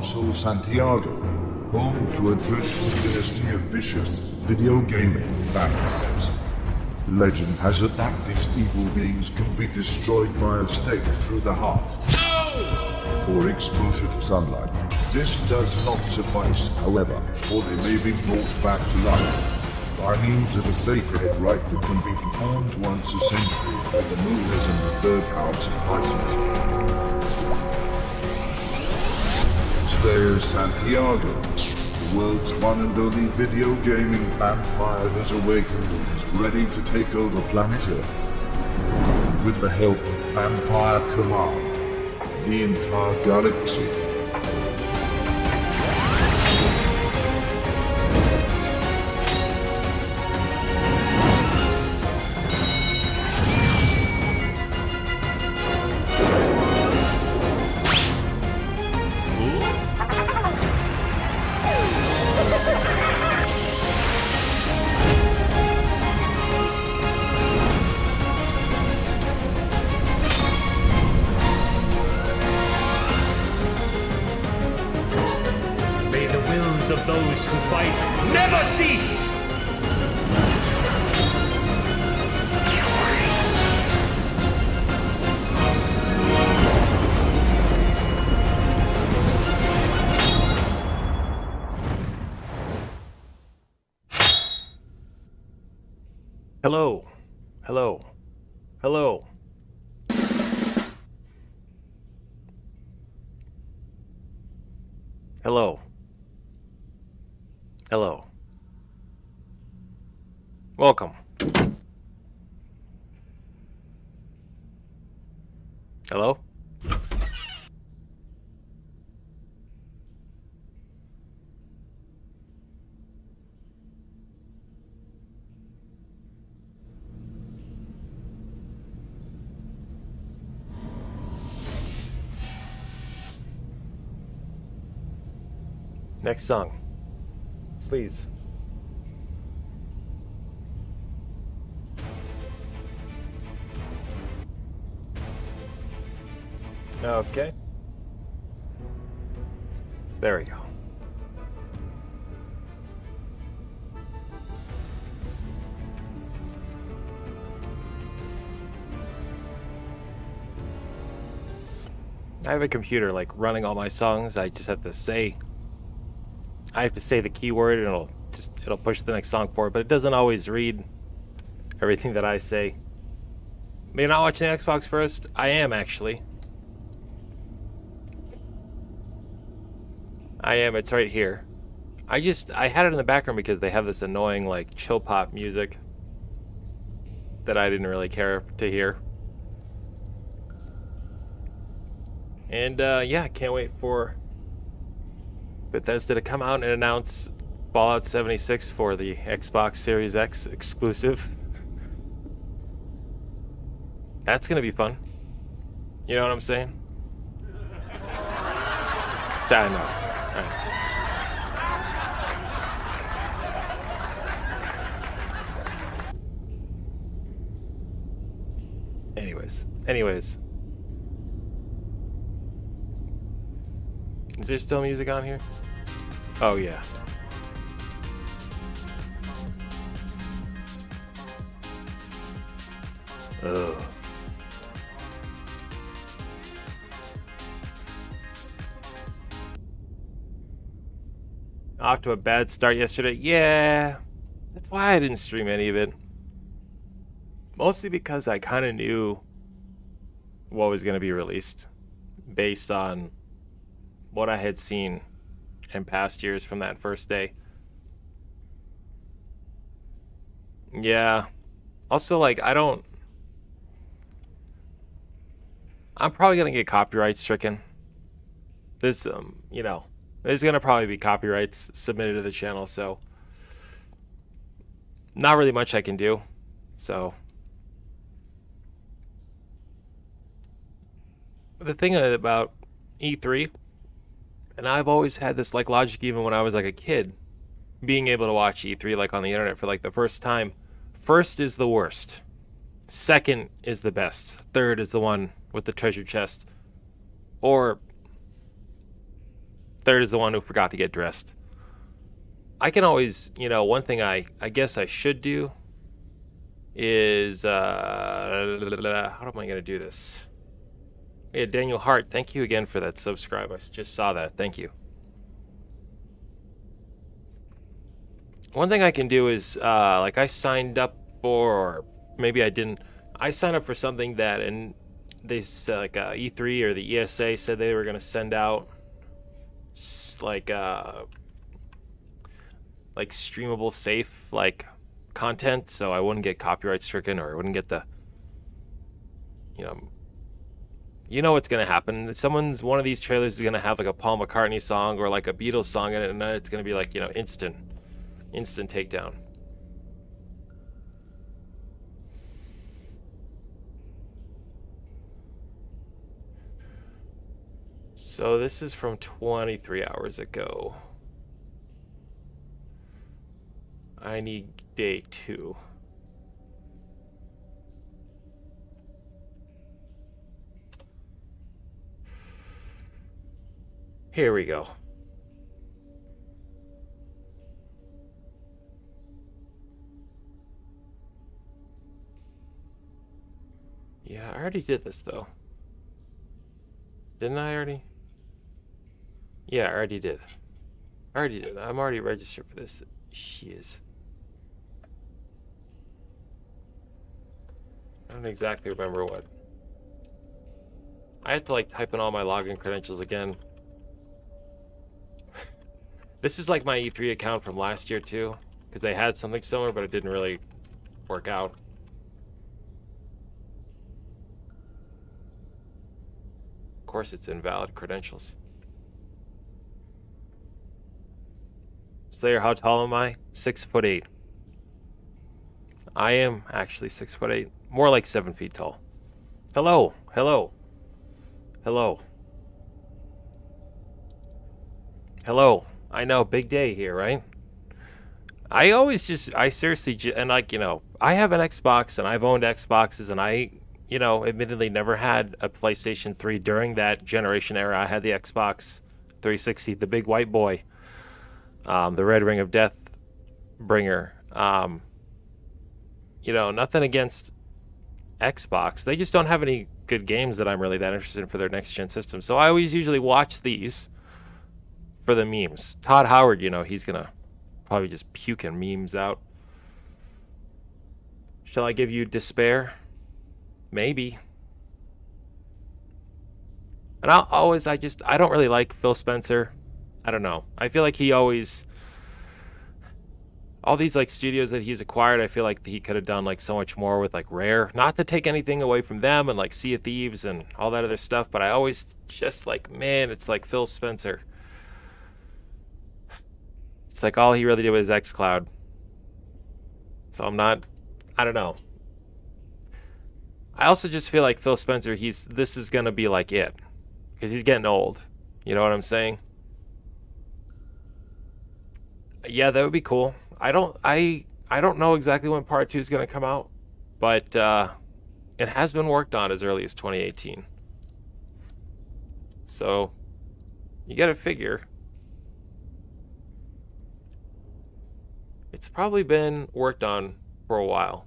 Slayer Santiago, home to a dreadful dynasty of vicious video gaming vampires. Legend has it that these evil beings can be destroyed by a stake through the heart, or exposure to sunlight. This does not suffice, however, or they may be brought back to life by means of a sacred rite that can be performed once a century by the moon is in the third house of Pisces. Slayer Santiago, the world's one and only video gaming vampire, has awakened and is ready to take over planet Earth. With the help of Vampire Command, the entire galaxy. Of those who fight never cease! Hello. Hello. Hello. Hello. Hello. Welcome. Hello? Next song. Please. Okay. There we go. I have a computer like running all my songs. I just have to say the keyword and it'll push the next song forward, but it doesn't always read everything that I say. But you're not watching the Xbox first? I am, actually. I am, it's right here. I had it in the background because they have this annoying like chill pop music that I didn't really care to hear. And yeah, can't wait for Bethesda to come out and announce Fallout 76 for the Xbox Series X exclusive. That's gonna be fun. You know what I'm saying? I know. Anyways. Is there still music on here? Oh, yeah. Ugh. Off to a bad start yesterday. Yeah. That's why I didn't stream any of it. Mostly because I kind of knew what was going to be released based on what I had seen in past years from that first day. Yeah. Also, like, I'm probably going to get copyright stricken. There's going to probably be copyrights submitted to the channel, so not really much I can do. So the thing about E3, and I've always had this like logic even when I was like a kid, being able to watch E3 like on the internet for like the first time. First is the worst. Second is the best. Third is the one with the treasure chest. Or Third is the one who forgot to get dressed. I can always, one thing I guess I should do is, how am I going to do this? Yeah, Daniel Hart, thank you again for that subscribe. I just saw that. Thank you. One thing I can do is, like I signed up for, or maybe I didn't. I signed up for something that, and they said, like E3 or the ESA said they were going to send out like streamable safe content, so I wouldn't get copyright stricken, or I wouldn't get the what's gonna happen. One of these trailers is gonna have like a Paul McCartney song or like a Beatles song in it, and then it's gonna be like instant takedown. So this is from 23 hours ago. I need day 2. Here we go. Yeah, I already did this though. Didn't I already? Yeah, I already did. I'm already registered for this. She is. I don't exactly remember what. I have to type in all my login credentials again. This is like my E3 account from last year too, because they had something similar, but it didn't really work out. Of course, it's invalid credentials. Slayer, how tall am I? 6'8". I am actually 6'8". More like 7 feet tall. Hello. I know, big day here, right? I seriously, and I have an Xbox, and I've owned Xboxes, and I, admittedly never had a PlayStation 3 during that generation era. I had the Xbox 360, the big white boy, the Red Ring of Death bringer. Nothing against Xbox. They just don't have any good games that I'm really that interested in for their next gen system. So I always usually watch these for the memes. Todd Howard, he's gonna probably just puking memes out. Shall I give you despair? Maybe. And I don't really like Phil Spencer. I don't know. I feel like he always, all these studios that he's acquired, I feel like he could have done so much more with Rare. Not to take anything away from them and Sea of Thieves and all that other stuff, but I always just man, it's Phil Spencer. It's all he really did was xCloud. So I don't know. I also just feel like Phil Spencer, this is gonna be it. Because he's getting old. You know what I'm saying? Yeah, that would be cool. I don't know exactly when part 2 is gonna come out, but it has been worked on as early as 2018. So you gotta figure it's probably been worked on for a while.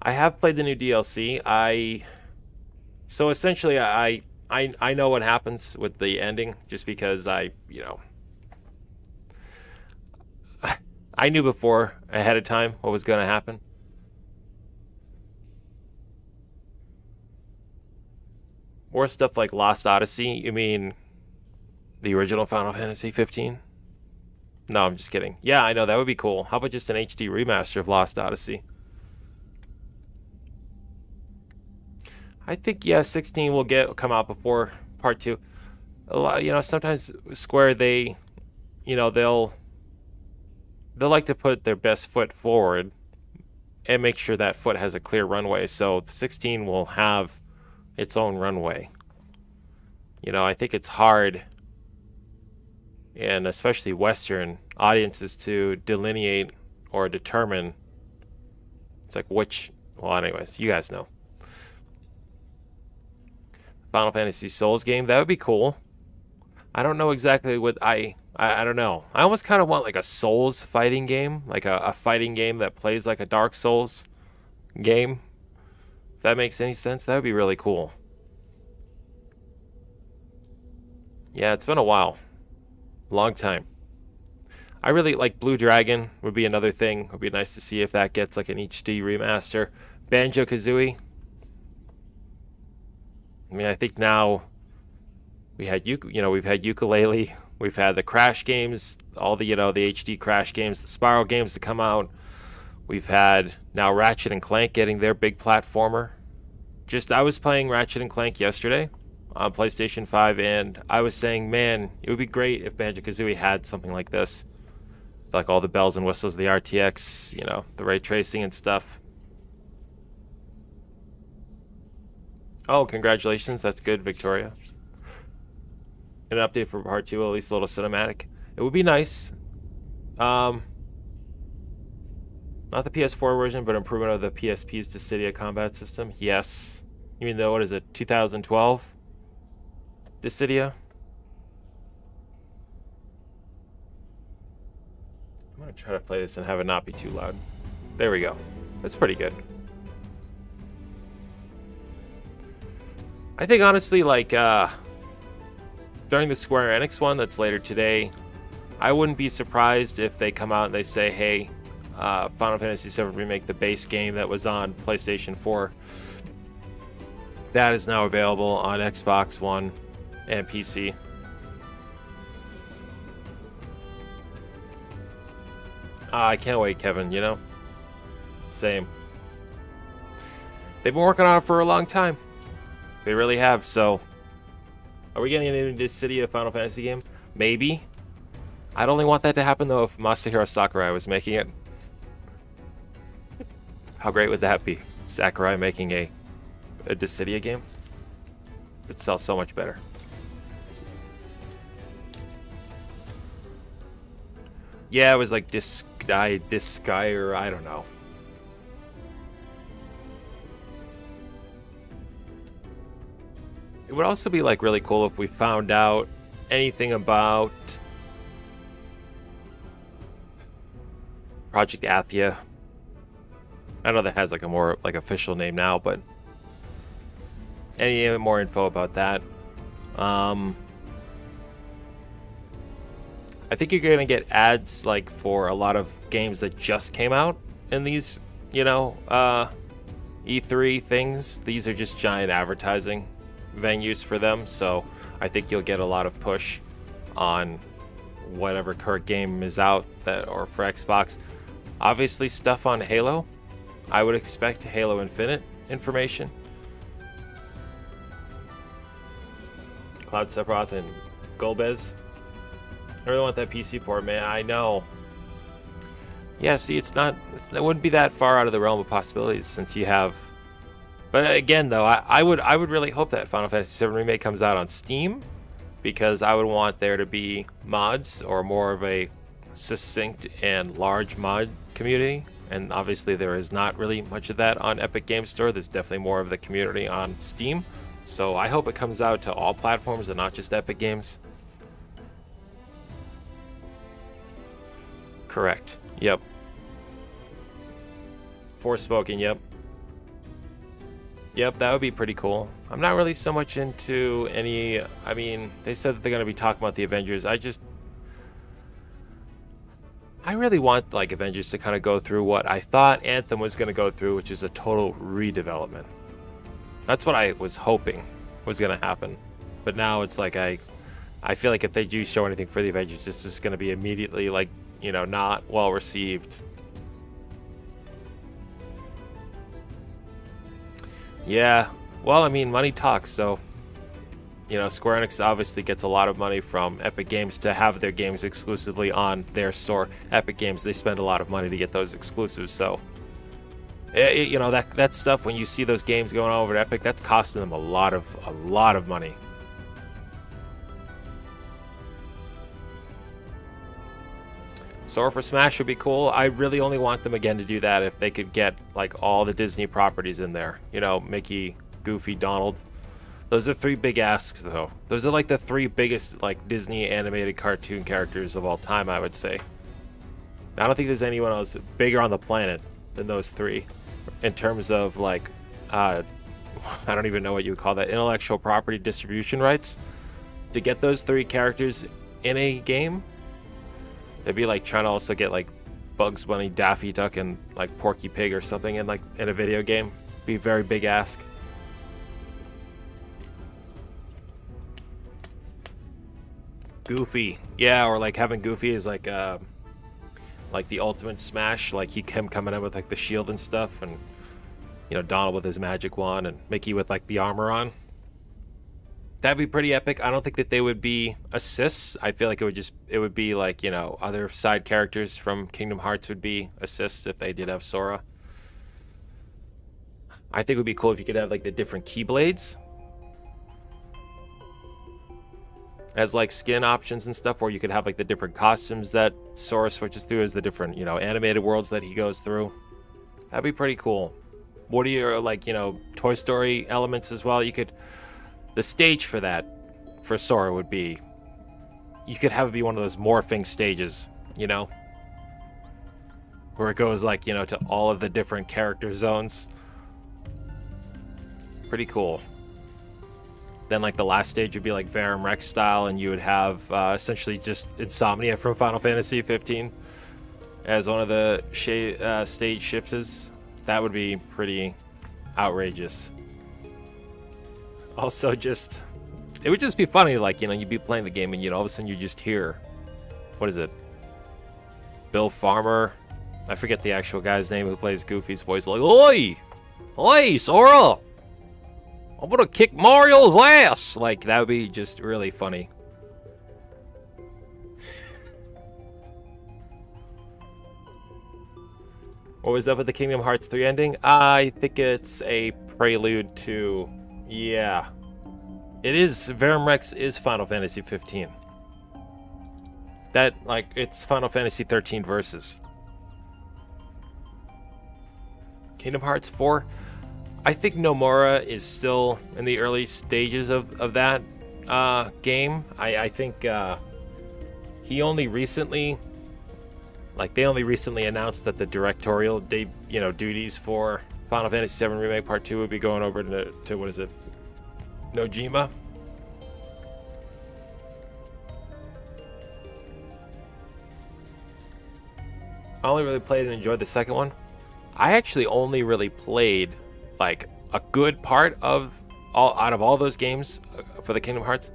I have played the new DLC. So essentially I know what happens with the ending just because I knew before ahead of time what was going to happen. More stuff like Lost Odyssey. You mean the original Final Fantasy 15? No, I'm just kidding. Yeah, I know, that would be cool. How about just an HD remaster of Lost Odyssey? I think 16 will come out before part 2. A lot, sometimes Square they'll like to put their best foot forward and make sure that foot has a clear runway. So 16 will have its own runway. I think it's hard and especially Western audiences to delineate or determine. It's like which, well, anyways, you guys know. Final Fantasy Souls game, that would be cool. I don't know exactly what I don't know. I almost kind of want like a Souls fighting game, like a fighting game that plays like a Dark Souls game. If that makes any sense, that would be really cool. Yeah, it's been a while. Long time. I really like Blue Dragon would be another thing. It would be nice to see if that gets like an HD remaster. Banjo-Kazooie. I mean, I think now we had we've had Ukulele, we've had the Crash games, all the the HD Crash games, the Spyro games to come out. We've had now Ratchet and Clank getting their big platformer. I was playing Ratchet and Clank yesterday on PlayStation 5, and I was saying, man, it would be great if Banjo-Kazooie had something like this. Like all the bells and whistles, the RTX, the ray tracing and stuff. Oh, congratulations. That's good, Victoria. An update for part 2, at least a little cinematic. It would be nice. Not the PS4 version, but improvement of the PSP's Dissidia combat system. Yes. You mean what is it, 2012? Dissidia? I'm going to try to play this and have it not be too loud. There we go. That's pretty good. I think honestly, like, during the Square-Enix one that's later today, I wouldn't be surprised if they come out and they say, hey, Final Fantasy VII Remake, the base game that was on PlayStation 4, that is now available on Xbox One and PC. I can't wait, Kevin, Same. They've been working on it for a long time. They really have, so... Are we getting into this Dissidia Final Fantasy game? Maybe. I'd only want that to happen, though, if Masahiro Sakurai was making it. How great would that be? Sakurai making a Dissidia game? It'd sell so much better. Yeah, it was like Disky, or I don't know. It would also be like really cool if we found out anything about Project Athia. I know that has like a more like official name now, but any more info about that? I think you're gonna get ads like for a lot of games that just came out in these, E3 things. These are just giant advertising venues for them, so I think you'll get a lot of push on whatever current game is out or for Xbox. Obviously stuff on Halo. I would expect Halo Infinite information. Cloud Sephiroth and Golbez. I really want that PC port, man. I know. Yeah, see, it wouldn't be that far out of the realm of possibilities since you have. But again, though, I would really hope that Final Fantasy VII Remake comes out on Steam, because I would want there to be mods or more of a succinct and large mod community. And obviously, there is not really much of that on Epic Games Store. There's definitely more of the community on Steam. So I hope it comes out to all platforms and not just Epic Games. Correct. Yep. Forspoken, yep. Yep, that would be pretty cool. I'm not really so much into any... I mean, they said that they're going to be talking about the Avengers. I really want, like, Avengers to kind of go through what I thought Anthem was going to go through, which is a total redevelopment. That's what I was hoping was going to happen. But now it's like I feel like if they do show anything for the Avengers, it's just going to be immediately, like, not well received. Yeah, well, I mean, money talks, so, Square-Enix obviously gets a lot of money from Epic Games to have their games exclusively on their store. Epic Games, they spend a lot of money to get those exclusives, so, that stuff, when you see those games going over to Epic, that's costing them a lot of money. Sora for Smash would be cool. I really only want them again to do that if they could get like all the Disney properties in there. You know, Mickey, Goofy, Donald. Those are 3 big asks, though. Those are like the 3 biggest like Disney animated cartoon characters of all time, I would say. I don't think there's anyone else bigger on the planet than those 3 in terms of like, I don't even know what you would call that, intellectual property distribution rights. To get those 3 characters in a game, it'd be like trying to also get like Bugs Bunny, Daffy Duck, and like Porky Pig or something in a video game. Be a very big ask. Goofy, yeah, or like having Goofy as like the ultimate Smash, like him coming in with like the shield and stuff, and you know, Donald with his magic wand, and Mickey with like the armor on. That'd be pretty epic. I don't think that they would be assists. I feel like it would be like, you know, other side characters from Kingdom Hearts would be assists if they did have Sora. I think it would be cool if you could have like the different Keyblades as like skin options and stuff, or you could have like the different costumes that Sora switches through as the different, you know, animated worlds that he goes through. That'd be pretty cool. What are your like, you know, Toy Story elements as well? You could, the stage for that, for Sora would be, you could have it be one of those morphing stages, you know, where it goes like, you know, to all of the different character zones. Pretty cool. Then like the last stage would be like Verum Rex style, and you would have essentially just Insomnia from Final Fantasy 15 as one of the stage shifts. That would be pretty outrageous. Also, just, it would just be funny, like, you know, you'd be playing the game and, you know, all of a sudden you just hear, what is it? Bill Farmer? I forget the actual guy's name who plays Goofy's voice. Like, oi! Oi, Sora! I'm gonna kick Mario's ass! Like, that would be just really funny. What was up with the Kingdom Hearts 3 ending? I think it's a prelude to... Yeah. It is... Verum Rex is Final Fantasy 15. That, like, it's Final Fantasy 13 Versus. Kingdom Hearts 4... I think Nomura is still in the early stages of that game. I think he only recently... Like, they only recently announced that the directorial duties for Final Fantasy VII Remake Part 2 would be going over to what is it? Nojima? I only really played and enjoyed the second one. I actually only really played, like, a good part of out of all those games for the Kingdom Hearts.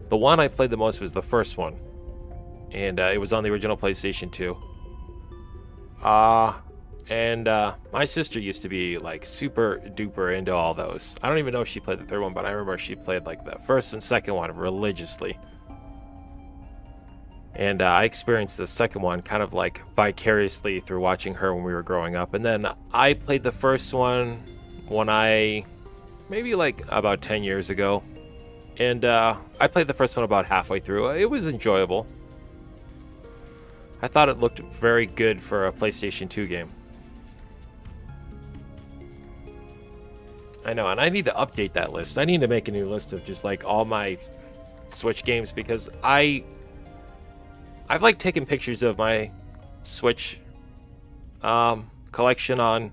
The one I played the most was the first one. And it was on the original PlayStation 2. My sister used to be like super duper into all those. I don't even know if she played the third one, but I remember she played like the first and second one religiously. And I experienced the second one kind of like vicariously through watching her when we were growing up. And then I played the first one when maybe like about 10 years ago. And I played the first one about halfway through. It was enjoyable. I thought it looked very good for a PlayStation 2 game. I know, and I need to update that list. I need to make a new list of just like all my Switch games, because I've like taken pictures of my Switch collection on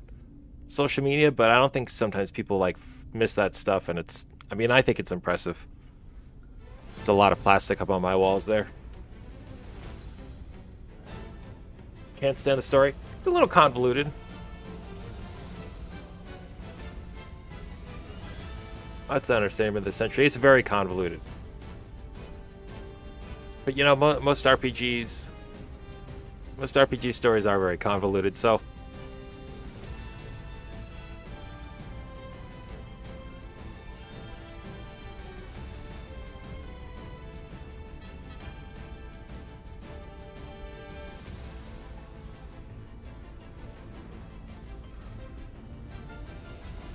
social media, but I don't think sometimes people like miss that stuff, and I think it's impressive. It's a lot of plastic up on my walls there. Can't stand the story. It's a little convoluted. That's the understatement of the century. It's very convoluted. But you know, most RPG stories are very convoluted, so...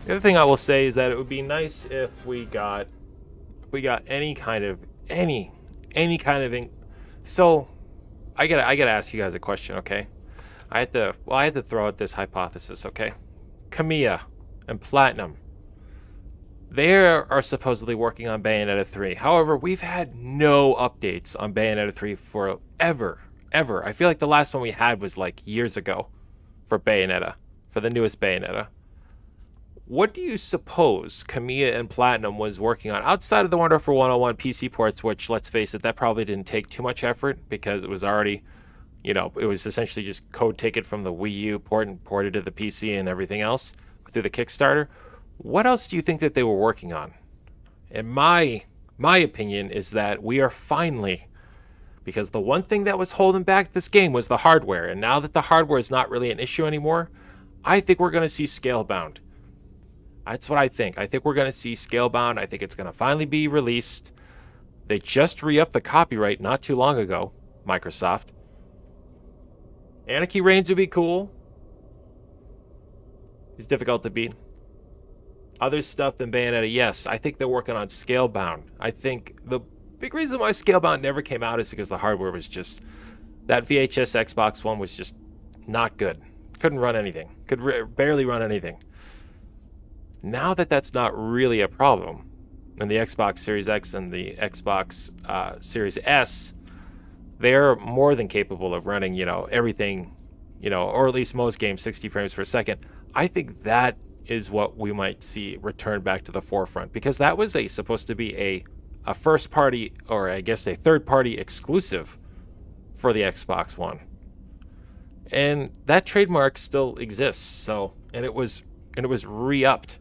The other thing I will say is that it would be nice if we got any kind of so I gotta ask you guys a question, okay? I had to throw out this hypothesis, okay? Kamiya and Platinum, they are supposedly working on Bayonetta 3. However, we've had no updates on Bayonetta 3 for ever. I feel like the last one we had was like years ago for Bayonetta, for the newest Bayonetta. What do you suppose Kamiya and Platinum was working on outside of the Wonderful 101 PC ports, which, let's face it, that probably didn't take too much effort because it was already, it was essentially just code taken from the Wii U port and ported to the PC and everything else through the Kickstarter. What else do you think that they were working on? And my opinion is that we are finally, because the one thing that was holding back this game was the hardware, and now that the hardware is not really an issue anymore, I think we're going to see Scalebound. That's what I think. I think we're going to see Scalebound. I think it's going to finally be released. They just re-upped the copyright not too long ago, Microsoft. Anarchy Reigns would be cool. He's difficult to beat. Other stuff than Bayonetta, yes. I think they're working on Scalebound. I think the big reason why Scalebound never came out is because the hardware was just... That VHS Xbox One was just not good. Couldn't run anything. Could barely run anything. Now that that's not really a problem, and the Xbox Series X and the Xbox Series S, they're more than capable of running, everything, or at least most games 60 frames per second. I think that is what we might see return back to the forefront, because that was supposed to be a first party, or I guess a third party exclusive for the Xbox One. And that trademark still exists. So, and it was re-upped.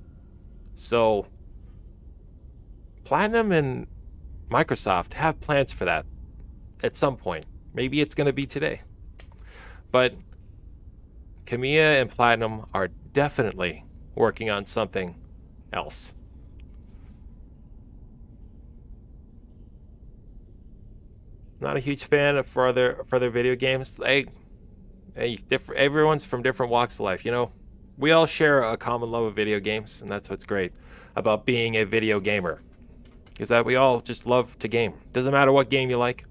So Platinum and Microsoft have plans for that at some point. Maybe it's going to be today. But Kamiya and Platinum are definitely working on something else. Not a huge fan of further video games. Everyone's from different walks of life, We all share a common love of video games, and that's what's great about being a video gamer. Is that we all just love to game. Doesn't matter what game you like.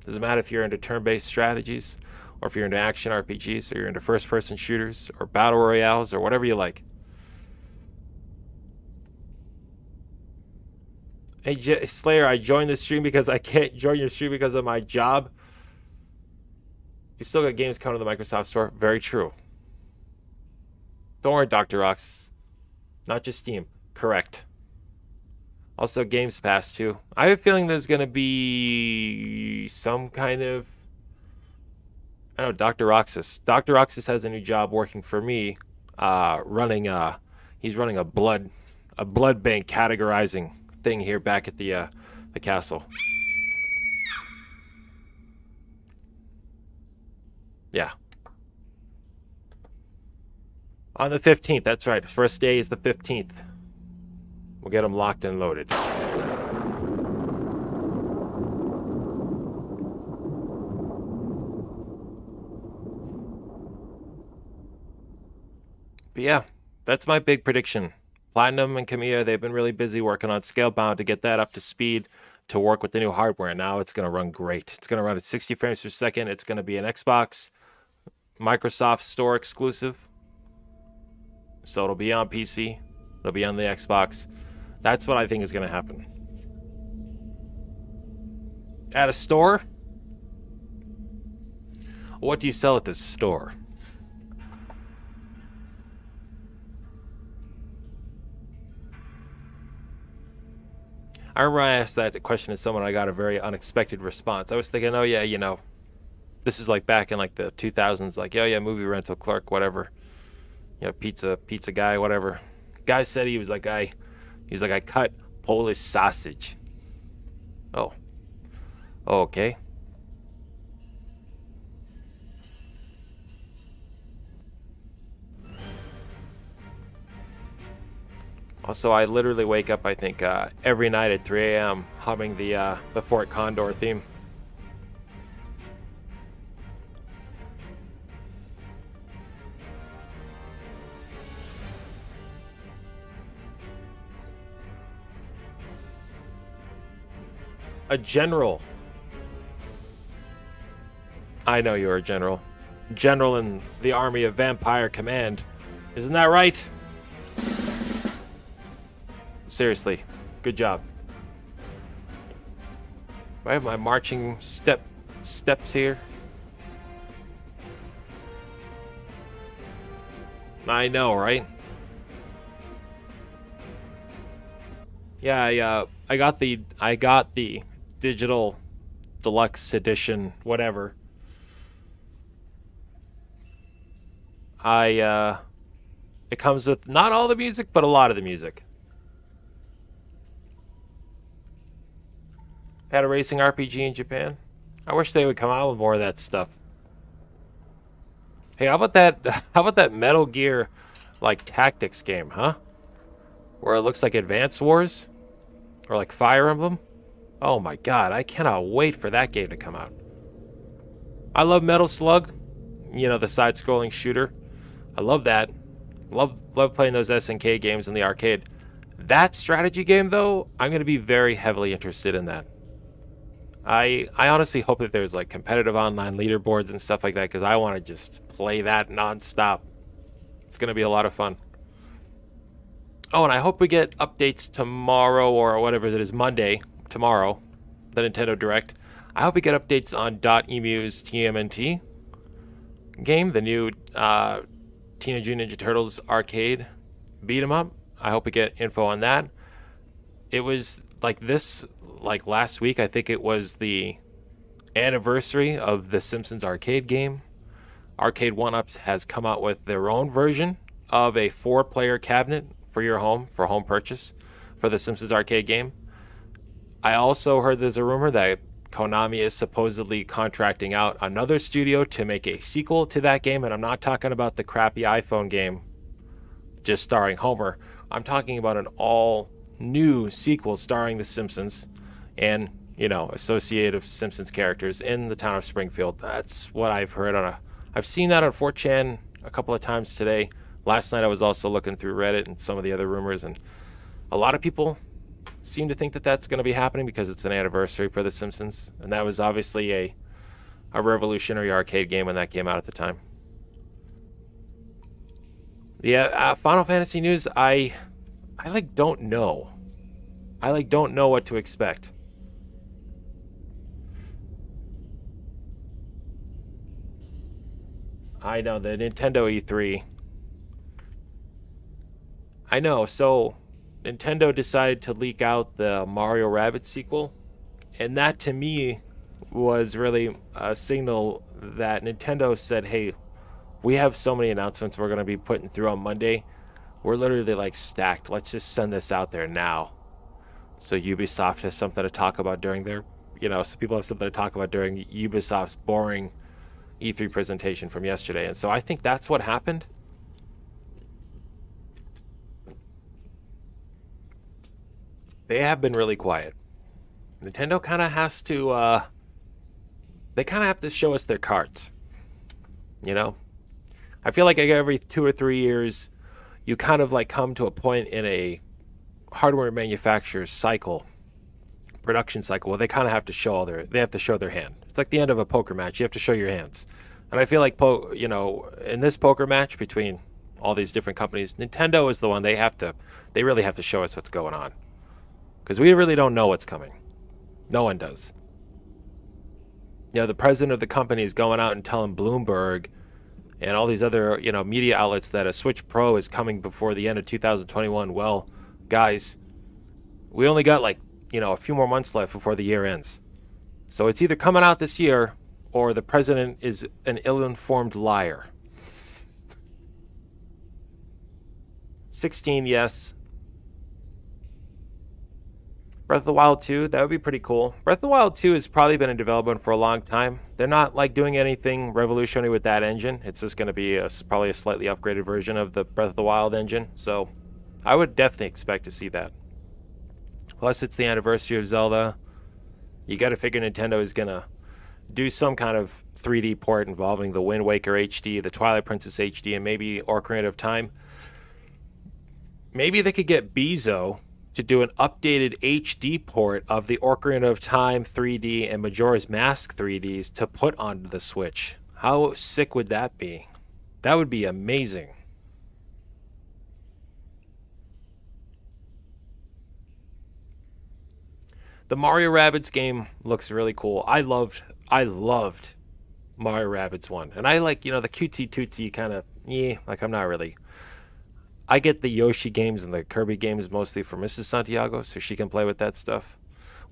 Doesn't matter if you're into turn-based strategies, or if you're into action RPGs, or you're into first-person shooters, or battle royales, or whatever you like. Hey, Slayer, I joined this stream because I can't join your stream because of my job. You still got games coming to the Microsoft Store. Very true. Don't worry, Dr. Roxas. Not just Steam. Correct. Also, Games Pass, too. I have a feeling there's going to be some kind of... I don't know, Dr. Roxas. Dr. Roxas has a new job working for me. He's running a blood bank categorizing thing here back at the castle. Yeah. On the 15th, that's right. First day is the 15th. We'll get them locked and loaded. But yeah, that's my big prediction. Platinum and Kamiya, they've been really busy working on Scalebound to get that up to speed to work with the new hardware. Now it's going to run great. It's going to run at 60 frames per second. It's going to be an Xbox, Microsoft Store exclusive. So it'll be on PC. It'll be on the Xbox. That's what I think is going to happen. At a store? What do you sell at this store? I remember I asked that question to someone. I got a very unexpected response. I was thinking, oh yeah, this is like back in like the 2000s, like, oh yeah, movie rental clerk, whatever. Pizza guy, whatever. Guy said he was like, I cut Polish sausage. Oh, okay. Also, I literally wake up, I think, every night at 3 a.m. humming the Fort Condor theme. A general. I know you're a general. General in the army of Vampire Command. Isn't that right? Seriously, good job. Do I have my marching steps here? I know, right? Yeah, I got the digital deluxe edition, whatever. It comes with not all the music, but a lot of the music. Had a racing RPG in Japan. I wish they would come out with more of that stuff. Hey, how about that? How about that Metal Gear, like tactics game, huh? Where it looks like Advance Wars, or like Fire Emblem. Oh my God, I cannot wait for that game to come out. I love Metal Slug, you know, the side-scrolling shooter. I love that. Love playing those SNK games in the arcade. That strategy game, though, I'm going to be very heavily interested in that. I honestly hope that there's like competitive online leaderboards and stuff like that, because I want to just play that nonstop. It's going to be a lot of fun. Oh, and I hope we get updates tomorrow, or whatever it is, Monday, tomorrow, the Nintendo Direct. I hope we get updates on .emu's TMNT game, the new Teenage Mutant Ninja Turtles arcade beat 'em up. I hope we get info on that. It was like last week, I think it was the anniversary of the Simpsons arcade game. Arcade 1-Ups has come out with their own version of a 4-player cabinet for your home, for home purchase, for the Simpsons arcade game. I also heard there's a rumor that Konami is supposedly contracting out another studio to make a sequel to that game, and I'm not talking about the crappy iPhone game just starring Homer. I'm talking about an all-new sequel starring The Simpsons and, you know, associative Simpsons characters in the town of Springfield. That's what I've heard I've seen that on 4chan a couple of times today. Last night I was also looking through Reddit and some of the other rumors, and a lot of people seem to think that that's going to be happening because it's an anniversary for The Simpsons, and that was obviously a revolutionary arcade game when that came out at the time. Yeah, Final Fantasy news, I like don't know. I like don't know what to expect. I know, the Nintendo E3. I know, so Nintendo decided to leak out the Mario Rabbids sequel, and that to me was really a signal that Nintendo said, hey, we have so many announcements we're going to be putting through on Monday. We're literally like stacked. Let's just send this out there now. So Ubisoft has something to talk about during their, you know, so people have something to talk about during Ubisoft's boring E3 presentation from yesterday. And so I think that's what happened. They have been really quiet. Nintendo kind of has to, they kind of have to show us their cards. You know? I feel like every 2 or 3 years, you kind of like come to a point in a hardware manufacturer's cycle, production cycle, where they kind of have to show they have to show their hand. It's like the end of a poker match. You have to show your hands. And I feel like, you know, in this poker match between all these different companies, Nintendo is the one they really have to show us what's going on. Because we really don't know what's coming. No one does. You know, the president of the company is going out and telling Bloomberg and all these other, you know, media outlets that a Switch Pro is coming before the end of 2021. Well, guys, we only got like, you know, a few more months left before the year ends. So it's either coming out this year or the president is an ill-informed liar. 16, yes. Breath of the Wild 2, that would be pretty cool. Breath of the Wild 2 has probably been in development for a long time. They're not like doing anything revolutionary with that engine. It's just going to be probably a slightly upgraded version of the Breath of the Wild engine. So I would definitely expect to see that. Plus, it's the anniversary of Zelda. You got to figure Nintendo is going to do some kind of 3D port involving the Wind Waker HD, the Twilight Princess HD, and maybe Ocarina of Time. Maybe they could get Bezo to do an updated HD port of the Ocarina of Time 3D and Majora's Mask 3Ds to put onto the Switch. How sick would that be? That would be amazing. The Mario Rabbids game looks really cool. I loved Mario Rabbids 1. And I like, the cutesy tootsy kind of, I'm not really. I get the Yoshi games and the Kirby games mostly for Mrs. Santiago, so she can play with that stuff.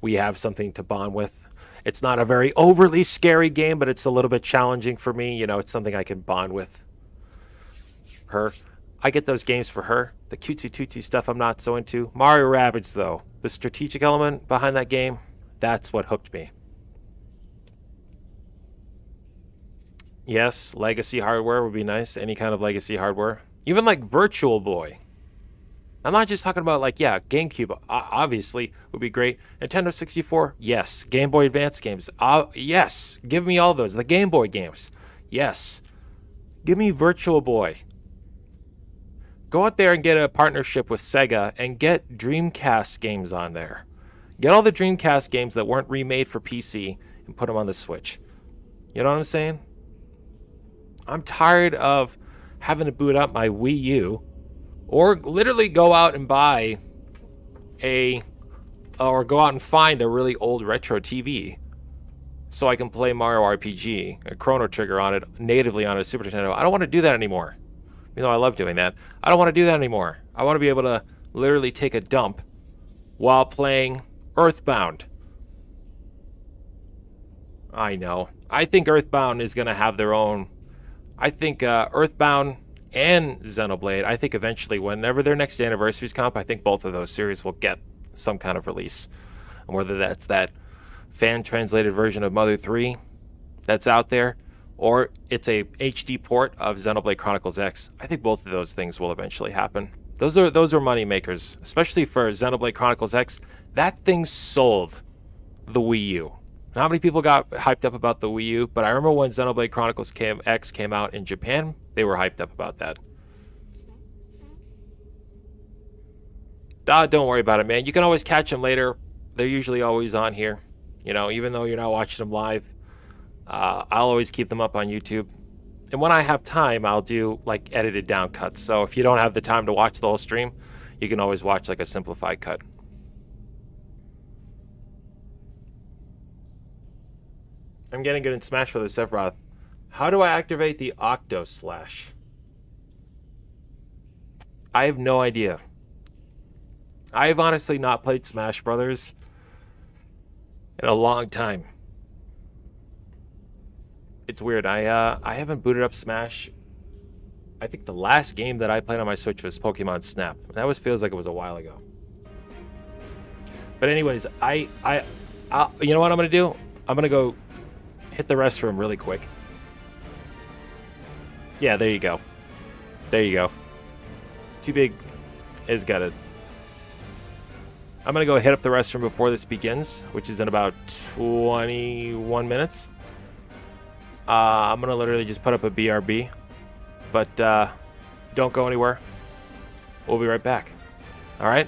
We have something to bond with. It's not a very overly scary game, but it's a little bit challenging for me. It's something I can bond with her. I get those games for her. The cutesy tootsy stuff I'm not so into. Mario Rabbids, though, the strategic element behind that game, that's what hooked me. Yes, legacy hardware would be nice. Any kind of legacy hardware. Even like Virtual Boy. I'm not just talking about GameCube, obviously, would be great. Nintendo 64, yes. Game Boy Advance games, yes. Give me all those. The Game Boy games, yes. Give me Virtual Boy. Go out there and get a partnership with Sega and get Dreamcast games on there. Get all the Dreamcast games that weren't remade for PC and put them on the Switch. You know what I'm saying? I'm tired of having to boot up my Wii U or literally go out and buy or go out and find a really old retro TV so I can play Mario RPG, a Chrono Trigger on it, natively on a Super Nintendo. I don't want to do that anymore. Even though I love doing that. I don't want to do that anymore. I want to be able to literally take a dump while playing Earthbound. I know. I think Earthbound is going to have their own. I think Earthbound and Xenoblade, I think eventually, whenever their next anniversaries comp, I think both of those series will get some kind of release. And whether that's that fan-translated version of Mother 3 that's out there, or it's a HD port of Xenoblade Chronicles X, I think both of those things will eventually happen. Those are money makers, especially for Xenoblade Chronicles X. That thing sold the Wii U. Not many people got hyped up about the Wii U, but I remember when Xenoblade Chronicles X came out in Japan, they were hyped up about that. Don't worry about it, man. You can always catch them later. They're usually always on here. Even though you're not watching them live, I'll always keep them up on YouTube. And when I have time, I'll do edited down cuts. So if you don't have the time to watch the whole stream, you can always watch a simplified cut. I'm getting good in Smash Bros. Sephiroth. How do I activate the Octo Slash? I have no idea. I have honestly not played Smash Brothers in a long time. It's weird. I haven't booted up Smash. I think the last game that I played on my Switch was Pokemon Snap. That feels like it was a while ago. But anyways, you know what I'm gonna do? I'm gonna go hit the restroom really quick. Yeah, there you go. There you go. Too big is gutted. I'm going to go hit up the restroom before this begins, which is in about 21 minutes. I'm going to literally just put up a BRB. But don't go anywhere. We'll be right back. All right?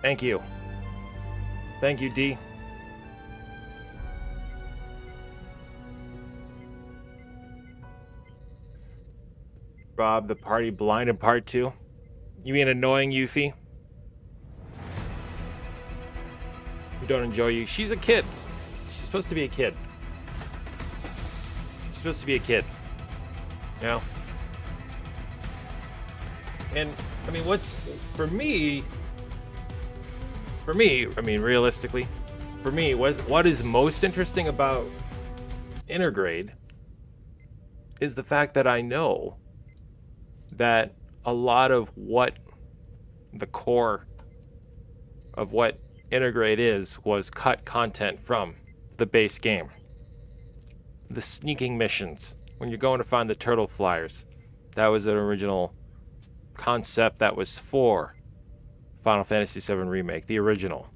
Thank you. Thank you, D. Rob, the party blind in part 2. You mean annoying Yuffie? You don't enjoy you. She's a kid. She's supposed to be a kid. She's supposed to be a kid. You know? And, I mean, what's... For me, I mean, realistically, for me, what is most interesting about Intergrade is the fact that I know that a lot of what the core of what Intergrade is was cut content from the base game. The sneaking missions, when you're going to find the turtle flyers, that was an original concept that was for Final Fantasy VII Remake, the original.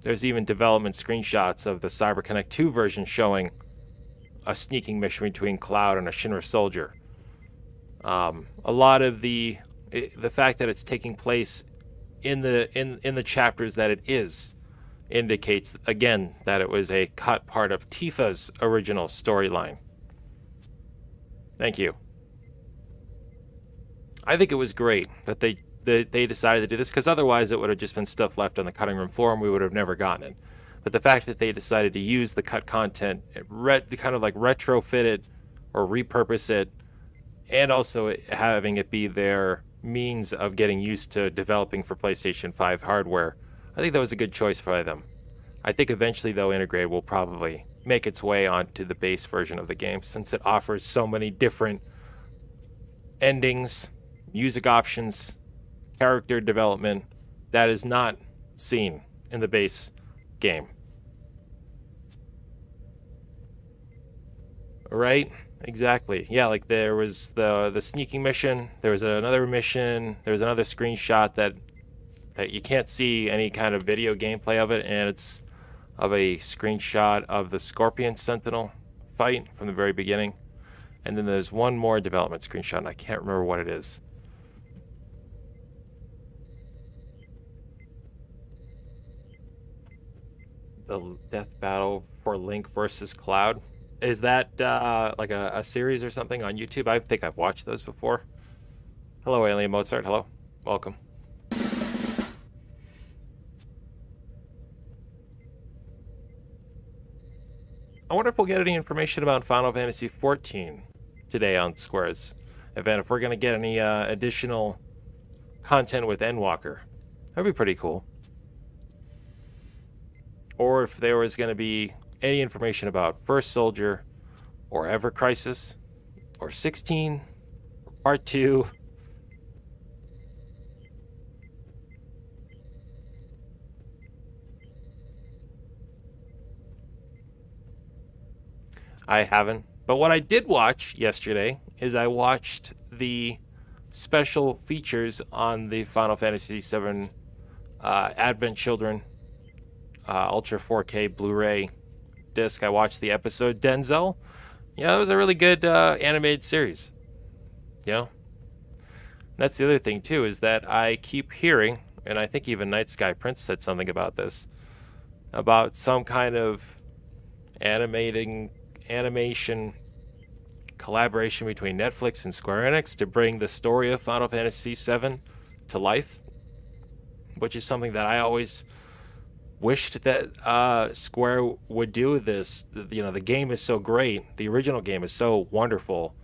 There's even development screenshots of the CyberConnect 2 version showing a sneaking mission between Cloud and a Shinra soldier. A lot of the fact that it's taking place in the chapters that it is indicates again that it was a cut part of Tifa's original storyline. Thank you. I think it was great that they decided to do this, because otherwise it would have just been stuff left on the cutting room floor and we would have never gotten it. But the fact that they decided to use the cut content, kind of like retrofit it or repurpose it, and also having it be their means of getting used to developing for PlayStation 5 hardware, I think that was a good choice for them. I think eventually, though, Intergrade will probably make its way onto the base version of the game, since it offers so many different endings, music options, character development that is not seen in the base game. Right? Exactly. Yeah, like there was the sneaking mission, there was another mission, there was another screenshot that you can't see any kind of video gameplay of it, and it's of a screenshot of the Scorpion Sentinel fight from the very beginning. And then there's one more development screenshot, and I can't remember what it is. The death battle for Link versus Cloud. Is that like a series or something on YouTube? I think I've watched those before. Hello, Alien Mozart. Hello. Welcome. I wonder if we'll get any information about Final Fantasy XIV today on Square's event. If we're going to get any additional content with Endwalker. That'd be pretty cool. Or if there was going to be any information about First Soldier, or Ever Crisis, or 16, or Part 2. I haven't. But what I did watch yesterday is I watched the special features on the Final Fantasy VII Advent Children Ultra 4K Blu-ray disc. I watched the episode Denzel. Yeah, it was a really good animated series. You know? That's the other thing too, is that I keep hearing, and I think even Night Sky Prince said something about this, about some kind of animation collaboration between Netflix and Square-Enix to bring the story of Final Fantasy VII to life, which is something that I always wished that Square would do this. You know, the game is so great. The original game is so wonderful.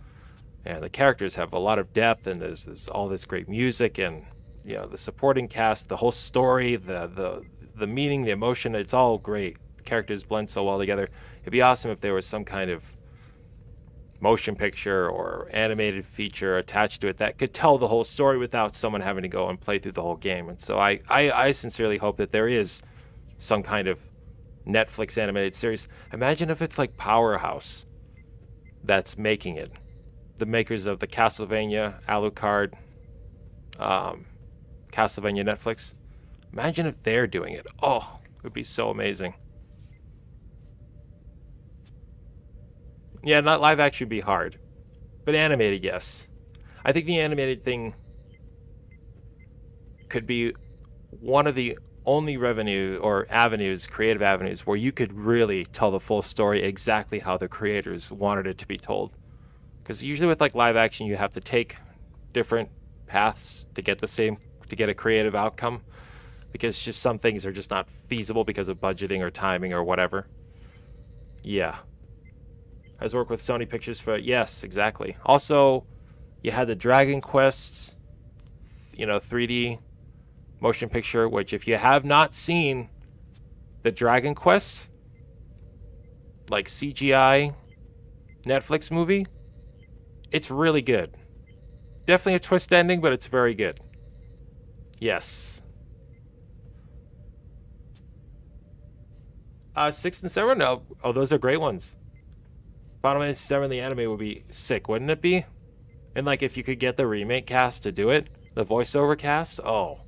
And the characters have a lot of depth, and there's all this great music, and you know, the supporting cast, the whole story, the meaning, the emotion, it's all great. The characters blend so well together. It'd be awesome if there was some kind of motion picture or animated feature attached to it that could tell the whole story without someone having to go and play through the whole game. And so I sincerely hope that there is some kind of Netflix animated series. Imagine if it's like Powerhouse that's making it. The makers of the Castlevania, Alucard, Castlevania Netflix. Imagine if they're doing it. Oh, it would be so amazing. Yeah, not live action would be hard. But animated, yes. I think the animated thing could be one of the only revenue or avenues, creative avenues, where you could really tell the full story exactly how the creators wanted it to be told. Because usually with like live action, you have to take different paths to get a creative outcome, because just some things are just not feasible because of budgeting or timing or whatever. Yeah. Has worked with Sony Pictures for, yes, exactly. Also, you had the Dragon Quest, 3D motion picture, which if you have not seen the Dragon Quest, like CGI Netflix movie, it's really good. Definitely a twist ending, but it's very good. Yes. 6 and 7? No. Oh, those are great ones. Final Fantasy 7, the anime would be sick, wouldn't it be? And like if you could get the remake cast to do it, the voiceover cast, oh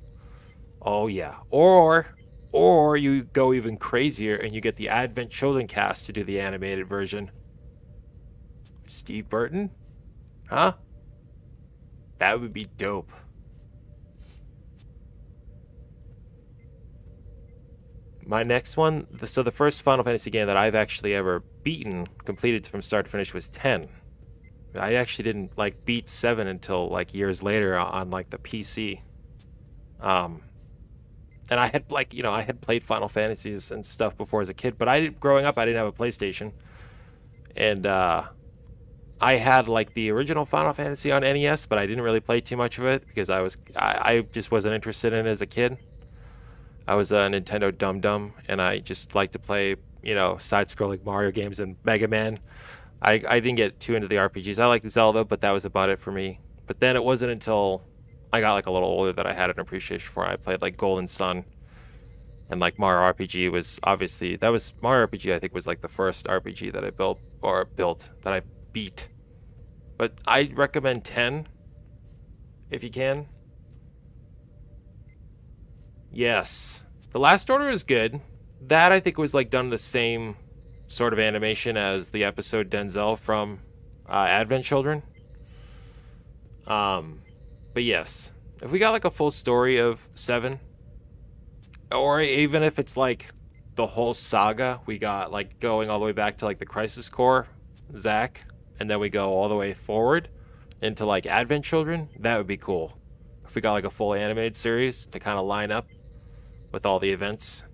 yeah. Or you go even crazier and you get the Advent Children cast to do the animated version. Steve Burton? Huh? That would be dope. My next one, so the first Final Fantasy game that I've actually ever beaten, completed from start to finish, was 10. I actually didn't like beat 7 until like years later on like the PC. And I had I had played Final Fantasies and stuff before as a kid, but growing up I didn't have a PlayStation. And I had like the original Final Fantasy on NES, but I didn't really play too much of it because I just wasn't interested in it as a kid. I was a Nintendo dum-dum, and I just like to play, side-scrolling Mario games and Mega Man. I didn't get too into the RPGs. I liked Zelda, but that was about it for me. But then it wasn't until I got like a little older that I had an appreciation for it. I played like Golden Sun, and like Mario RPG was Mario RPG, I think, was like the first RPG that I built that I beat. But I recommend 10 if you can. Yes. The Last Order is good. That I think was like done the same sort of animation as the episode Denzel from Advent Children. But yes, if we got like a full story of 7, or even if it's like the whole saga, we got like going all the way back to like the Crisis Core, Zack, and then we go all the way forward into like Advent Children, that would be cool. If we got like a full animated series to kind of line up with all the events,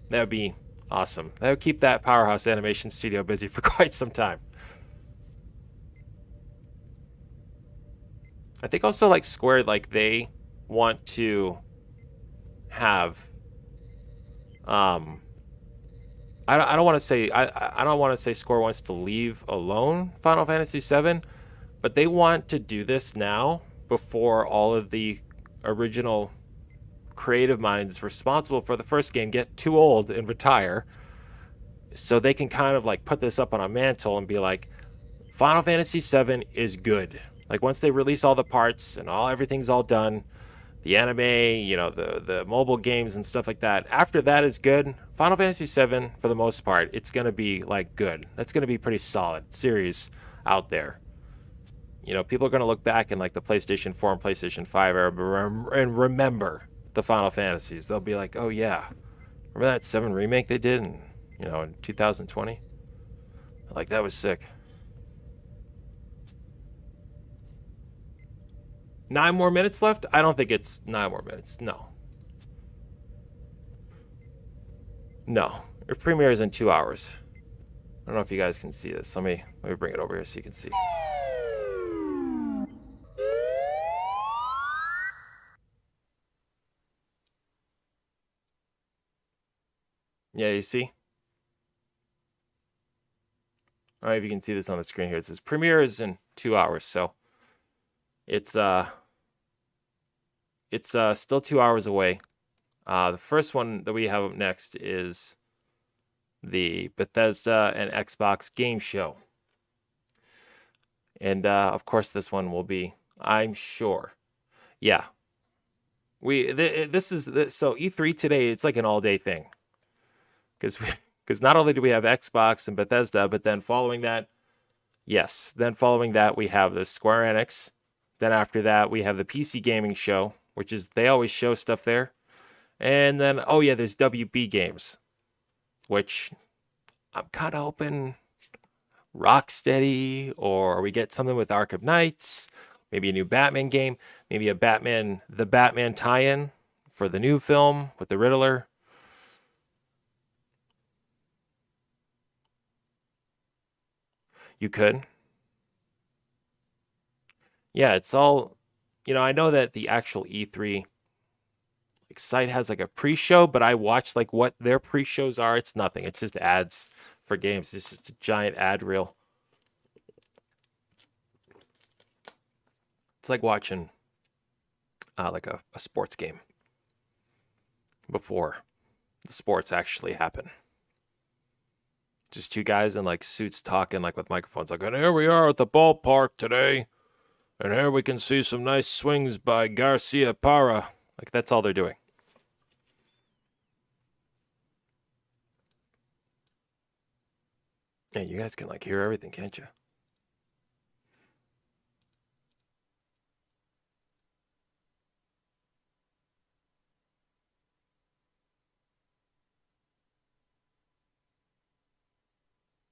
that would be awesome. That would keep that powerhouse animation studio busy for quite some time. I think also like Square, like they want to have I don't want to say I don't want to say Square wants to leave alone Final Fantasy 7, but they want to do this now before all of the original creative minds responsible for the first game get too old and retire, so they can kind of like put this up on a mantle and be like, Final Fantasy 7 is good. Like once they release all the parts and everything's all done, the anime, the mobile games and stuff like that, after that is good. Final Fantasy 7, for the most part, it's going to be like good. That's going to be pretty solid series out there. People are going to look back in like the PlayStation 4 and PlayStation 5 era and remember the Final Fantasies. They'll be like, oh yeah, remember that 7 remake they did in 2020? Like, that was sick. 9 more minutes left? I don't think it's 9 more minutes. No. It premieres in 2 hours. I don't know if you guys can see this. Let me bring it over here so you can see. Yeah, you see? All right, if you can see this on the screen here, it says premiere is in 2 hours, so it's still 2 hours away. The first one that we have up next is the Bethesda and Xbox game show, and of course this one will be, I'm sure, yeah. So E3 today, it's like an all-day thing, because not only do we have Xbox and Bethesda, but then following that we have the Square-Enix. Then after that we have the PC gaming show, which is, they always show stuff there. And then, oh yeah, there's WB games, which I'm kind of hoping Rocksteady, or we get something with Arkham Knights, maybe a new Batman game, maybe the Batman tie-in for the new film with the Riddler. You could. Yeah, it's all, I know that the actual E3 site has like a pre-show, but I watched like what their pre-shows are. It's nothing. It's just ads for games. It's just a giant ad reel. It's like watching like a sports game before the sports actually happen. Just two guys in like suits talking like with microphones, like, and here we are at the ballpark today, and here we can see some nice swings by Garcia Parra. Like, that's all they're doing. Yeah, you guys can like hear everything, can't you?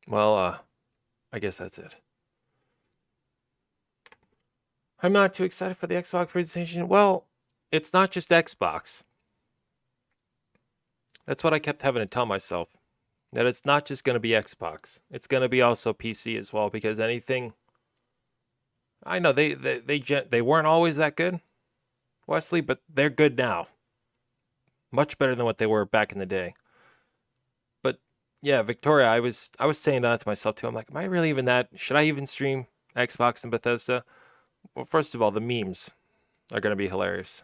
Well, I guess that's it. I'm not too excited for the Xbox presentation. Well, it's not just Xbox. That's what I kept having to tell myself. That it's not just going to be Xbox. It's going to be also PC as well, because anything... I know they weren't always that good, Wesley, but they're good now. Much better than what they were back in the day. But yeah, Victoria, I was saying that to myself too. I'm like, am I really even that? Should I even stream Xbox and Bethesda? Well, first of all, the memes are going to be hilarious.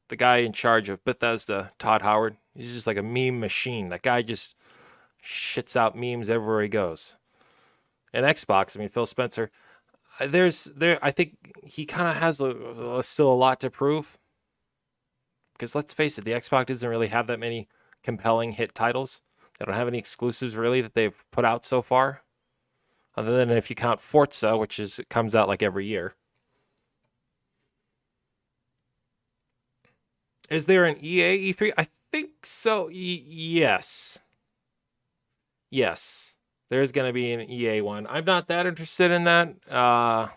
The guy in charge of Bethesda, Todd Howard, he's just like a meme machine. That guy just shits out memes everywhere he goes. And Xbox, I mean, Phil Spencer, I think he kind of has still a lot to prove. Because let's face it, the Xbox doesn't really have that many compelling hit titles. They don't have any exclusives really that they've put out so far. Other than if you count Forza, which comes out like every year. Is there an EA E3? I think so. Yes. Yes. There's going to be an EA one. I'm not that interested in that.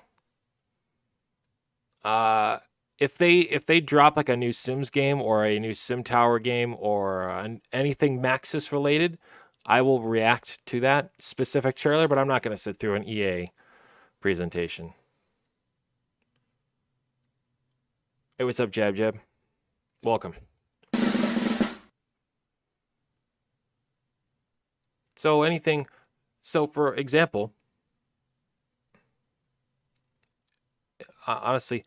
If they drop like a new Sims game or a new Sim Tower game or anything Maxis related, I will react to that specific trailer, but I'm not going to sit through an EA presentation. Hey, what's up, Jab Jab? Welcome. So for example, honestly,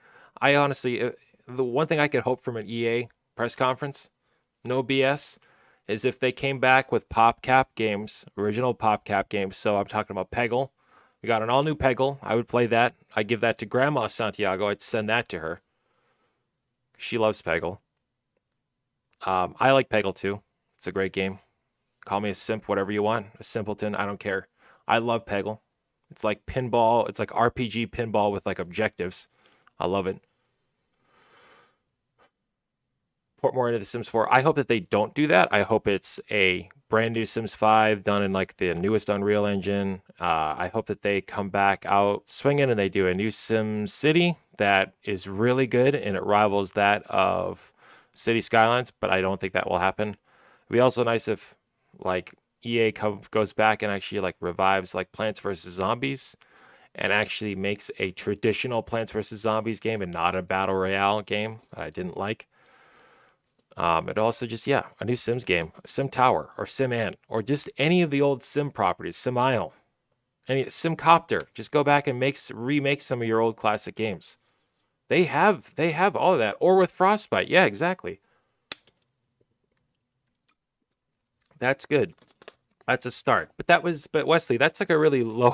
the one thing I could hope from an EA press conference, no BS, is if they came back with PopCap games, original PopCap games. So I'm talking about Peggle. We got an all-new Peggle. I would play that. I'd give that to Grandma Santiago. I'd send that to her. She loves Peggle. I like Peggle too. It's a great game. Call me a simp, whatever you want. A simpleton, I don't care. I love Peggle. It's like pinball. It's like RPG pinball with like objectives. I love it. Port more into the Sims 4. I hope that they don't do that. I hope it's a brand new Sims 5 done in like the newest Unreal Engine. I hope that they come back out swinging and they do a new Sim City that is really good and it rivals that of City Skylines, but I don't think that will happen. It'd be also nice if like EA goes back and actually like revives like Plants vs. Zombies and actually makes a traditional Plants vs. Zombies game and not a Battle Royale game that I didn't like. It also just, a new Sims game, Sim Tower or Sim Ant, or just any of the old Sim properties, Sim Isle, any Simcopter. Just go back and remake some of your old classic games. They have all of that. Or with Frostbite. Yeah, exactly. That's good. That's a start. But Wesley, that's like a really low,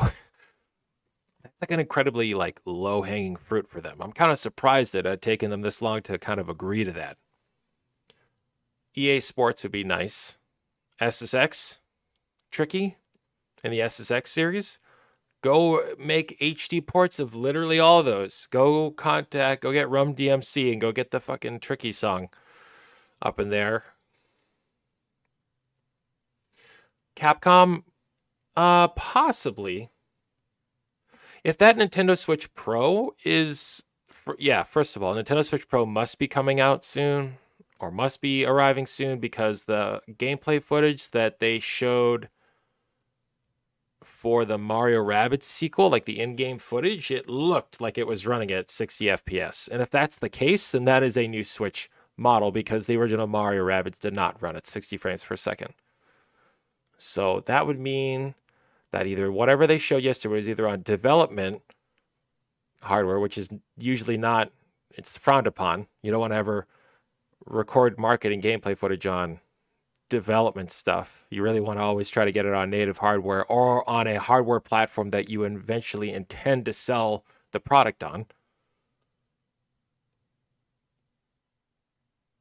that's like an incredibly like low hanging fruit for them. I'm kind of surprised that it had taken them this long to kind of agree to that. EA Sports would be nice. SSX, tricky. In the SSX series, go make HD ports of literally all of those. Go get Rum DMC and go get the fucking Tricky song. up in there. Capcom, possibly. If that Nintendo Switch Pro is, first of all, Nintendo Switch Pro must be coming out soon, or must be arriving soon, because the gameplay footage that they showed for the Mario Rabbids sequel, like the in-game footage, it looked like it was running at 60 FPS. And if that's the case, then that is a new Switch model, because the original Mario Rabbids did not run at 60 frames per second. So that would mean that either whatever they showed yesterday was either on development hardware, which is usually not, it's frowned upon. You don't want to ever record marketing gameplay footage on development stuff. You really want to always try to get it on native hardware or on a hardware platform that you eventually intend to sell the product on.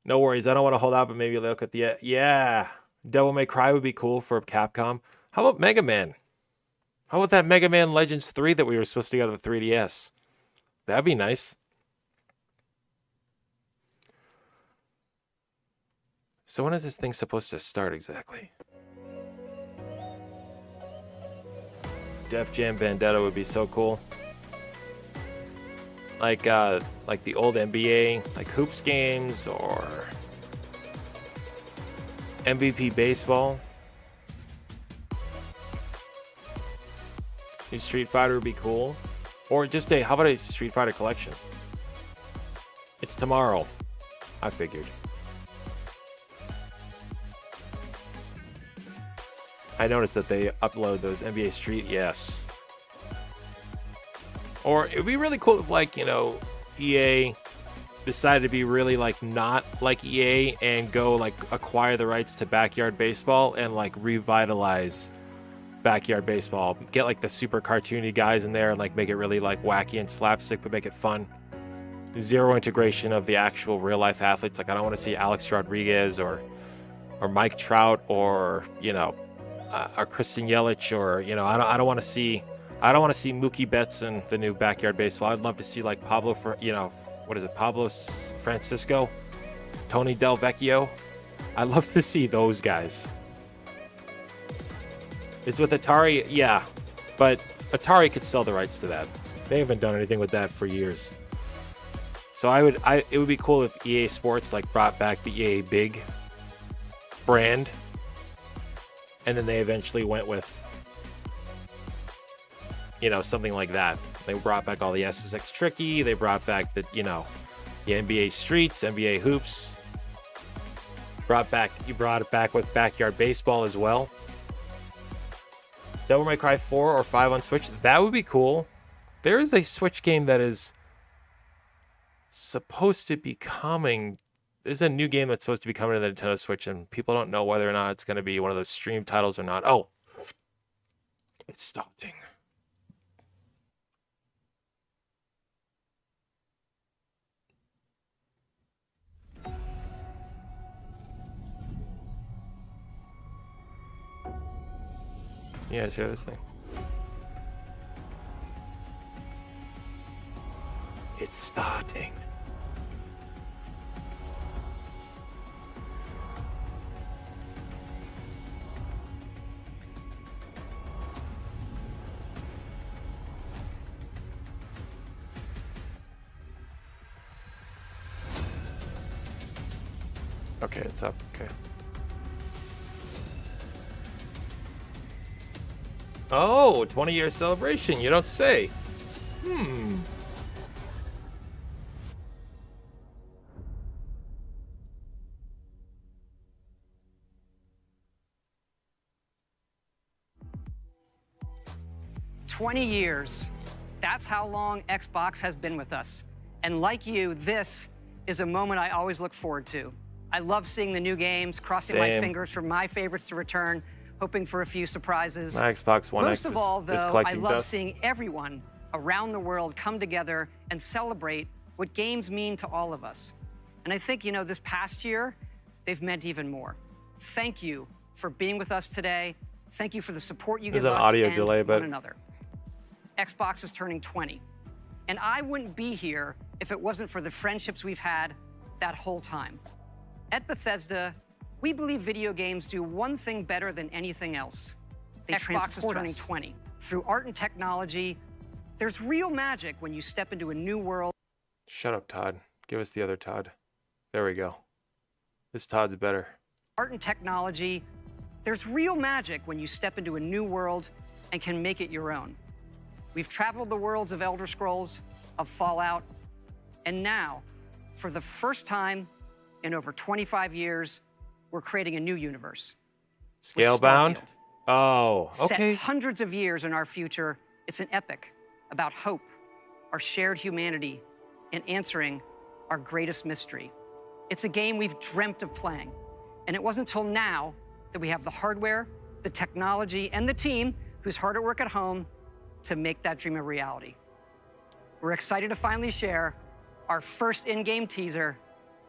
No worries, I don't want to hold out, but maybe look at the, Devil May Cry would be cool for Capcom. How about Mega Man? How about that Mega Man Legends 3 that we were supposed to get on the 3DS? That'd be nice. So when is this thing supposed to start exactly? Def Jam Vendetta would be so cool. Like the old NBA, like Hoops games, or MVP Baseball. New Street Fighter would be cool. Or just how about a Street Fighter collection? It's tomorrow, I figured. I noticed that they upload those NBA Street, yes. Or it would be really cool if, EA decided to be really, not like EA and go, acquire the rights to Backyard Baseball and, revitalize Backyard Baseball. Get, the super cartoony guys in there and, make it really, wacky and slapstick, but make it fun. Zero integration of the actual real-life athletes. I don't want to see Alex Rodriguez or Mike Trout or, or Christian Yelich, or I don't want to see Mookie Betts in the new Backyard Baseball. I'd love to see Pablo Pablo Francisco, Tony Del Vecchio. I'd love to see those guys. Is with Atari, yeah, but Atari could sell the rights to that. They haven't done anything with that for years. So it would be cool if EA Sports brought back the EA Big brand. And then they eventually went with, something like that. They brought back all the SSX Tricky. They brought back the NBA Streets, NBA Hoops. You brought it back with Backyard Baseball as well. Devil May Cry 4 or 5 on Switch. That would be cool. There is a Switch game that is supposed to be coming. There's a new game that's supposed to be coming to the Nintendo Switch, and people don't know whether or not it's going to be one of those stream titles or not. Oh, it's starting. You guys hear this thing? It's starting. Okay, it's up. Okay. Oh, 20-year celebration. You don't say. 20 years. That's how long Xbox has been with us. And like you, this is a moment I always look forward to. I love seeing the new games, crossing my fingers for my favorites to return, hoping for a few surprises. My Xbox One X Most of all, though, is I collecting love dust. seeing everyone around the world come together and celebrate what games mean to all of us. And I think, this past year, they've meant even more. Thank you for being with us today. Thank you for the support you give us audio and delay, but one another. Xbox is turning 20. And I wouldn't be here if it wasn't for the friendships we've had that whole time. At Bethesda, we believe video games do one thing better than anything else. They Xbox is turning 20. Through art and technology, there's real magic when you step into a new world. Shut up, Todd. Give us the other Todd. There we go. This Todd's better. Art and technology, there's real magic when you step into a new world and can make it your own. We've traveled the worlds of Elder Scrolls, of Fallout, and now, for the first time in over 25 years, we're creating a new universe. Scalebound? Oh, okay. Set hundreds of years in our future, it's an epic about hope, our shared humanity, and answering our greatest mystery. It's a game we've dreamt of playing, and it wasn't until now that we have the hardware, the technology, and the team who's hard at work at home to make that dream a reality. We're excited to finally share our first in-game teaser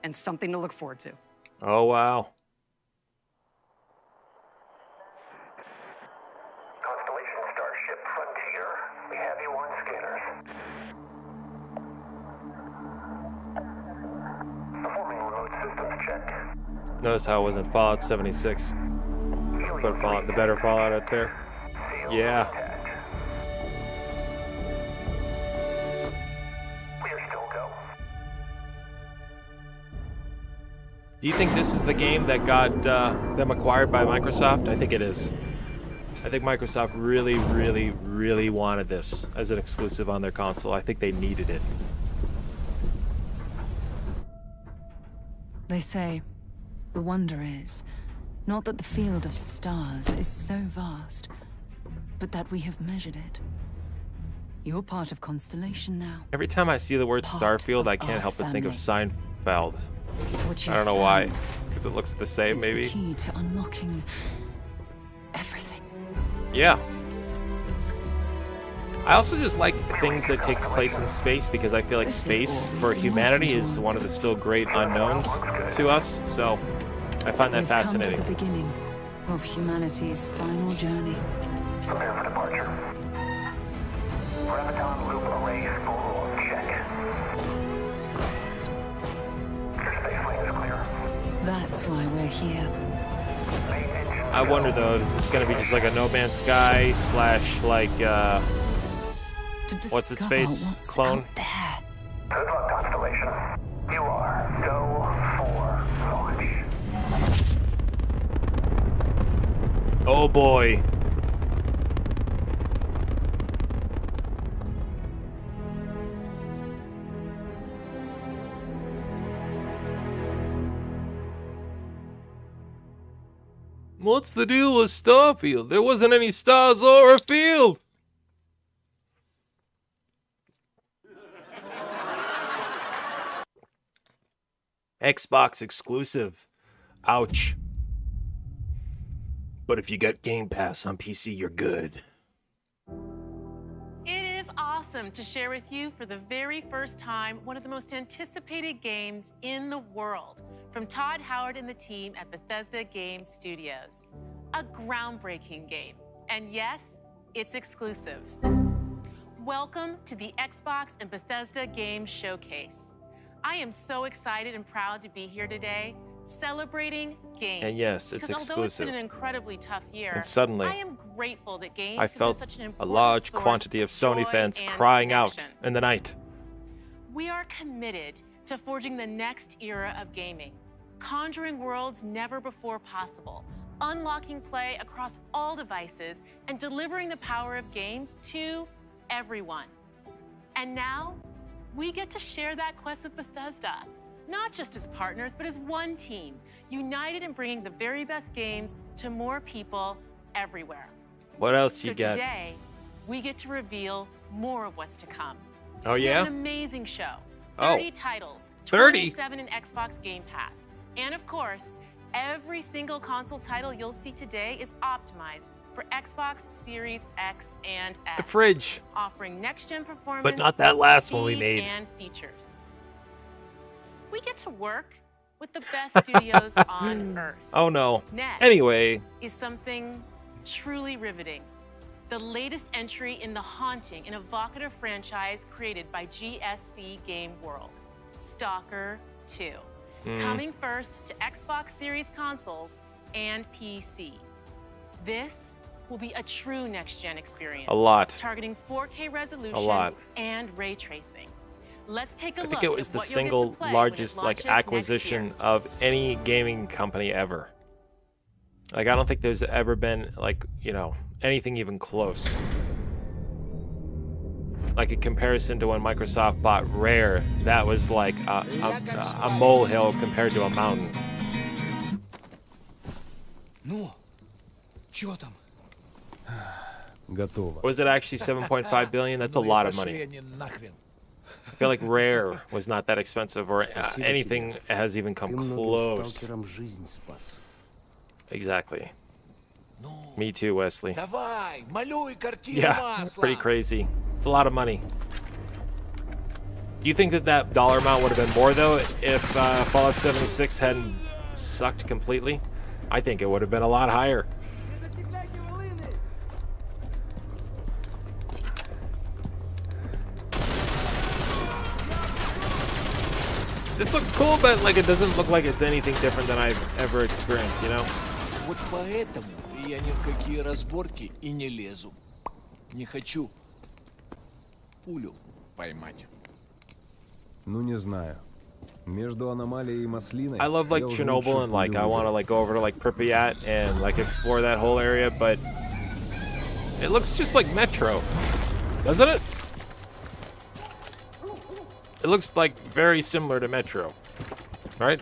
and something to look forward to. Oh, wow. Constellation Starship Frontier. We have you on scanners. Performing remote systems check. Notice how it wasn't Fallout 76. Put Fallout, the better Fallout out there. Yeah. We are still go. Do you think this is the game that got them acquired by Microsoft? I think it is. I think Microsoft really, really, really wanted this as an exclusive on their console. I think they needed it. They say, the wonder is, not that the field of stars is so vast, but that we have measured it. You're part of Constellation now. Every time I see the word Part Starfield, of I can't our help but think of family. Seinfeld. What I don't know you've why, found, because it looks the same, it's maybe. the key to unlocking everything. Yeah. I also just like things that take place in space because I feel like This is space all for we humanity can is do. one of the still great unknowns to us. So I find that We've fascinating. come to the beginning of humanity's final journey. Prepare for departure. Graviton loop array full check. Your space lane is clear. That's why we're here. Main engine. I wonder though, is it going to be just like a No Man's Sky slash like To what's its discover face what's clone? out there. Good luck, Constellation. You are go for launch. Oh boy. What's the deal with Starfield? There wasn't any stars or a field. Xbox exclusive. Ouch. But if you got Game Pass on PC, you're good. It is awesome to share with you for the very first time one of the most anticipated games in the world from Todd Howard and the team at Bethesda Game Studios. A groundbreaking game. And yes, it's exclusive. Welcome to the Xbox and Bethesda Game Showcase. I am so excited and proud to be here today celebrating games. And yes, it's Because although it's been exclusive. an incredibly tough year, And suddenly, I am grateful that games I have been felt such an a important large source quantity of Sony joy fans and crying out connection. in the night. We are committed to forging the next era of gaming, conjuring worlds never before possible, unlocking play across all devices, and delivering the power of games to everyone. And now, we get to share that quest with Bethesda, not just as partners, but as one team, united in bringing the very best games to more people everywhere. What else So you got? today, we get to reveal more of what's to come. Oh We have yeah? an amazing show. Oh. 30 titles. 30? 27 in Xbox Game Pass. And of course, every single console title you'll see today is optimized for Xbox Series X and S. The fridge. Offering next-gen performance, But not that last one we speed, made. and features. We get to work with the best studios on Earth. Oh no. Next Anyway, is something truly riveting. The latest entry in the haunting and evocative franchise created by GSC Game World, Stalker 2. coming first to Xbox Series consoles and PC. This will be a true next-gen experience. A lot. Targeting 4K resolution A lot. and ray tracing. Let's take a look. I think it was at the what you'll get to single play when it largest like launches next acquisition year. of any gaming company ever. Like I don't think there's ever been like, you know, anything even close. Like in comparison to when Microsoft bought Rare, that was like a molehill compared to a mountain. Ну, чё там? Готово. Was it actually 7.5 billion? That's a lot of money. Пошли они нахрен. I feel like Rare was not that expensive, or anything has even Ты come многим close. сталкерам жизнь спас. Exactly. Ну, Me too, Wesley. давай, малюй картину Yeah, it's масла. pretty crazy. It's a lot of money. Do you think that that dollar amount would have been more, though, if Fallout 76 hadn't sucked completely? I think it would have been a lot higher. This looks cool, but like it doesn't look like it's anything different than I've ever experienced, you know? Вот поэтому я ни в какие разборки и не лезу. Не хочу пулю поймать. Ну не знаю. Между аномалией и маслиной. I love like я уже Chernobyl лучше and like пулю I want to выберу. like go over to like Pripyat and like explore that whole area, but it looks just like Metro, doesn't it? It looks like very similar to Metro, right?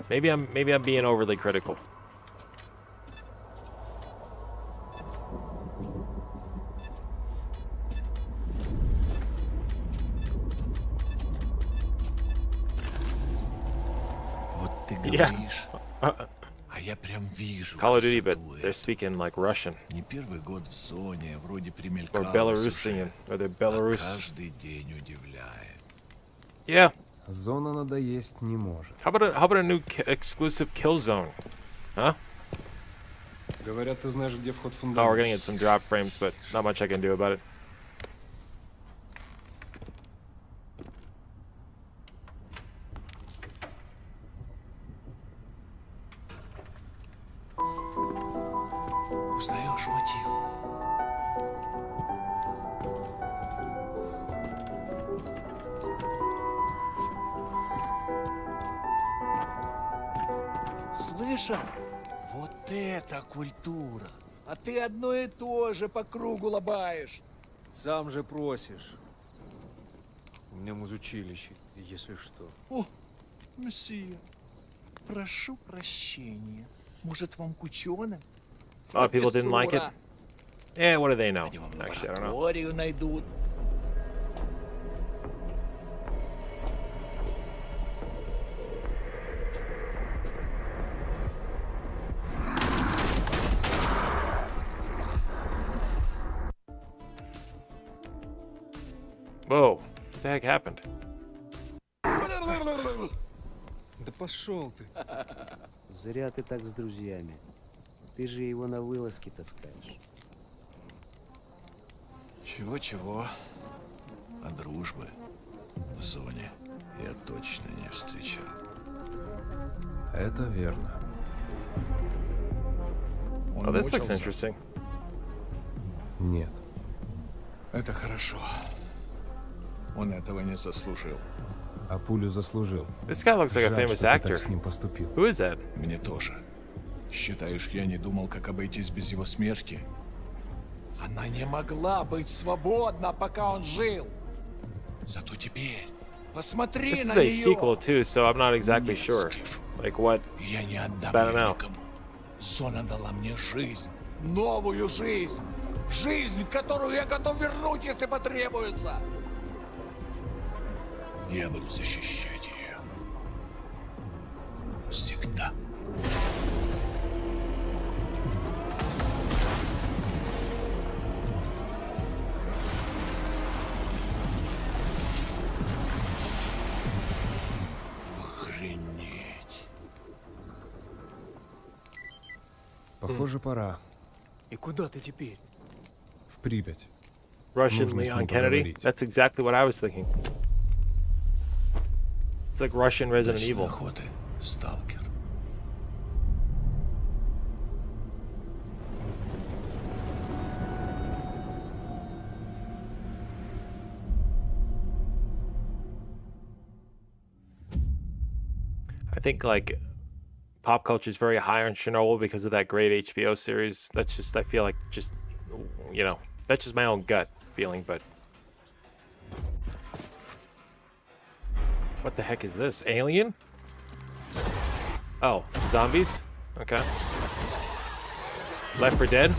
Maybe I'm being overly critical. Вот ты Yeah. говоришь, а я прям вижу. Call of Duty, but красоту they're эту. speaking like Russian Не первый год в зоне, вроде or примелькалось Belarusian, уже, or they're а Belarus. каждый день удивляет. Yeah. Зона надоесть не может. How about a new exclusive kill zone? Huh? Говорят, ты знаешь, где вход в Oh, фундамент. we're gonna get some drop frames, but not much I can do about it. Узнаешь мотив? Слышал? Вот это культура! А ты одно и то же по кругу лобаешь. Сам же просишь. У меня музучилище, если что. О, месье, прошу прощения. Может, вам кученым? A lot of people didn't like it. Профессура. Yeah, what do they know? Они вам Actually, I don't know. лабораторию найдут. Whoa, what the heck happened? Да пошел ты. Зря ты так с друзьями. Ты же его на вылазки таскаешь. Чего-чего, а дружбы в зоне я точно не встречал. Это верно. Он Oh, this looks мучился. interesting. Нет. Это хорошо. Он этого не заслужил. А пулю заслужил. This guy looks like a Жаль, famous что ты actor. так с ним поступил. Who is that? Мне тоже. Считаешь, я не думал, как обойтись без его смерти? Она не могла быть свободна, пока он жил. Зато теперь посмотри This на is a нее. sequel too, so I'm not exactly sure. Like what? Я не отдам I don't ее know. никому. Зона дала мне жизнь, новую жизнь. Жизнь, которую я готов вернуть, если потребуется. Я буду защищать ее. Всегда. Охренеть. Похоже, пора. И куда ты теперь? В Припять. Russian Нужно с Leon ним Kennedy? поговорить. That's exactly what I was thinking. It's It's like Russian Resident Ночной Evil. охоты, сталкер. I think like pop culture is very high on Chernobyl because of that great HBO series. That's just, I feel like, just, you know, that's just my own gut feeling. But what the heck is this? Alien? Oh, zombies? Okay. Left 4 Dead?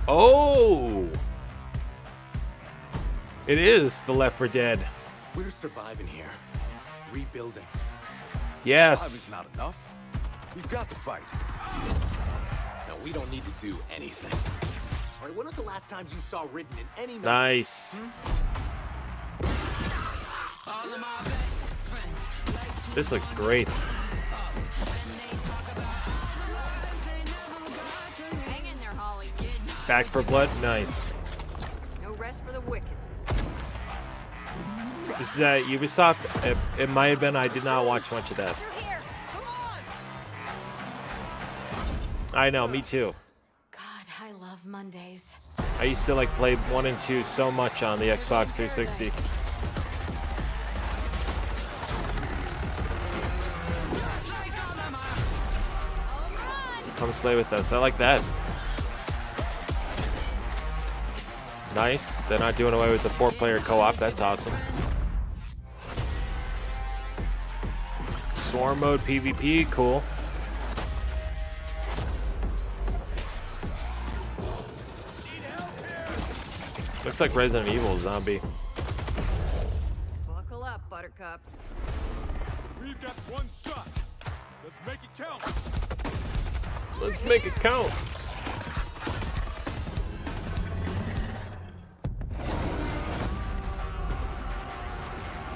Oh! It is the Left 4 Dead. We're surviving here. Rebuilding. Yes. Not enough. We've got to fight. No, we don't need to do anything. All right, when was the last time you saw written in any... Nice. This looks great. Hang in there, Holly. Back for Blood? Nice. No rest for the wicked. This is Ubisoft. It might have been. I did not watch much of that. I know, me too. God, I love Mondays. I used to like play 1 and 2 so much on the Xbox 360. Come slay with us. I like that. Nice. They're not doing away with the 4-player co-op. That's awesome. Swarm mode PvP. Cool. Looks like Resident Evil zombie. Buckle up, buttercups. We've got one shot. Let's make it count. Let's make it count.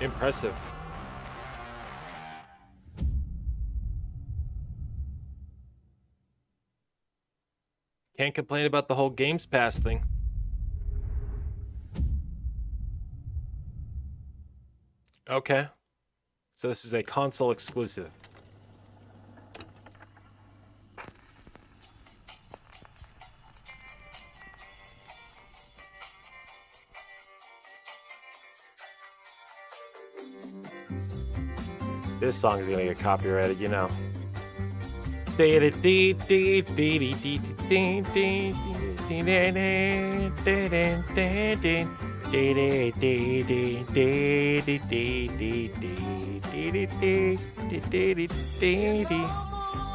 Impressive. Can't complain about the whole Games Pass thing. Okay. So this is a console exclusive. This song is gonna get copyrighted, you know.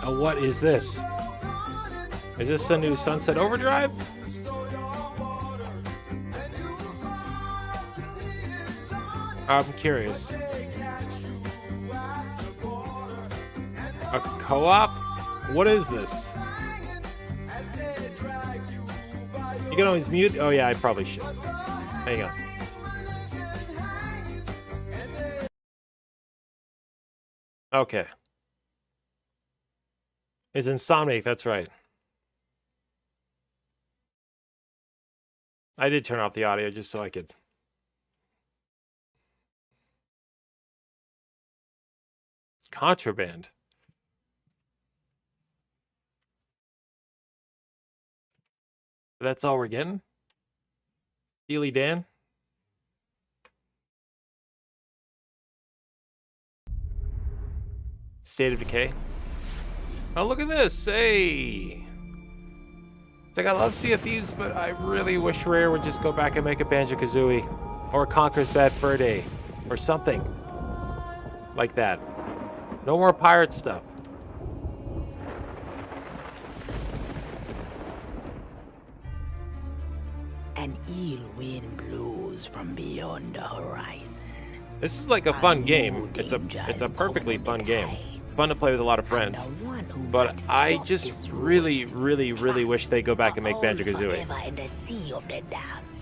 Oh, what is this? Is this a new Sunset Overdrive? I'm curious. A co-op? What is this? You can always mute. Oh yeah, I probably should. Hang on. Okay. It's Insomniac, that's right. I did turn off the audio just so I could. Contraband. That's all we're getting? Steely Dan? State of Decay? Oh, look at this! Hey! It's like, I love Sea of Thieves, but I really wish Rare would just go back and make a Banjo-Kazooie. Or Conker's Bad Fur Day. Or something. Like that. No more pirate stuff. An ill wind blows from beyond the horizon. This is like a fun game. It's a perfectly fun game. Fun to play with a lot of friends. But I just really wish they go back and make Banjo-Kazooie.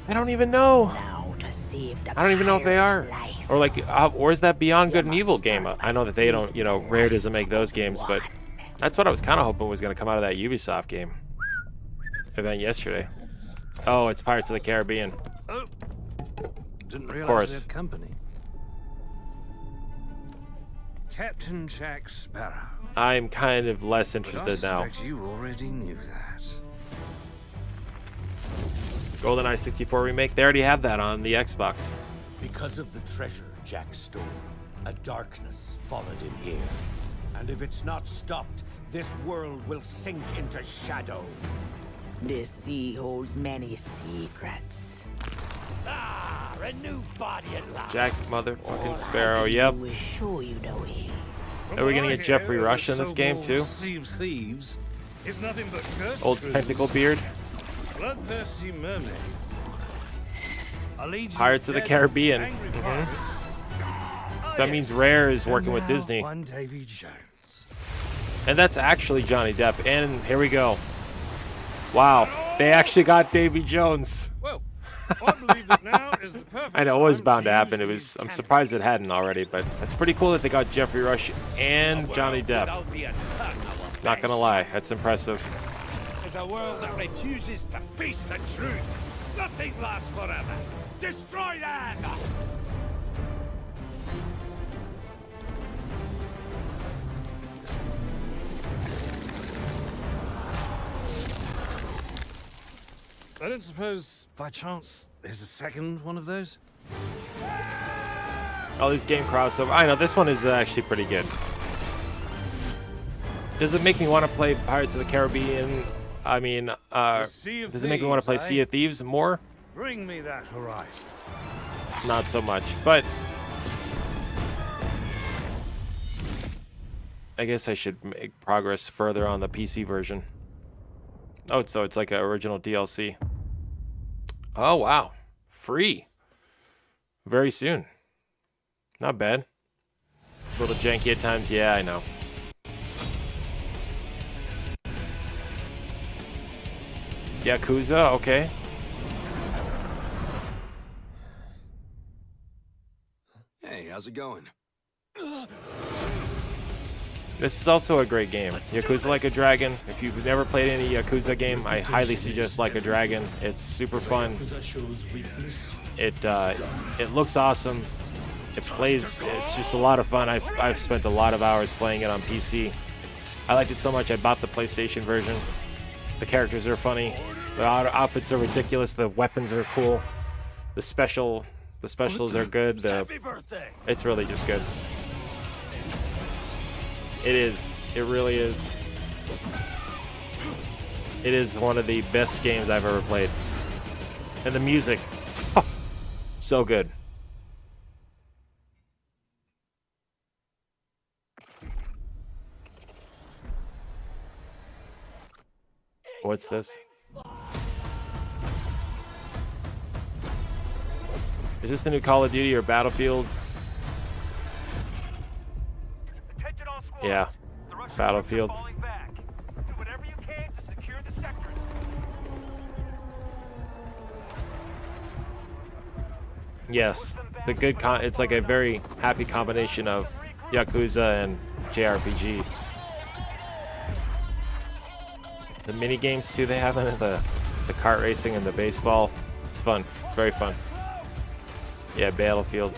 I don't even know. I don't even know if they are. Or like, or is that Beyond Good and Evil game? I know that they don't, you know, Rare doesn't make those games, but that's what I was kind of hoping was going to come out of that Ubisoft game event yesterday. Oh, it's Pirates of the Caribbean. Oh, didn't realize Of course. they had company. Captain Jack Sparrow. I'm kind of less interested now. You already knew that. GoldenEye 64 remake. They already have that on the Xbox. Because of the treasure Jack stole, a darkness followed him here. And if it's not stopped, this world will sink into shadow. This sea holds many secrets. Ah, a new body at last. Jack motherfucking Sparrow. Yep. We'll show you the way. Are we gonna get Jeffrey Rush in this game too? Thieves is nothing but cursed Old tentacle beard. bloodthirsty mermaids. Pirates of the Caribbean. That means Rare is working with Disney. One Davy Jones. And that's actually Johnny Depp. And here we go. Wow. They actually got Davy Jones. Well, I believe that now is the perfect I know it was time bound to use happen. these I'm surprised it hadn't already, but it's pretty cool that they got Jeffrey Rush and Johnny Depp. Not gonna lie, that's impressive. There's a world that refuses to face the truth. Nothing lasts forever. Destroy that! I don't suppose, by chance, there's a second one of those? All these game crossover. I know this one is actually pretty good. Does it make me want to play Pirates of the Caribbean? I mean, does it make me want to play Sea of Thieves more? Bring me that horizon. Not so much, but I guess I should make progress further on the PC version. Oh, so it's like an original DLC. Oh, wow. Free. Very soon. Not bad. It's a little janky at times. Yeah, I know. Yakuza, okay. Hey, how's it going? This is also a great game. Yakuza Like a Dragon. If you've never played any Yakuza game, I highly suggest Like a Dragon. It's super fun. It looks awesome. It plays. It's just a lot of fun. I've spent a lot of hours playing it on PC. I liked it so much I bought the PlayStation version. The characters are funny. The outfits are ridiculous. The weapons are cool. The specials are good. It's really just good. It is. It really is. It is one of the best games I've ever played. And the music, so good. What's this? Is this the new Call of Duty or Battlefield? Yeah, Battlefield. Yes, the good it's like a very happy combination of Yakuza and JRPG. The mini games too they have in it, the kart racing and the baseball. It's fun. It's very fun. Yeah, Battlefield.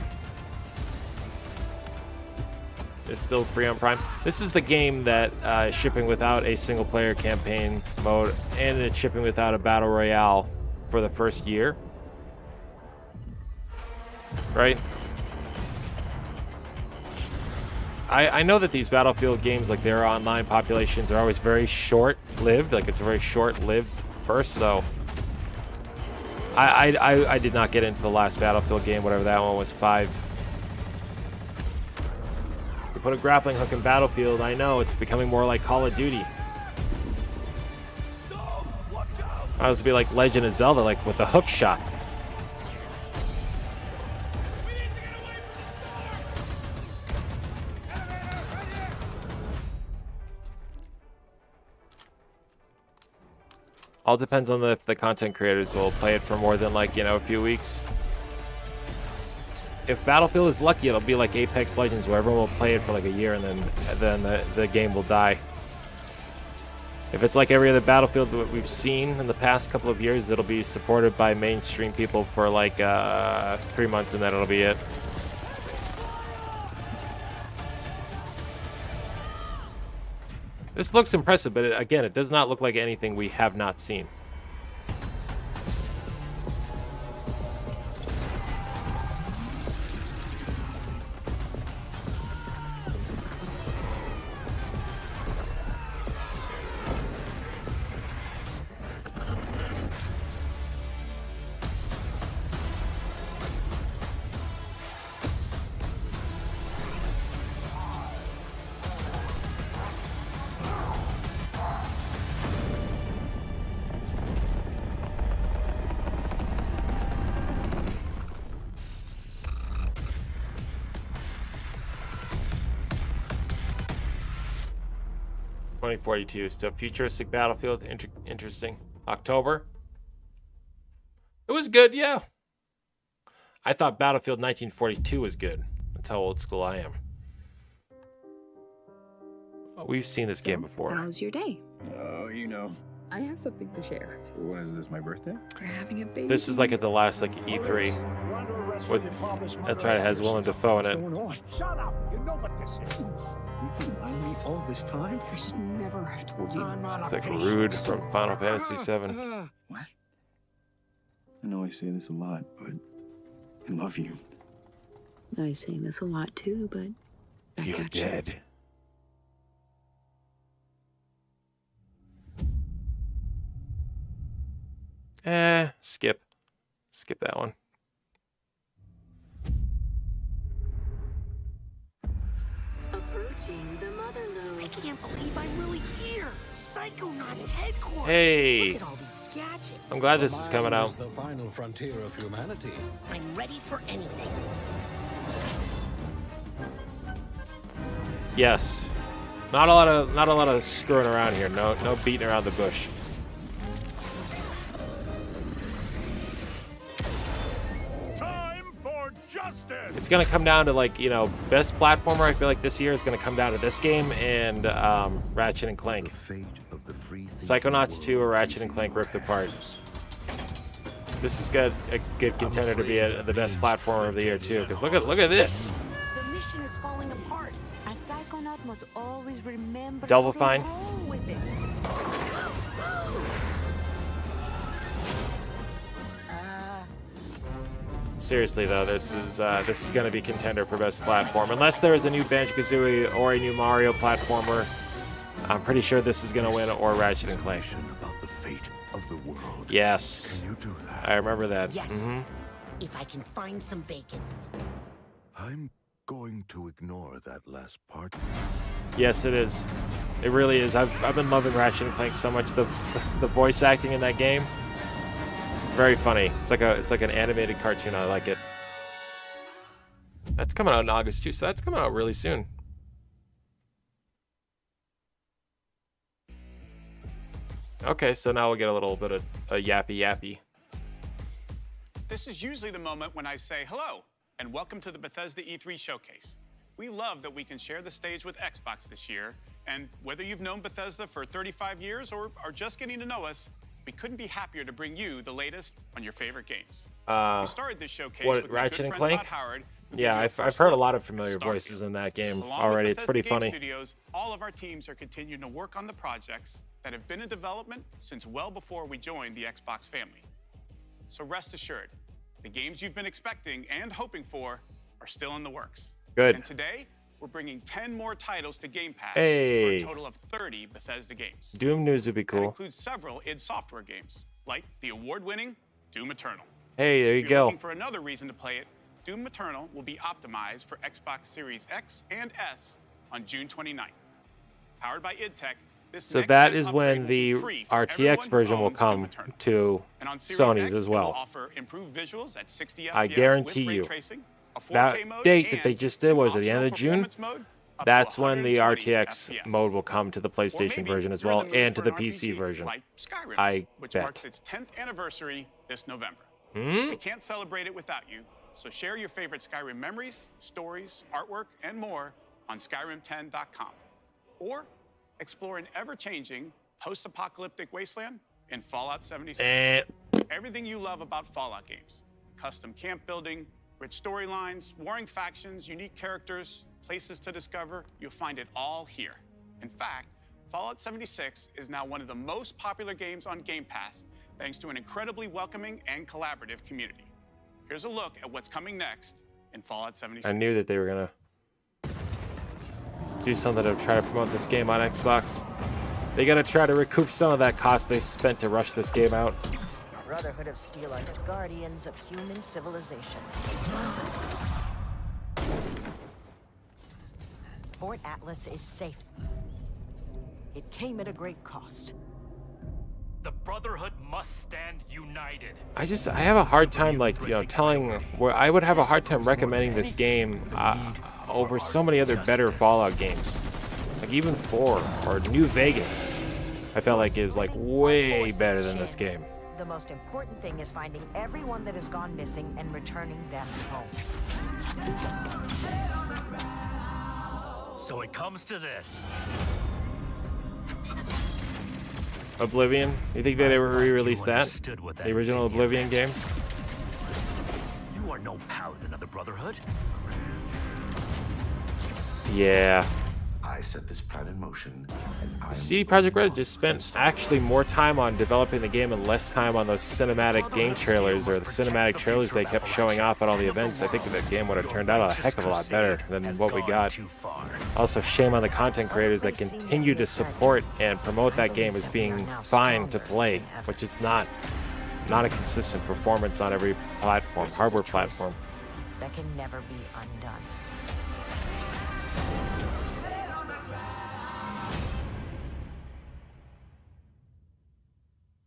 It's still free on Prime. This is the game that is shipping without a single-player campaign mode, and it's shipping without a battle royale for the first year. Right? I know that these Battlefield games, like their online populations, are always very short-lived. Like it's a very short-lived burst. So I did not get into the last Battlefield game, whatever that one was, 5. Put a grappling hook in Battlefield. I know it's becoming more like Call of Duty. I was to be like Legend of Zelda, like with the hook shot. All depends on if the content creators will play it for more than like, you know, a few weeks. If Battlefield is lucky, it'll be like Apex Legends, where everyone will play it for like a year and then the game will die. If it's like every other Battlefield that we've seen in the past couple of years, it'll be supported by mainstream people for like 3 months and then it'll be it. This looks impressive, but again, it does not look like anything we have not seen. .42, so futuristic battlefield, interesting. October. It was good, yeah. I thought Battlefield 1942 was good. That's how old school I am. Oh, we've seen this game before. How's your day? Oh, you know. I have something to share. What is this, my birthday? We're having a baby. This was like at the last like E3. With, that's right, it has Willem Dafoe in it. Shut up! You know what this is. You've been lying to me all this time? I should never have told you. It's like Rude from Final Fantasy VII. What? I know I say this a lot, but I love you. I say this a lot too, but I You're got you. dead. Skip. Skip that one. Approaching the mother load. I can't believe I'm really here. Psychonauts headquarters. Hey. Look at all these gadgets. I'm glad this is coming out. The final frontier of humanity. I'm ready for anything. Yes. Not a lot of screwing around here. No beating around the bush. It's gonna come down to like, you know, best platformer. I feel like this year is gonna come down to this game and Ratchet and Clank. Psychonauts 2 or Ratchet and Clank ripped apart. This is a good contender to be the best platformer of the year too. Because look at this. The mission is falling apart. A psychonaut must always remember Double to Fine. roll with it. Seriously though, this is going to be contender for best platform. Unless there is a new Banjo-Kazooie or a new Mario platformer, I'm pretty sure this is going to win or Ratchet and Clank. About the fate of the world. Yes. Can you do that? I remember that. Yes. Mm-hmm. If I can find some bacon. I'm going to ignore that last part. Yes, it is. It really is. I've been loving Ratchet and Clank so much. The voice acting in that game, very funny. It's like an animated cartoon. I like it. That's coming out in August too, so that's coming out really soon. Okay, so now we'll get a little bit of a yappy. This is usually the moment when I say hello and welcome to the Bethesda E3 showcase. We love that we can share the stage with Xbox this year, and whether you've known Bethesda for 35 years or are just getting to know us, we couldn't be happier to bring you the latest on your favorite games. We started this showcase with my Ratchet good and friend Clank? Todd Howard, who Yeah, gave you I've heard a lot of familiar voices in that game Along already. with It's pretty Bethesda Game funny. Studios, all of our teams are continuing to work on the projects that have been in development since well before we joined the Xbox family. So rest assured, the games you've been expecting and hoping for are still in the works. Good. And today, we're bringing 10 more titles to Game Pass Hey. for a total of 30 Bethesda games. Doom news would be That cool. includes several id Software games, like the award-winning Doom Eternal. Hey, there you If you're go. looking for another reason to play it, Doom Eternal will be optimized for Xbox Series X and S on June 29th. Powered by id Tech, this So next that gen is upgrade when will be the free for everyone RTX who version will owns Doom come Eternal. to And on Series Sony's X, as it will well. offer improved visuals at 60 I FPS guarantee with ray you. tracing, a 4K That mode, date that they and just did was at the end of optional June. performance mode up to That's when the 120 RTX FPS. mode will come to the PlayStation maybe version as you're in well the mood and to for the an PC RPG version. like Skyrim, I which bet. marks its 10th anniversary this November. Hmm? We can't celebrate it without you, so share your favorite Skyrim memories, stories, artwork, and more on Skyrim10.com. Or explore an ever-changing post-apocalyptic wasteland in Fallout 76. Everything you love about Fallout games. Custom camp building, rich storylines, warring factions, unique characters, places to discover, you'll find it all here. In fact, Fallout 76 is now one of the most popular games on Game Pass, thanks to an incredibly welcoming and collaborative community. Here's a look at what's coming next in Fallout 76. I knew that they were gonna do something to try to promote this game on Xbox. They gotta try to recoup some of that cost they spent to rush this game out. Brotherhood of Steel are the guardians of human civilization. Fort Atlas is safe. It came at a great cost. The Brotherhood must stand united. I have a hard time, like, you know, I would have a hard time recommending this game over so many other better Fallout games. Like even 4 or New Vegas, I felt like is like way better than this game. The most important thing is finding everyone that has gone missing and returning them home. So it comes to this. Oblivion? You think they'd ever re-release that? The original Oblivion games? You are no paladin of the Brotherhood. Yeah. I set this plan in motion. CD Projekt Red just spent actually more time on developing the game and less time on those cinematic game trailers or the cinematic trailers they kept showing off at all the events. I think that game would have turned out a heck of a lot better than what we got. Also, shame on the content creators that continue to support and promote that game as being fine to play, which it's not. Not a consistent performance on every platform, hardware platform. That can never be undone.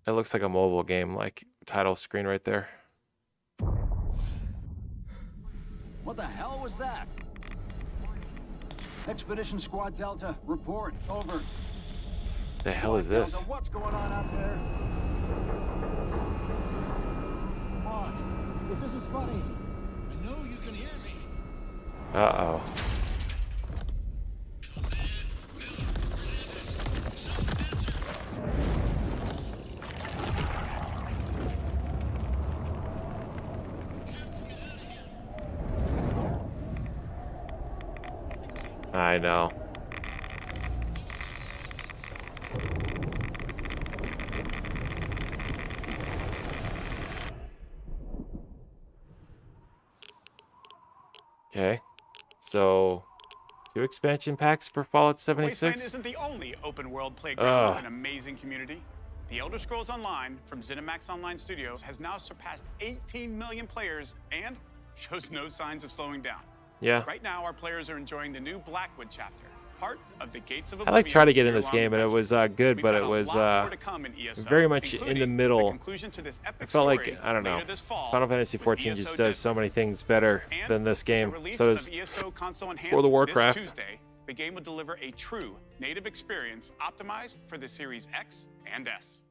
It looks like a mobile game, like title screen right there. What the hell was that? Expedition Squad Delta, report. Over. The hell is this? Delta, what's going on out there? Come on. This isn't funny. I know you can hear me. Uh-oh. I know. Okay. So, 2 expansion packs for Fallout 76? Wasteland isn't the only open world playground with an amazing community. The Elder Scrolls Online from ZeniMax Online Studios has now surpassed 18 million players and shows no signs of slowing down. Yeah. Right now, our players are enjoying the new Blackwood chapter, part of the Gates of I Oblivion. like tried to get in this game and it was good, but it was very much in the middle. I felt like, I don't know, Final Fantasy XIV just does so many things better than this game. So does World of Warcraft. Tuesday, the game will deliver a true native experience optimized for the Series X and S.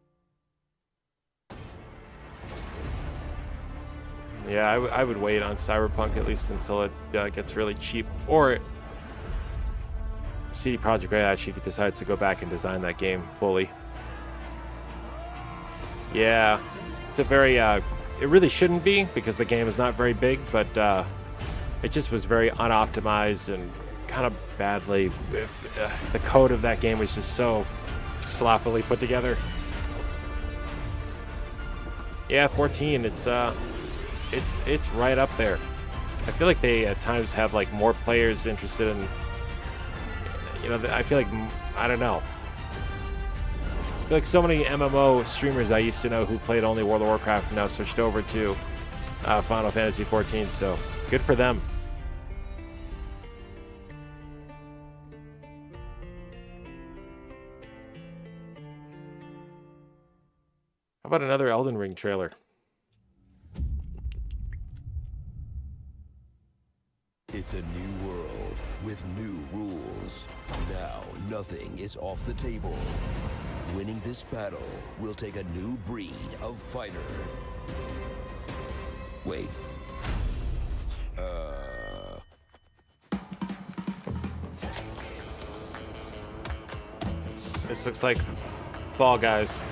Yeah, I would wait on Cyberpunk at least until it gets really cheap. Or CD Projekt Red actually decides to go back and design that game fully. Yeah, it's a very, it really shouldn't be because the game is not very big, but it just was very unoptimized and kind of badly. The code of that game was just so sloppily put together. Yeah, 14, it's right up there. I feel like they at times have like more players interested in, you know, I feel like, I don't know. I feel like so many MMO streamers I used to know who played only World of Warcraft now switched over to Final Fantasy XIV, so good for them. How about another Elden Ring trailer? It's a new world with new rules. Now, nothing is off the table. Winning this battle will take a new breed of fighter. Wait. This looks like Fall Guys.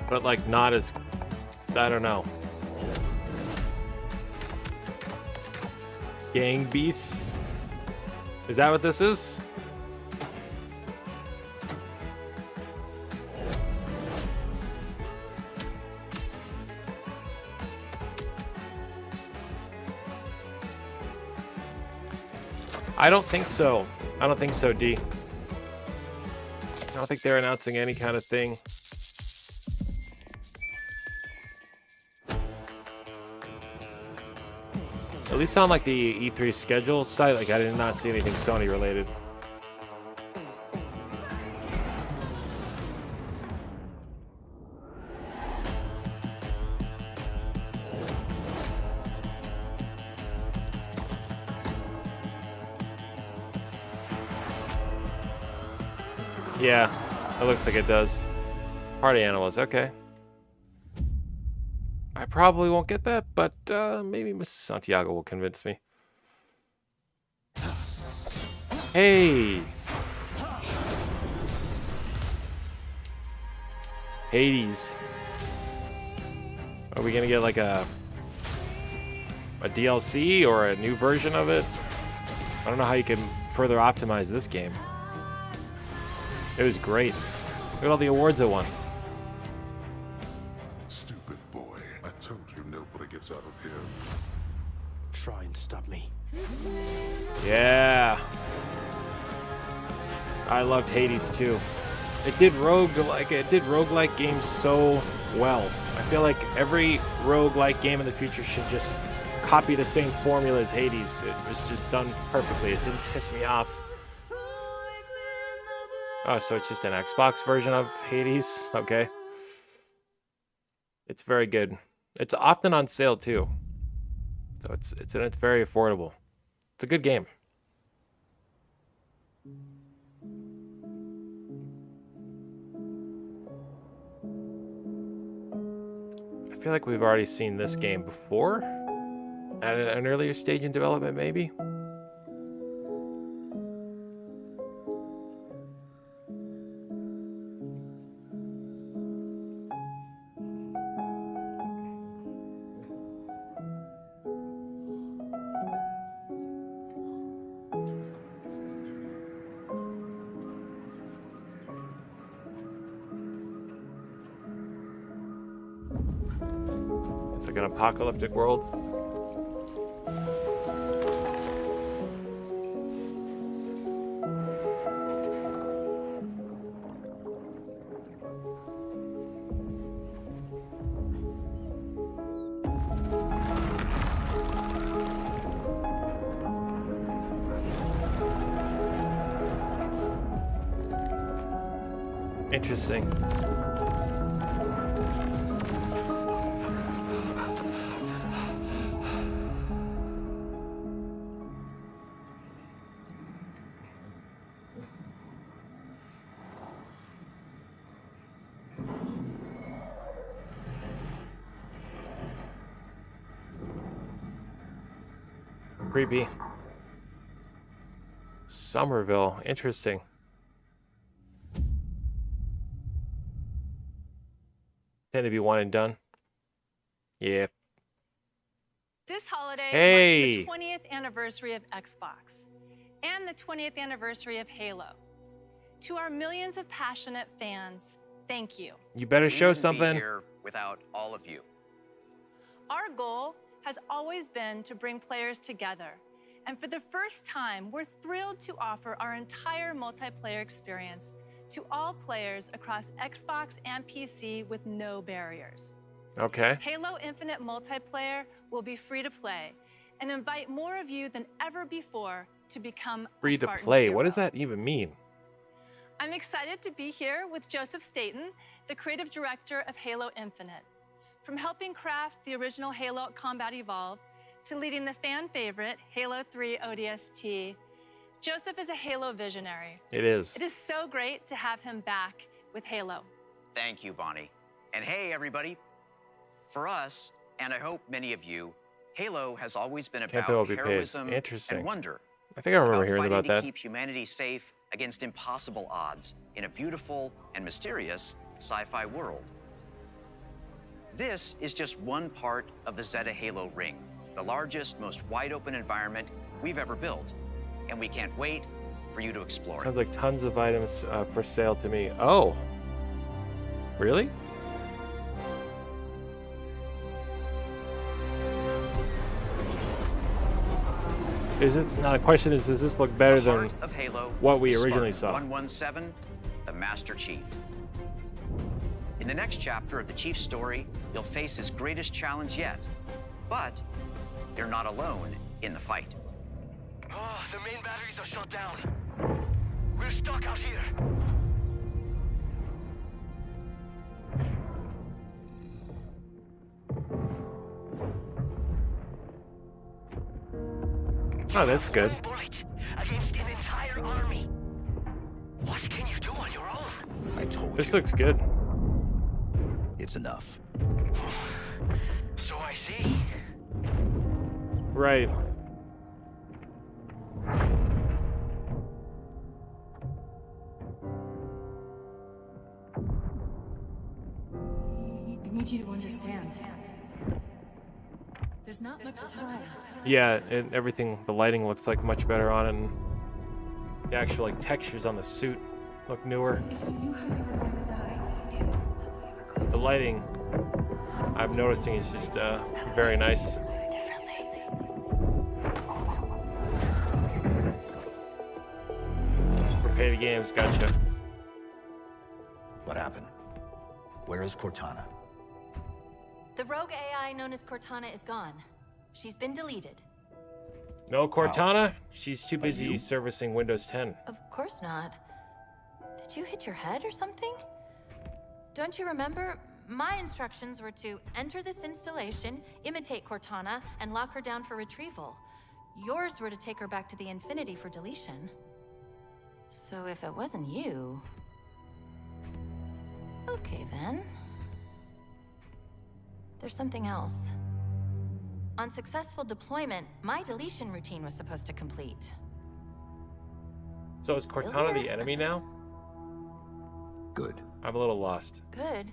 But like not as, I don't know. Gang Beasts. Is that what this is? I don't think so. I don't think so, D. I don't think they're announcing any kind of thing. At least on like the E3 schedule site, like I did not see anything Sony related. Yeah, it looks like it does. Party animals, okay. I probably won't get that, but maybe Mrs. Santiago will convince me. Hey! Hades. Are we gonna get like a DLC or a new version of it? I don't know how you can further optimize this game. It was great. Look at all the awards it won. Stupid boy. I told you nobody gets out of here. Try and stop me. Yeah. I loved Hades too. It did roguelike games so well. I feel like every roguelike game in the future should just copy the same formula as Hades. It was just done perfectly. It didn't piss me off. Oh, so it's just an Xbox version of Hades? Okay. It's very good. It's often on sale too. So it's very affordable. It's a good game. I feel like we've already seen this game before at an earlier stage in development, maybe. It's like an apocalyptic world. Interesting. Creepy. Somerville. Interesting. Tend to be one and done. Yeah. This holiday Hey! marks the 20th anniversary of Xbox and the 20th anniversary of Halo. To our millions of passionate fans, thank you. You better show We wouldn't something. be here without all of you. Our goal has always been to bring players together. And for the first time, we're thrilled to offer our entire multiplayer experience to all players across Xbox and PC with no barriers. Okay. Halo Infinite Multiplayer will be free to play and invite more of you than ever before to become Free a to Spartan play. hero. What does that even mean? I'm excited to be here with Joseph Staten, the creative director of Halo Infinite. From helping craft the original Halo Combat Evolved to leading the fan favorite Halo 3 ODST, Joseph is a Halo visionary. It is. It is so great to have him back with Halo. Thank you, Bonnie. And hey, everybody. For us, and I hope many of you, Halo has always been Can't about be paid. heroism Interesting. and wonder. I think I remember about hearing fighting about to that. keep humanity safe against impossible odds in a beautiful and mysterious sci-fi world. This is just one part of the Zeta Halo ring, the largest, most wide-open environment we've ever built, and we can't wait for you to explore it. Sounds like tons of items for sale to me. Oh, really? Is it now? The question is, does this look better than Of Halo, what we originally saw? 117, the Master Chief. In the next chapter of the Chief's story, you'll face his greatest challenge yet. But you're not alone in the fight. Oh, the main batteries are shut down. We're stuck out here. Oh, that's good. Bullet against an entire army. What can you do on your own? I told This you. looks good. It's enough. So I see. Right. I need you to understand. There's not much time. Yeah, and everything, the lighting looks like much better on it, and the actual like textures on the suit look newer. If you knew how you were going to die, you knew how you were going The lighting, I'm noticing, is just very nice. Repay the games, gotcha. What happened? Where is Cortana? The rogue AI known as Cortana is gone. She's been deleted. No Cortana? She's too busy servicing Windows 10. Of course not. Did you hit your head or something? Don't you remember? My instructions were to enter this installation, imitate Cortana, and lock her down for retrieval. Yours were to take her back to the Infinity for deletion. So if it wasn't you... Okay then. There's something else. On successful deployment, my deletion routine was supposed to complete. So is Cortana the enemy now? Good. I'm a little lost. Good.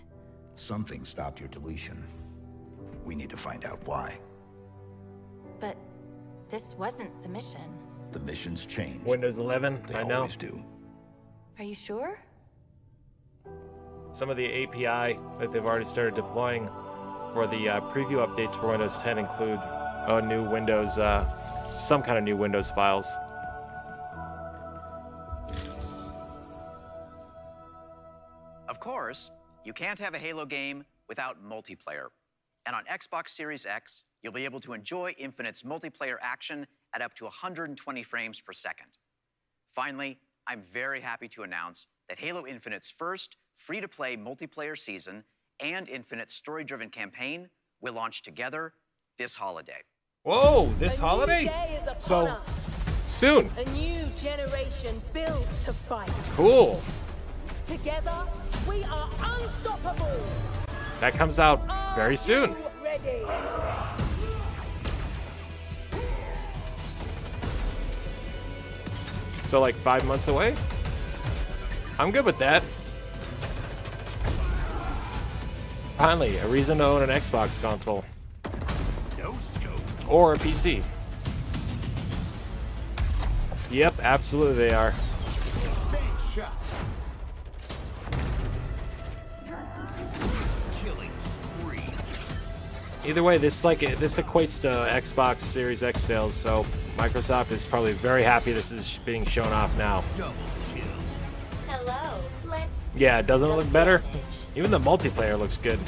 Something stopped your deletion. We need to find out why. But this wasn't the mission. The missions change. Windows 11, They I know. always do. Are you sure? Some of the API that they've already started deploying for the preview updates for Windows 10 include new Windows, some kind of new Windows files. Of course, you can't have a Halo game without multiplayer. And on Xbox Series X, you'll be able to enjoy Infinite's multiplayer action at up to 120 frames per second. Finally, I'm very happy to announce that Halo Infinite's first free-to-play multiplayer season and Infinite's story-driven campaign will launch together this holiday. Whoa, this holiday? So soon. A new generation built to fight. Cool. Together, we are unstoppable. That comes out very soon. Ready? So like 5 months away? I'm good with that. Finally, a reason to own an Xbox console. No scope. Or a PC. Yep, absolutely they are. Shot. Killing spree. Either way, this equates to Xbox Series X sales, so Microsoft is probably very happy this is being shown off now. Double kill. Hello. Let's. Yeah, doesn't it look better? Even the multiplayer looks good.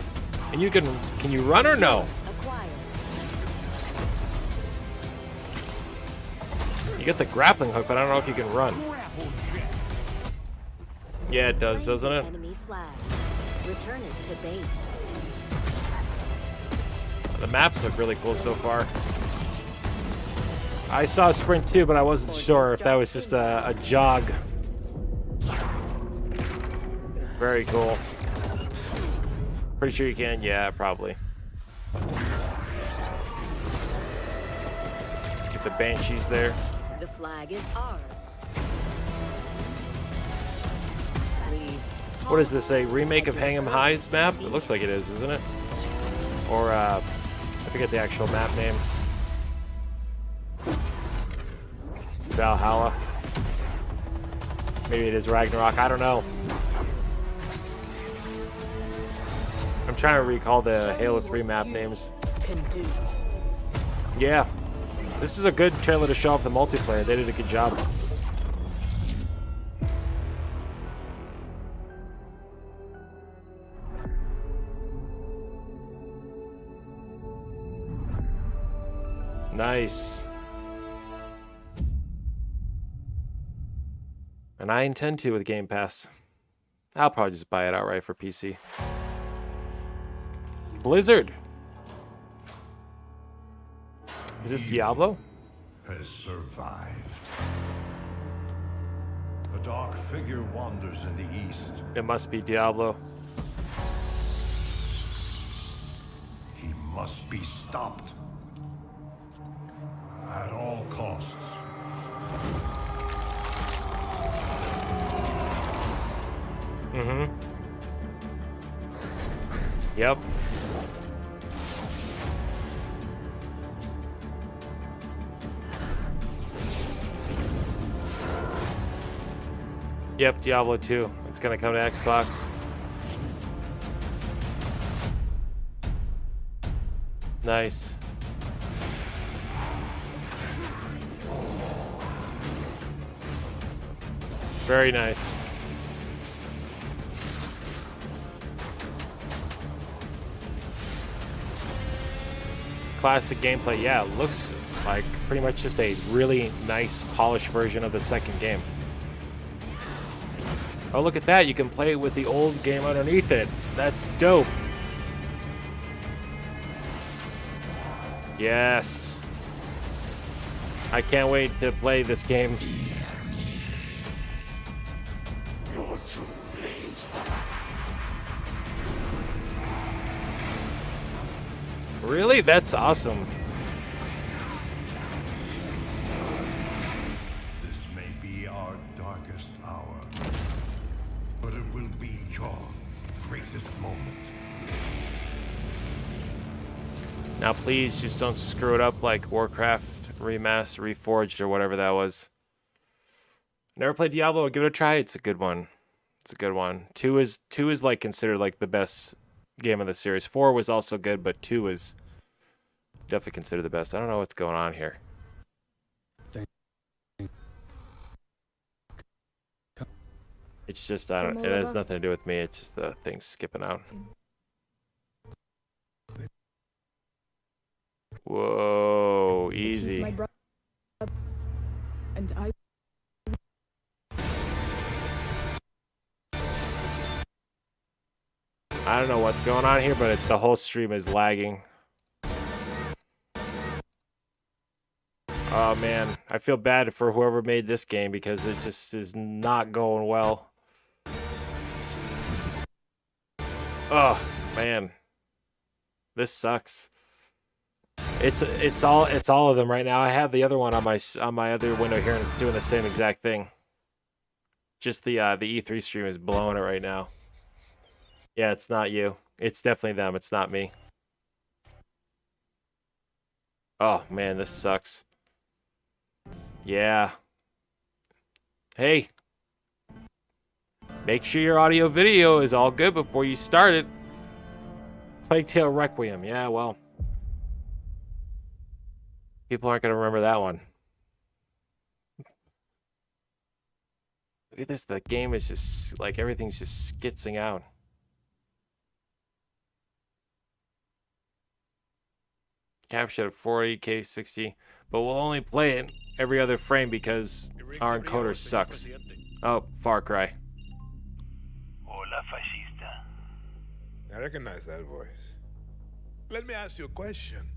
And can you run or no? You get the grappling hook, but I don't know if you can run. Yeah, it does, doesn't it? Enemy flag. Return it to base. The maps look really cool so far. I saw Sprint too, but I wasn't sure if that was just a jog. Very cool. Pretty sure you can, yeah, probably. Get the Banshees there. The flag is ours. Please. What is this, a remake of Hang 'em High's map? It looks like it is, isn't it? Or, I forget the actual map name. Valhalla. Maybe it is Ragnarok. I don't know. I'm trying to recall the Halo 3 map names. Yeah. This is a good trailer to show off the multiplayer. They did a good job. Nice. And I intend to with Game Pass. I'll probably just buy it outright for PC. Blizzard. Is this Diablo? Has survived. A dark figure wanders in the east. It must be Diablo. He must be stopped. At all costs. Mm-hmm. Yep. Yep, Diablo 2. It's gonna come to Xbox. Nice. Very nice. Classic gameplay. Yeah, it looks like pretty much just a really nice, polished version of the second game. Oh, look at that. You can play it with the old game underneath it. That's dope. Yes. I can't wait to play this game. Really? That's awesome. This may be our darkest hour, but it will be your greatest moment. Now please just don't screw it up like Warcraft Remastered, Reforged, or whatever that was. Never played Diablo. Give it a try. It's a good one. It's a good one. 2 is like considered like the best game of the series. 4 was also good, but 2 is definitely considered the best. I don't know what's going on here. It's just I don't. It has nothing to do with me. It's just the thing's skipping out. Whoa, easy. And I don't know what's going on here, but the whole stream is lagging. Oh man, I feel bad for whoever made this game because it just is not going well. Oh man, this sucks. It's all of them right now. I have the other one on my other window here, and it's doing the same exact thing. Just the E3 stream is blowing it right now. Yeah, it's not you. It's definitely them. It's not me. Oh man, this sucks. Yeah. Hey. Make sure your audio video is all good before you start it. Plague Tale Requiem. Yeah, well. People aren't going to remember that one. Look at this. The game is just, like, everything's just skitzing out. Captured at 480k 60, but we'll only play it every other frame because our encoder sucks. Oh, Far Cry. Hola, fascista. I recognize that voice. Let me ask you a question.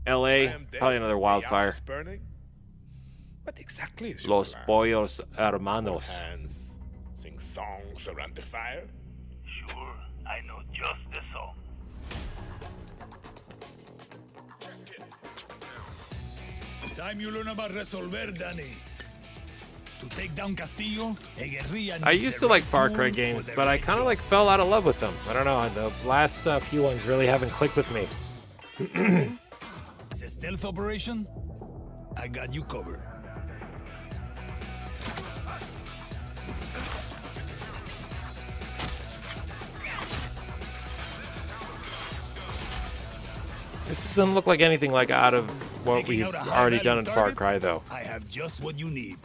LA, probably another wildfire. Burning? What exactly is Los your plan? Pollos Hermanos. Hands, sing songs around the fire? Sure, I know just the song. Time you learn about resolver, Danny. To take down Castillo, a guerrilla. I used to like Far Cry games, but I kind of like fell out of love with them. I don't know, the last few ones really haven't clicked with me. It's a stealth operation. I got you covered. This doesn't look like anything like out of what we've already done in Far Cry, though. I have just what you need.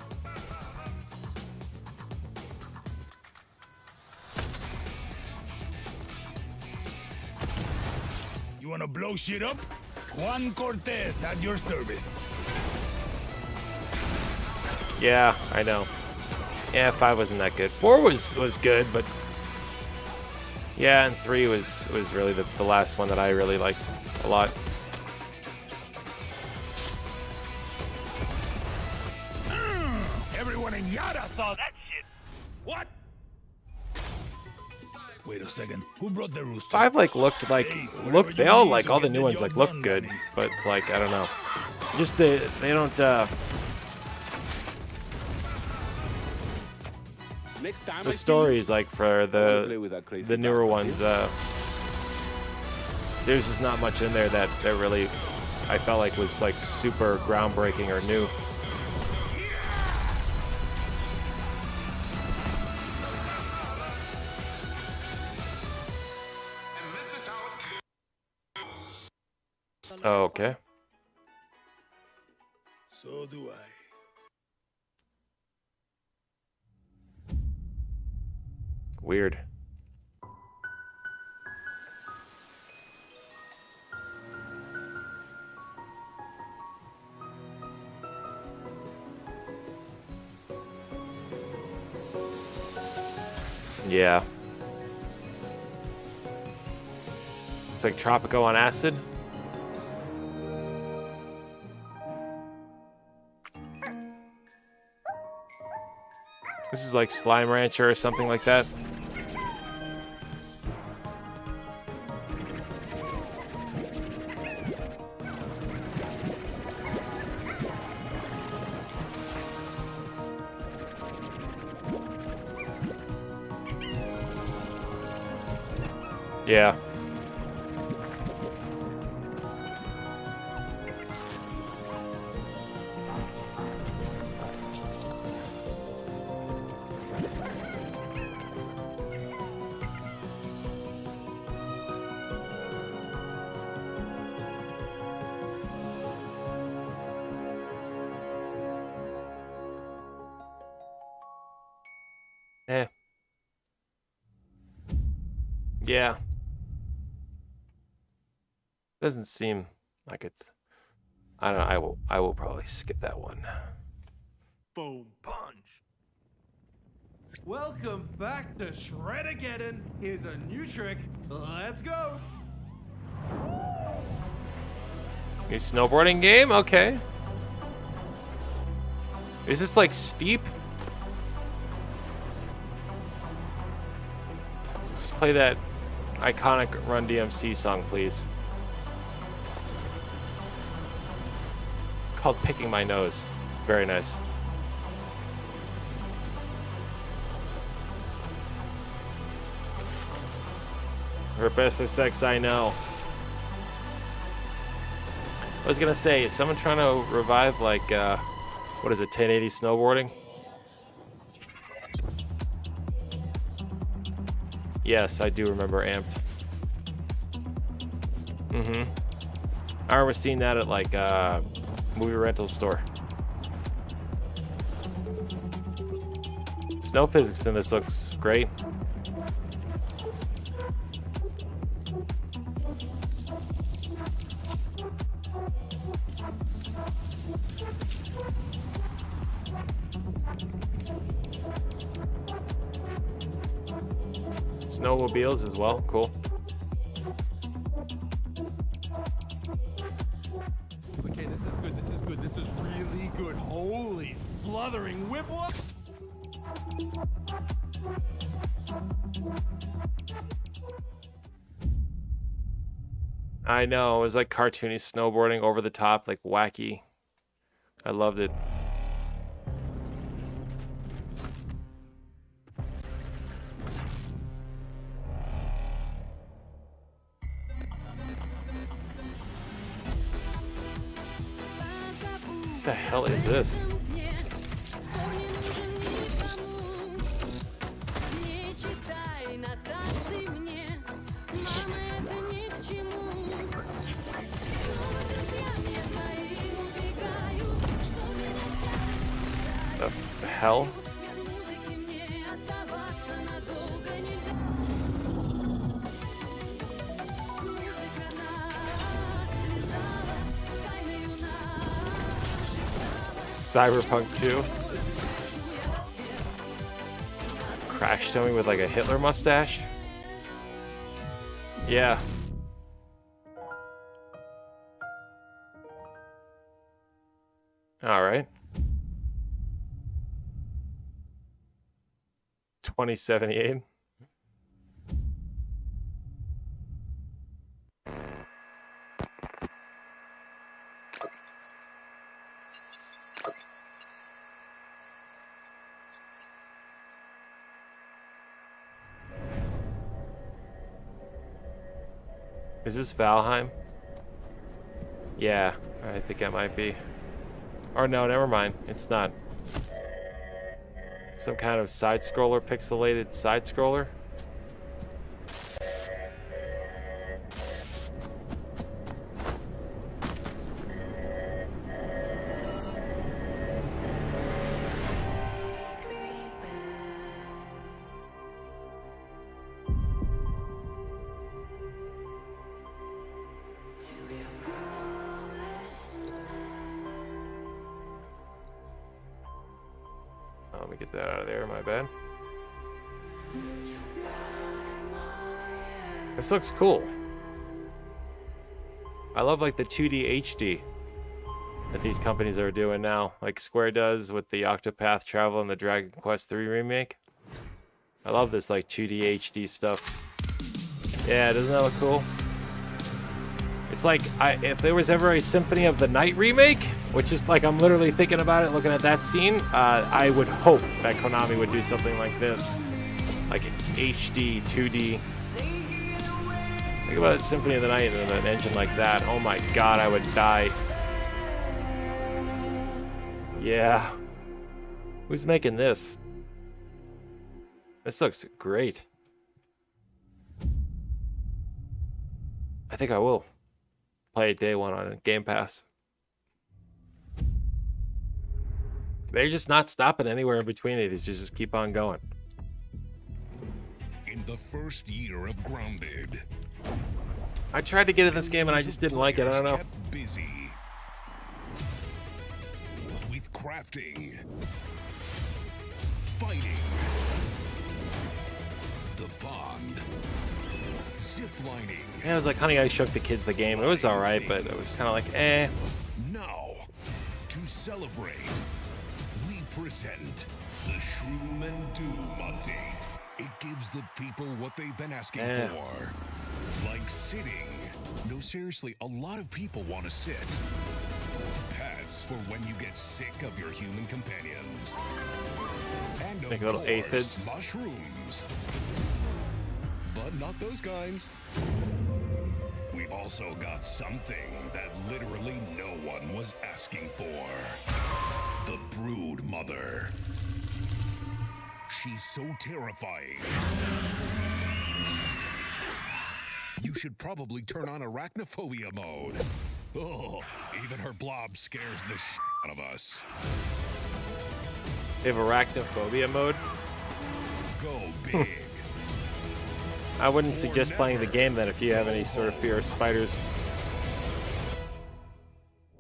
You wanna blow shit up? Juan Cortez at your service. Yeah, I know. Yeah, 5 wasn't that good. 4 was good, but yeah, and 3 was really the last one that I really liked a lot. Everyone in Yara saw that shit. What? Wait a second. Who brought the rooster? 5 they all like all the new ones like look good, but like I don't know. Just they don't the stories like for the newer ones there's just not much in there that really I felt like was like super groundbreaking or new. Oh, okay. So do I. Weird. Yeah. It's like Tropico on acid. This is like Slime Rancher or something like that. Yeah. Yeah. Doesn't seem like it's. I don't know. I will probably skip that one. Boom punch. Welcome back to Shred-Ageddon. Here's a new trick. Let's go. New snowboarding game? Okay. Is this like steep? Just play that iconic Run DMC song, please. It's called Picking My Nose. Very nice. Her best sex I know. I was gonna say, is someone trying to revive like what is it, 1080 snowboarding? Yes, I do remember Amped. I remember seeing that at like a movie rental store. Snow physics in this looks great. Snowmobiles as well, cool. Okay, this is good, this is good, this is really good. Holy sluthering whipple. I know, it was like cartoony snowboarding, over the top, like wacky. I loved it. What the hell is this? the hell? Cyberpunk 2. Crash dummy with like a Hitler mustache. Yeah. All right. 2078. Is this Valheim? Yeah, I think it might be. Or no, never mind. It's not. Some kind of side-scroller, pixelated side-scroller. Let me get that out of there, my bad. This looks cool. I love like the 2D HD that these companies are doing now, like Square does with the Octopath Travel and the Dragon Quest III remake. I love this like 2D HD stuff. Yeah, doesn't that look cool? It's like if there was ever a Symphony of the Night remake, which is like I'm literally thinking about it, looking at that scene, I would hope that Konami would do something like this, like HD 2D. Think about Symphony of the Night and an engine like that. Oh my god, I would die. Yeah. Who's making this? This looks great. I think I will play it day one on Game Pass. They're just not stopping anywhere in between it. It's just keep on going. In the first year of Grounded, I tried to get in this game and I just didn't like it. I don't know. kept busy with crafting, fighting, the pond, ziplining. Yeah, it was like Honey, I Shrunk the Kids, the game. It was alright, but it was kind of like, eh. Now, to celebrate, we present the Shroom and Doom update. It gives the people what they've been asking for. Like sitting. No, seriously, a lot of people want to sit. Pets for when you get sick of your human companions. And Make of little course, aphids. mushrooms. But not those kinds. We've also got something that literally no one was asking for. The Brood Mother. She's so terrifying. You should probably turn on arachnophobia mode. Oh, even her blob scares the shit out of us. They have arachnophobia mode. Go big. I wouldn't suggest playing the game then if you have any sort of fear of spiders.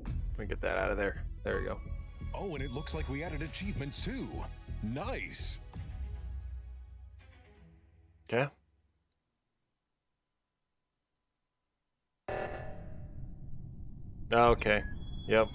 Let me get that out of there. There we go. Oh, and it looks like we added achievements too. Nice. Okay. Okay. Yep.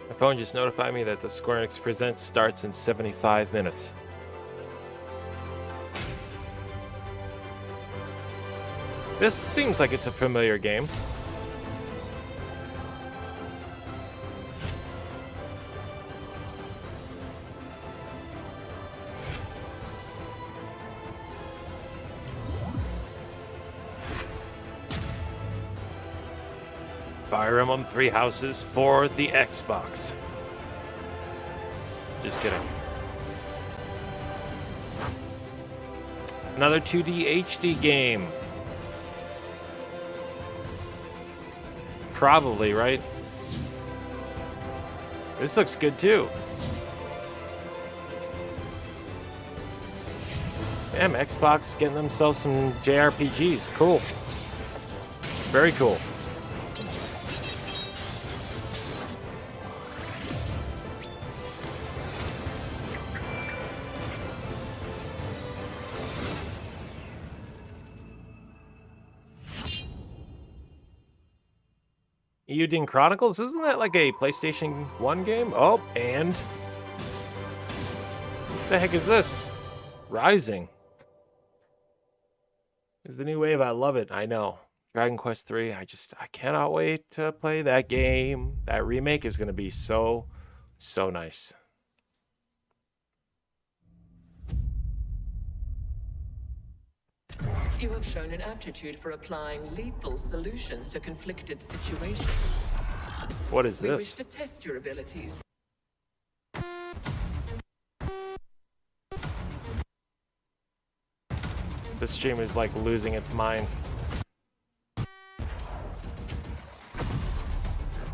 My phone just notified me that the Square-Enix Presents starts in 75 minutes. This seems like it's a familiar game. Fire Emblem 3 Houses for the Xbox. Just kidding. Another 2D HD game. Probably, right? This looks good too. Damn, Xbox getting themselves some JRPGs. Cool. Very cool. Eudine Chronicles, isn't that like a PlayStation 1 game? Oh, and what the heck is this? Rising is the new wave. I love it. I know. Dragon Quest 3. I cannot wait to play that game. That remake is going to be so nice. You have shown an aptitude for applying lethal solutions to conflicted situations. What is We this? wish to test your abilities. This stream is like losing its mind.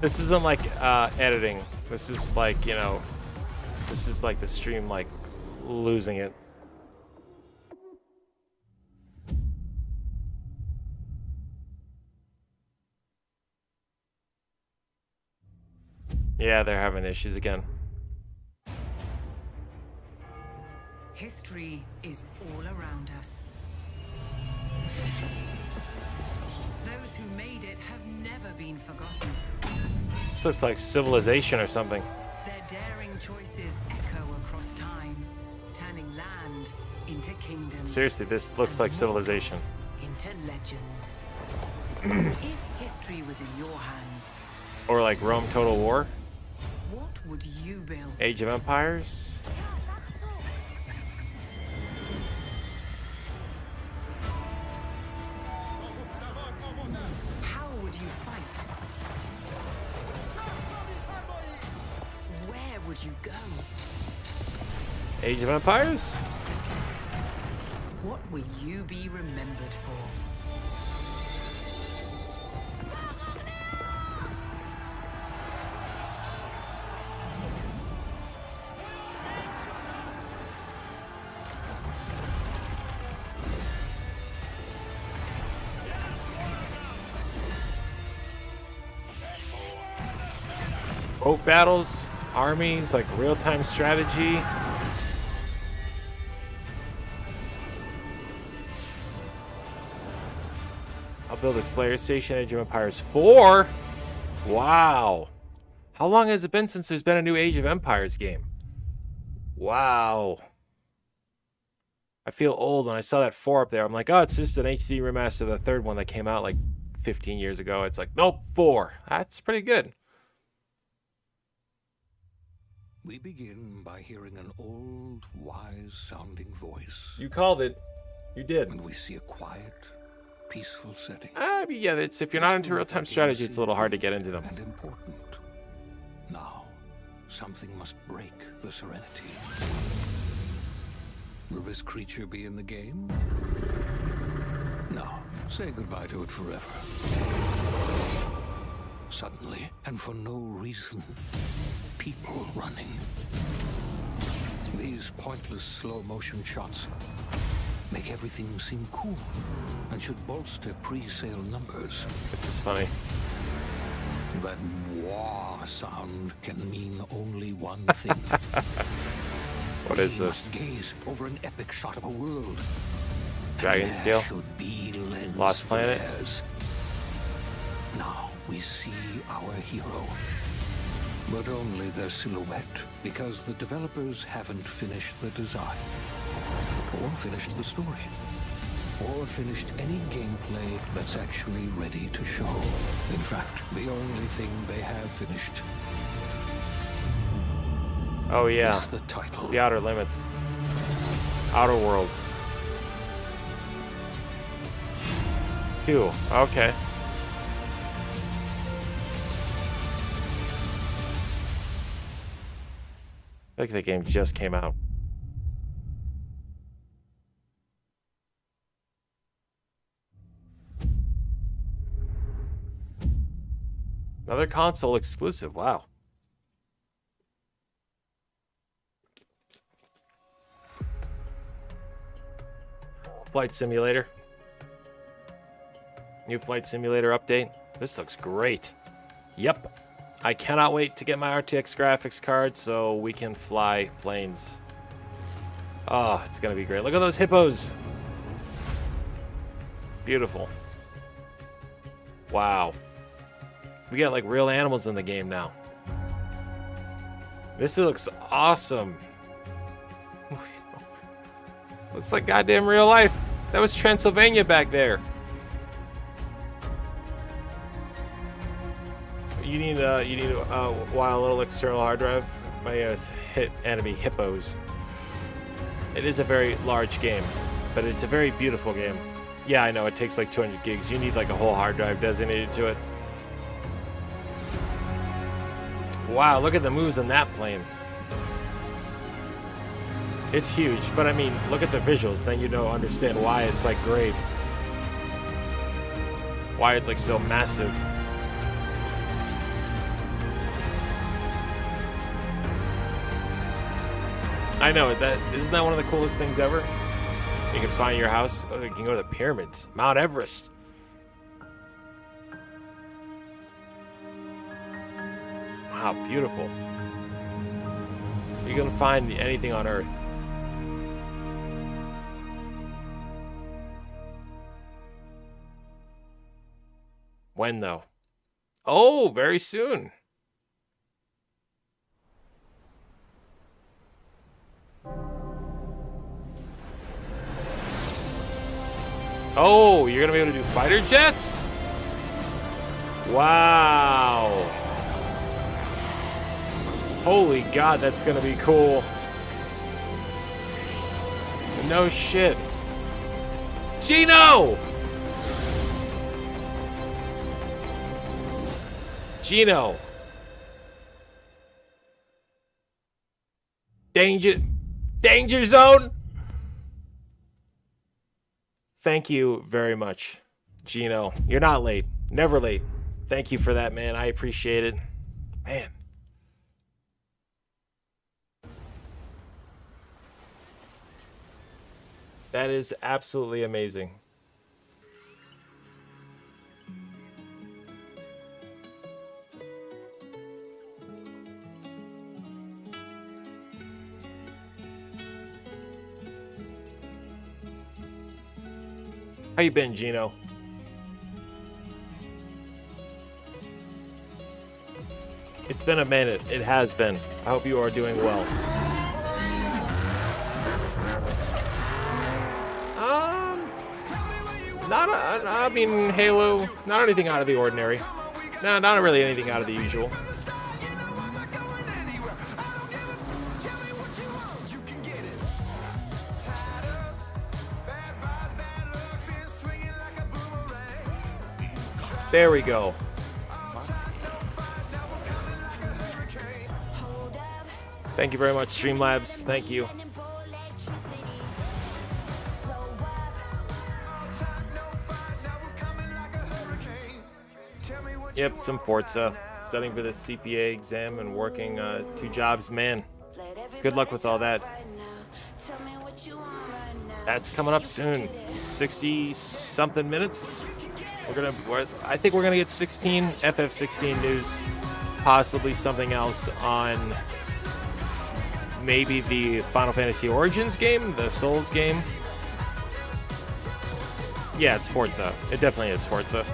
This isn't like editing. This is like, you know, this is like the stream like losing it. Yeah, they're having issues again. History is all around us. Those who made it have never been forgotten. This looks like Civilization or something. Their daring choices echo across time, turning land into kingdoms. Seriously, this looks like Civilization. Into legends. If history was in your hands, Or like Rome Total War. what would you build? Age of Empires. How would you fight? Where would you go? Age of Empires? What will you be remembered for? Boat battles, armies, like real-time strategy. I'll build a Slayer Station, Age of Empires 4. Wow. How long has it been since there's been a new Age of Empires game? Wow. I feel old when I saw that 4 up there. I'm like, oh, it's just an HD remaster of the third one that came out like 15 years ago. It's like, nope, 4. That's pretty good. We begin by hearing an old, wise-sounding voice. You called it. You did. And we see a quiet, peaceful setting. I mean, yeah, it's, if you're not into real-time strategy, it's a little hard to get into them. And important. Now, something must break the serenity. Will this creature be in the game? No. Say goodbye to it forever. Suddenly, and for no reason, people running. These pointless slow-motion shots make everything seem cool and should bolster pre-sale numbers. This is funny. That wah sound can mean only one thing. What is this? Gaze over an epic shot of a world. Dragon Scale? Should be lens Lost Planet? flares. Now we see our hero. But only their silhouette, because the developers haven't finished the design or finished the story. or finished any gameplay that's actually ready to show. In fact, the only thing they have finished. Oh yeah, is the title. The Outer Limits. Outer Worlds. Cool. Okay. I think the game just came out. Another console exclusive. Wow. Flight Simulator. New Flight Simulator update. This looks great. Yep. I cannot wait to get my RTX graphics card so we can fly planes. Oh, it's going to be great. Look at those hippos. Beautiful. Wow. We got like real animals in the game now. This looks awesome. Looks like goddamn real life. That was Transylvania back there. You need a little external hard drive. My hit enemy hippos. It is a very large game, but it's a very beautiful game. Yeah, I know it takes like 200 gigs. You need like a whole hard drive designated to it. Wow, look at the moves on that plane. It's huge, but I mean, look at the visuals, then you know, understand why it's like great. Why it's like so massive. I know, isn't that one of the coolest things ever? You can find your house. Oh, you can go to the pyramids. Mount Everest. Wow, beautiful. You can find anything on Earth. When, though? Oh, very soon. Oh, you're gonna be able to do fighter jets? Wow. Holy God, that's gonna be cool. No shit. Gino! Gino. Danger zone? Thank you very much, Gino. You're not late. Never late. Thank you for that, man. I appreciate it. Man. That is absolutely amazing. How you been, Gino? It's been a minute. It has been. I hope you are doing well. I mean, Halo, not anything out of the ordinary. No, not really anything out of the usual. There we go. Thank you very much, Streamlabs. Thank you. Yep, some Forza. Studying for the CPA exam and working 2 jobs. Man, good luck with all that. That's coming up soon. 60-something minutes. I think we're gonna get 16 FF16 news, possibly something else on maybe the Final Fantasy Origins game, the Souls game. Yeah, it's Forza. It definitely is Forza.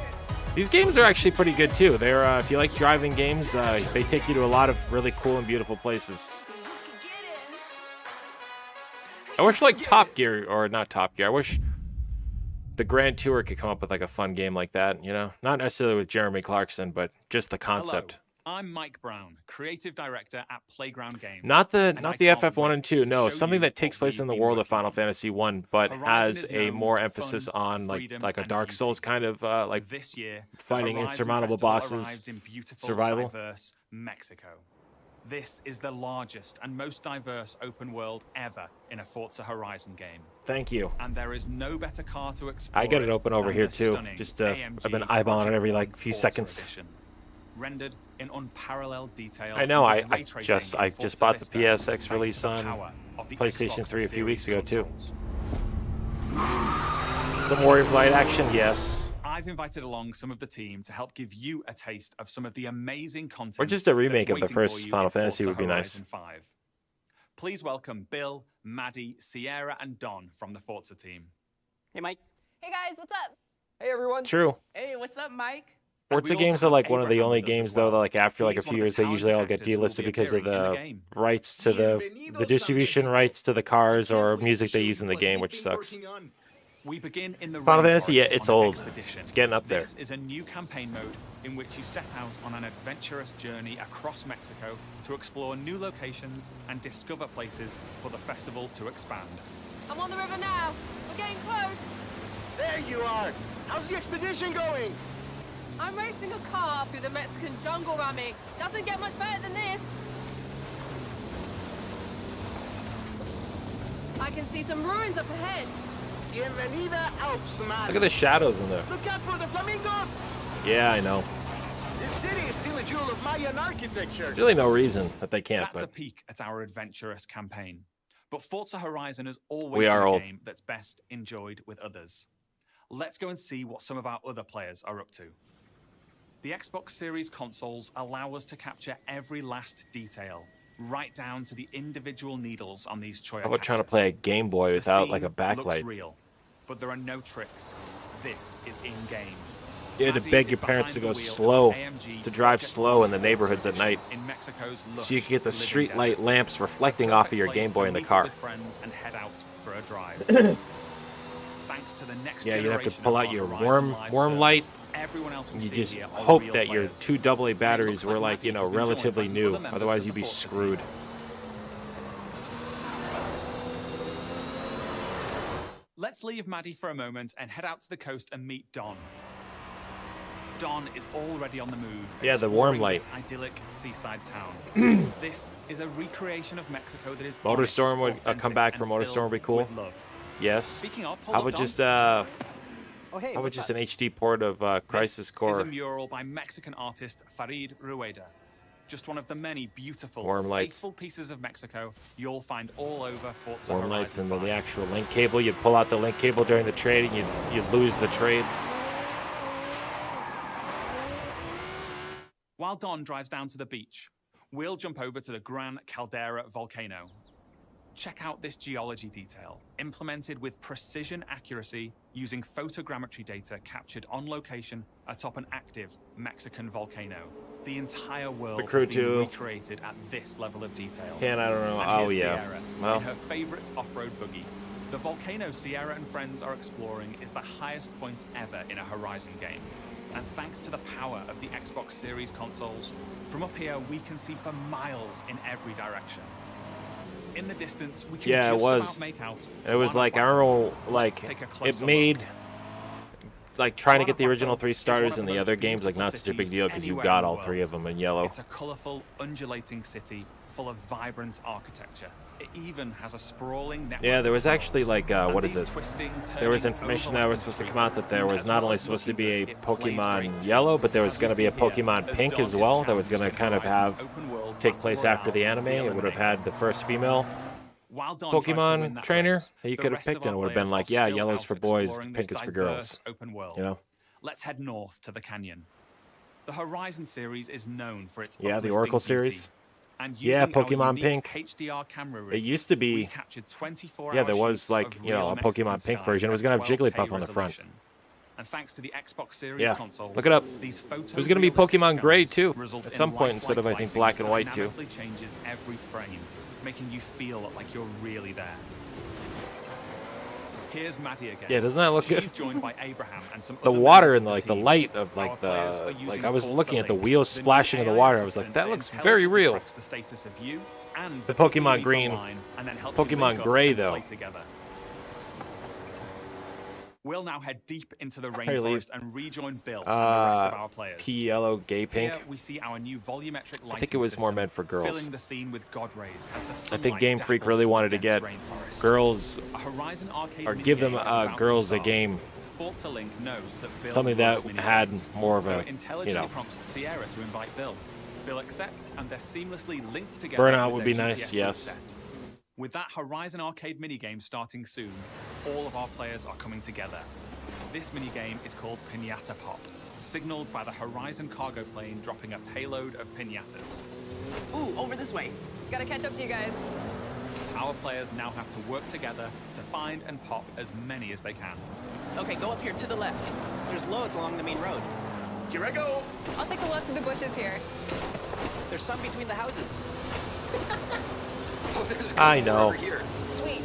These games are actually pretty good too. They're if you like driving games, they take you to a lot of really cool and beautiful places. I wish like Top Gear, or not Top Gear. I wish the Grand Tour could come up with like a fun game like that, you know, not necessarily with Jeremy Clarkson, but just the concept. Hello, I'm Mike Brown, creative director at Playground Games. Not the FF1 and 2, no, something that takes place in the world of Final Fantasy 1, but has a more emphasis on like a Dark Souls kind of like this year, fighting insurmountable bosses, in beautiful, survival. Diverse Mexico. This is the largest and most diverse open world ever in a Forza Horizon game. Thank you. And there is no better car to explore. I get it open over here too. Just I've been eyeballing it every like few Forza seconds. Edition, rendered in unparalleled detail. I know. with I ray tracing just in bought the Forza Vista, PSX thanks release to the on power of the PlayStation Xbox 3 a few weeks ago Series too. consoles. Some Warrior of Light action, yes. I've invited along some of the team to help give you a taste of some of the amazing content. Or just a remake that's of the waiting for first you Final in Fantasy Forza would be nice. Horizon 5. Please welcome Bill, Maddie, Sierra, and Don from the Forza team. Hey, Mike. Hey guys, what's up? Hey, everyone. True. Hey, what's up, Mike? Forza games are like one of the only games though that like after like a few years they usually all get delisted because of the rights to the distribution rights to the cars or music they use in the game, which sucks. We begin in the Final Fantasy, yeah, rainforest it's on an old. expedition. It's getting up there. This is a new campaign mode in which you set out on an adventurous journey across Mexico to explore new locations and discover places for the festival to expand. I'm on the river now. We're getting close. There you are. How's the expedition going? I'm racing a car through the Mexican jungle, Rami. Doesn't get much better than this. I can see some ruins up ahead. Bienvenida Alps, man. Look at the shadows in there. Look out for the flamingos. Yeah, I know. This city is still a jewel of Mayan architecture. There's really no reason that they can't. That's a But peek at our adventurous campaign. But Forza Horizon has always We are been a old. game that's best enjoyed with others. Let's go and see what some of our other players are up to. The Xbox Series consoles allow us to capture every last detail, right down to the individual needles on these Choya how about trying to cactus. play a Game Boy The without scene like a looks backlight? real, but there are no tricks. This is in-game. You had to Maddie beg is your parents to behind go the wheel slow, of AMG to drive Project slow in the Forza neighborhoods at night, in Mexico's so you could get the lush street living light desert. lamps reflecting The off of perfect your place Game Boy to in the meet up car. with friends and head out for a drive. Thanks to the next Yeah, you'd have to generation pull of out our your Horizon Live worm servers. light. Everyone else we You see just here are hope real that your players. two AA batteries were like, you know, Maddie has been joined by relatively some new. other members Otherwise, of you'd the be Forza team. screwed. Let's leave Maddie for a moment and head out to the coast and meet Don. Don is already on the move. Yeah, the warm exploring light. this idyllic seaside town. This is a recreation of Mexico that is Motorstorm honest, would authentic, come back and for Motorstorm filled would be cool. with love. Yes. Speaking of, hold How up, about Don. just Oh, hey, how about what's just up? an HD port of Crisis This is Core? a mural by Mexican artist Farid Rueda. Just one of the many beautiful, Warm lights. faithful pieces of Mexico you'll find all over Forza Warm Horizon lights and 5. the actual link cable. You'd pull out the link cable during the trade and you'd lose the trade. While Don drives down to the beach, we'll jump over to the Gran Caldera volcano. Check out this geology detail, implemented with precision accuracy using photogrammetry data captured on location atop an active Mexican volcano. The entire world crew has been too. recreated at this level of detail. Can I don't know. And Oh here's yeah. Sierra, Well, in her favorite off-road buggy. The volcano Sierra and friends are exploring is the highest point ever in a Horizon game. And thanks to the power of the Xbox Series consoles, from up here we can see for miles in every direction. In the distance, we can yeah, it just was. about make out It was one like I plateau. remember Let's like take a it closer made look. like trying to get the Guanajuato original 3 is one starters of in the the most other games like beautiful not such a big cities deal because you anywhere got in the all world. 3 of them in yellow. It's a colourful, undulating city full of vibrant architecture. It even has a sprawling network. Yeah, there was of actually tunnels. like And what is these it? twisting, There was turning, information that was supposed to come out that there was as not well only as supposed to looking be a good, it plays Pokemon great. Yellow, but there was As going to we be a see here, Pokemon as Pink Don as is well. That was challenged going to in kind of Horizon's have open world take battle place after the royale anime. with It would have Eliminator. had the first female While Don tries to win Pokemon that trainer race, that you the could have rest of picked, and it our would have been players like, are yeah, still yellow's out for boys, exploring pink this is for diverse girls. Open world. You know? Let's head north to the canyon. The Horizon series is known for its Yeah, the uplifting Oracle beauty. series. And Yeah, using our Pokemon unique Pink. HDR camera rig, It used to we be, captured 24-hour yeah, there was shoots like, of you know, real a Mexican Pokemon Pink skies version. It was at going to have 12K Jigglypuff on the front. resolution. And thanks to the Xbox Series Yeah, consoles, look it up. these It was going to be photorealistic Pokemon Gray skies too, result at in some point instead of I think lifelike black and lighting white too. that dynamically changes every frame, making you feel like you're really there. Here's Maddie again. Yeah, doesn't that look good? She's joined by Abraham and some The other water members and of like the the team. light of Our like players are the using I was Forza looking at the Link, wheels the new splashing in the AI water. I was like, assistant that looks very intelligently real. tracks the status of you and the The people you Pokemon meet Green, online, and then helps you Pokemon link up Gray and though. play together. We'll now head deep into the Hey, Lee. rainforest and rejoin Bill and the rest of our players. Pea yellow, gay pink. Here we see our new volumetric lighting I think it was more system, meant for girls. filling the scene with God rays as the I sunlight think Game Freak dapples really through wanted to the get dense rainforest. girls A Horizon arcade or give them minigame is about to girls a start. game, Forza Link knows that Bill something that loves had minigames, more of so a it intelligently you know. prompts Sierra to invite Bill. Bill accepts, and they're seamlessly linked together. Burnout with would their be nice, GPS yes. set. With that Horizon arcade minigame starting soon, all of our players are coming together. This minigame is called Pinata Pop, signaled by the Horizon cargo plane dropping a payload of pinatas. Ooh, over this way. Gotta catch up to you guys. Our players now have to work together to find and pop as many as they can. Okay, go up here to the left. There's loads along the main road. Here I go. I'll take a look through the bushes here. There's some between the houses. I know. Sweet.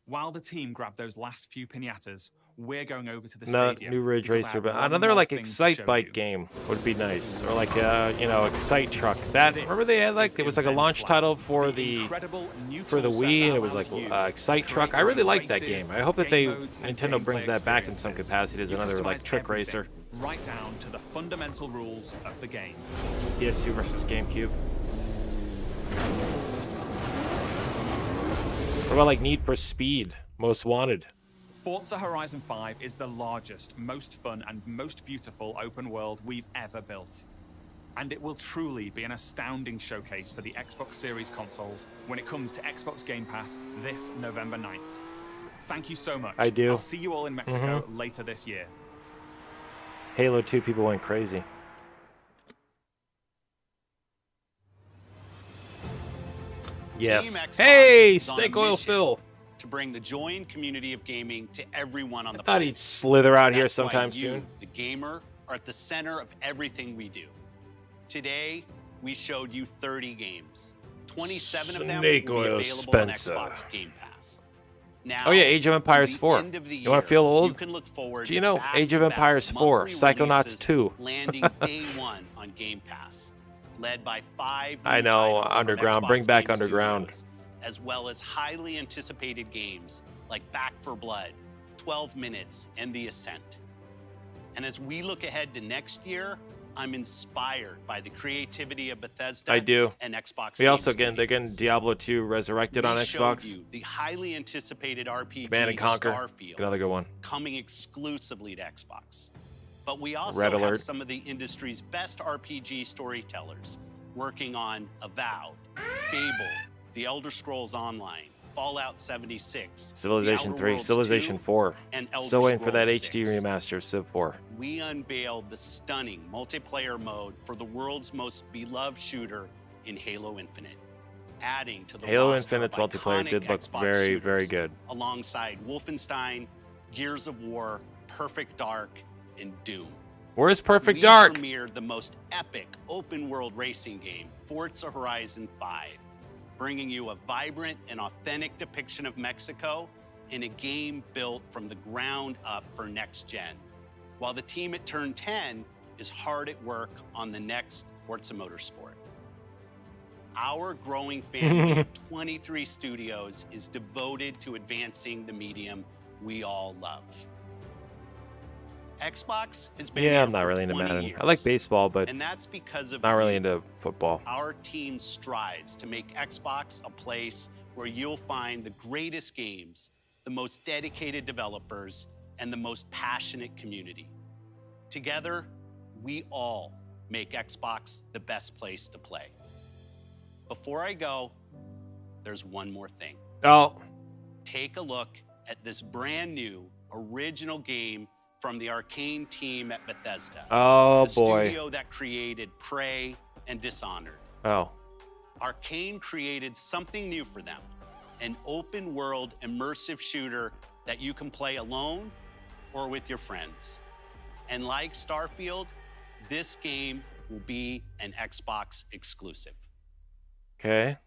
While the team grab those last few pinatas, we're going over to the No, stadium. new Ridge because I Racer, have but one another more like thing to Excite show Bike you. game would be nice, or like you know, Excite Truck. That remember they had like it was like a launch title for the Wii, and it was like Excite Truck. I really like that game. I hope that Nintendo brings that back in some capacity as another like trick racer. Right down to the fundamental rules of the game. PS2 versus GameCube. What about like Need for Speed, Most Wanted? Forza Horizon 5 is the largest, most fun, and most beautiful open world we've ever built. And it will truly be an astounding showcase for the Xbox Series consoles when it comes to Xbox Game Pass this November 9th. Thank you so much. I do. I'll see you all in Mexico later this year. Halo 2 people went crazy. Yes. Hey, Snake Oil Phil. To bring the joy and community of gaming to everyone on the Thought planet. he'd slither out here That's why sometime you, soon. the gamer, are at the center of everything we do. Today, we showed you 30 games. 27 of them will be Snake Oil available on Spencer. Xbox Game Pass. Now, Oh yeah, Age of Empires to the 4. end of the You want to year, feel old? You can look forward Do you to know Age of back-to-back Empires 4, monthly Psychonauts releases 2? landing day one on Game Pass, led by 5 I new know, titles from Underground. Xbox Bring back Game Underground. Studios, as well as highly anticipated games like Back 4 Blood, 12 Minutes, and The Ascent. And as we look ahead to next year, I'm inspired by the creativity of Bethesda I do. and Xbox. We also Game they're getting Diablo 2 Resurrected on we showed Xbox. you the highly anticipated RPG Command and Conquer. Starfield, Another good one. coming exclusively to Xbox. But we also Red have Alert. some of the industry's best RPG storytellers working on Avowed, Fable, The Elder Scrolls Online, Fallout 76, Civilization The Outer 3, Worlds Civilization 2, 4. and Elder Still waiting for that Scrolls HD 6. remaster of Civ 4. We unveiled the stunning multiplayer mode for the world's most beloved shooter in Halo Infinite, adding to the Halo roster Infinite's of multiplayer iconic did look Xbox very, shooters, very good. alongside Wolfenstein, Gears of War, Perfect Dark, and Doom. Where's Perfect we Dark? premiered the most epic open-world racing game, Forza Horizon 5, bringing you a vibrant and authentic depiction of Mexico in a game built from the ground up for next gen, while the team at Turn 10 is hard at work on the next Forza Motorsport. Our growing family of 23 studios is devoted to advancing the medium we all love. Xbox has been Yeah, there I'm not for really into 20 Madden. years, I like baseball, but and that's because of not really you. into football. Our team strives to make Xbox a place where you'll find the greatest games, the most dedicated developers, and the most passionate community. Together, we all make Xbox the best place to play. Before I go, there's one more thing. Oh. Take a look at this brand new original game from the Arcane team at Bethesda. Oh, the boy. studio that created Prey and Dishonored. Oh. Arcane created something new for them, an open world immersive shooter that you can play alone or with your friends. And like Starfield, this game will be an Xbox exclusive. Okay.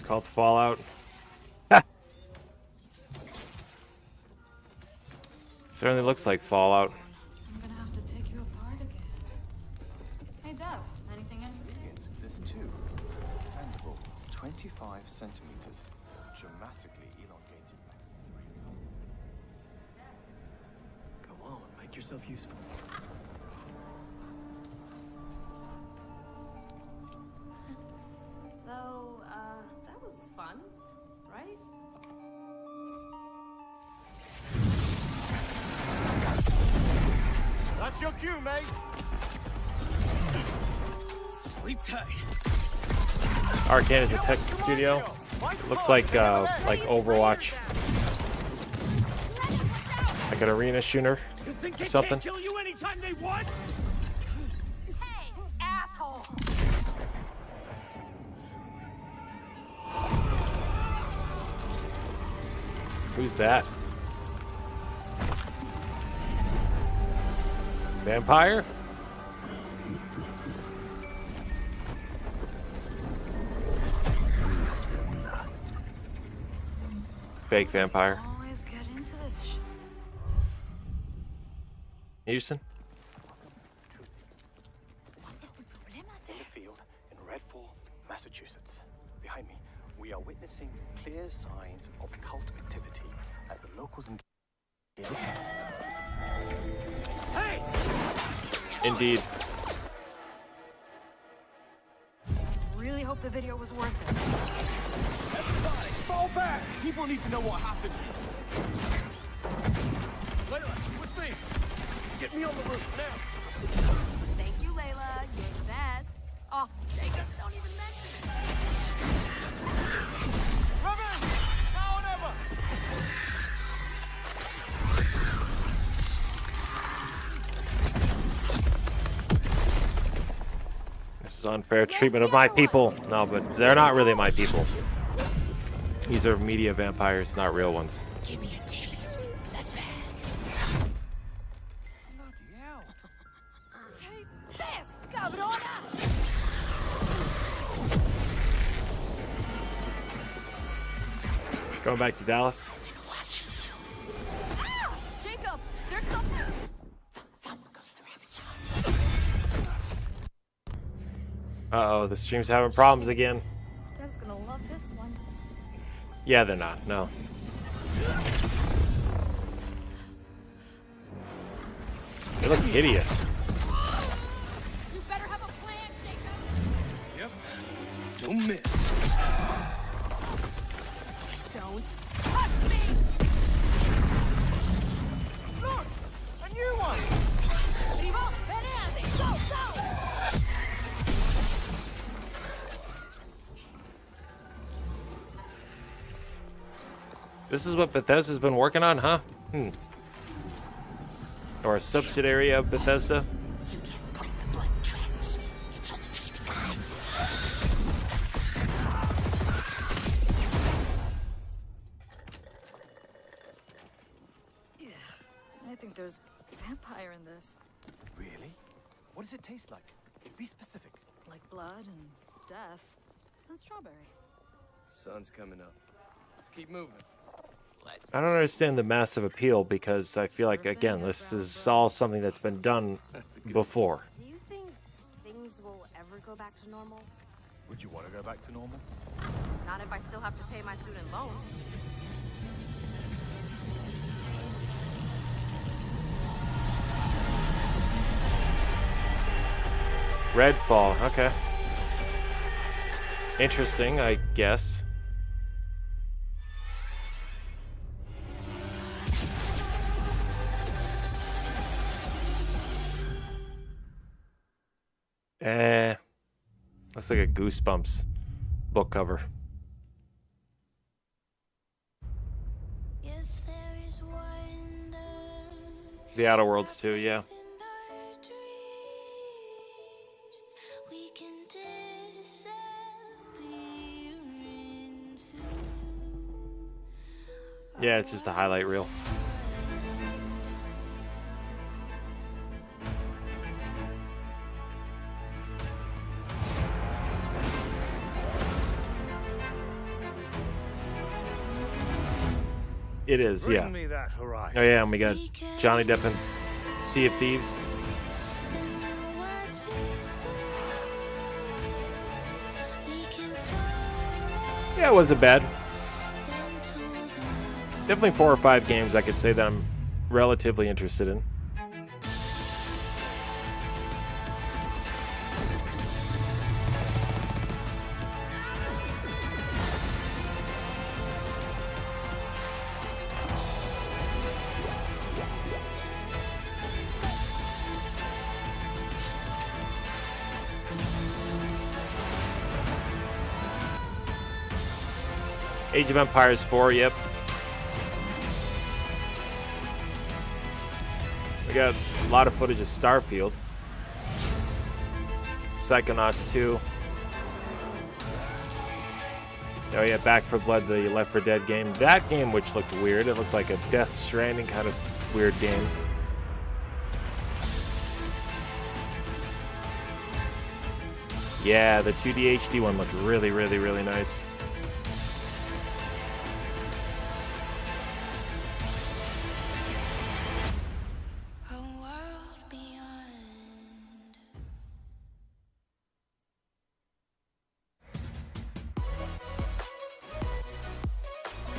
It's called Fallout. Certainly looks like Fallout. I'm gonna have to take you apart again. Hey, Dev, anything interesting? Ingredients exist too. Dependable, 25 centimeters, dramatically elongated. Go on, make yourself useful. So, that was fun, right? That's your cue, mate. Sleep tight. Arcane is a Texas studio. It looks like Overwatch, like an arena shooter or something. Kill you anytime they want? Hey, asshole! Who's that? Vampire? Fake vampire. Always get into this shit. Houston? In the field in Redfall, Massachusetts. Behind me, we are witnessing clear signs of cult activity as the locals engage. Hey! Indeed. Really hope the video was worth it. Everybody, fall back! People need to know what happened. Layla, with me. Get me on the roof now. Thank you, Layla. You're the best. Oh, Jacob, don't even mention it. Revan! Now or never! This is unfair treatment of my people. No, but they're not really my people. These are media vampires, not real ones. Give me a taste. That's bad. Bloody hell. Taste this, cabrona! Going back to Dallas. Ah! Jacob, there's something. Uh-oh, the stream's having problems again. Dev's gonna love this one. Yeah, they're not. No. They look hideous. You better have a plan, Jacob. Yep. Don't miss. Don't touch me! Look! A new one! Primo, venate, go, go! This is what Bethesda's been working on, huh? Or a subsidiary of Bethesda? I think there's vampire in this. Really? What does it taste like? Be specific. Like blood and death and strawberry. Sun's coming up. Let's keep moving. I don't understand the massive appeal because I feel like, again, this is all something that's been done before. Do you think things will ever go back to normal? Would you want to go back to normal? Not if I still have to pay my student loans. Redfall, okay. Interesting, I guess. Looks like a Goosebumps book cover. The Outer Worlds too, yeah. Yeah, it's just a highlight reel. It is, Bring yeah. me that horizon. Oh yeah, and we got Johnny Depp in Sea of Thieves. Yeah, it wasn't bad. Definitely 4 or 5 games I could say that I'm relatively interested in. Age of Empires 4, yep. We got a lot of footage of Starfield. Psychonauts 2. Oh yeah, Back 4 Blood, the Left 4 Dead game. That game, which looked weird. It looked like a Death Stranding kind of weird game. Yeah, the 2D HD one looked really, really, really nice.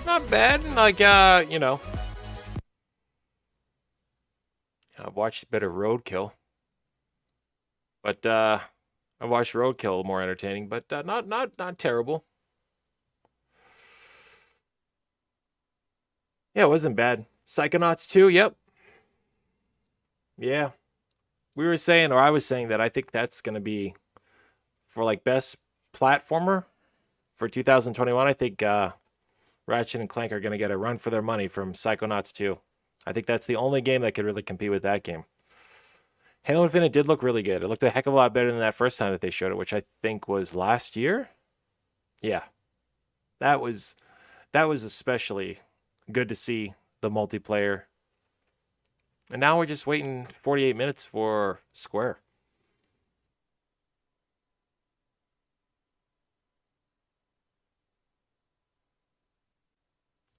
Not bad, like, you know. I've watched a bit of Roadkill. But, I watched Roadkill more entertaining, but not terrible. Yeah, it wasn't bad. Psychonauts 2, yep. Yeah. We were saying, or I was saying that I think that's going to be, for like best platformer for 2021, I think Ratchet and Clank are going to get a run for their money from Psychonauts 2. I think that's the only game that could really compete with that game. Halo Infinite did look really good. It looked a heck of a lot better than that first time that they showed it, which I think was last year. Yeah. That was especially good to see, the multiplayer. And now we're just waiting 48 minutes for Square.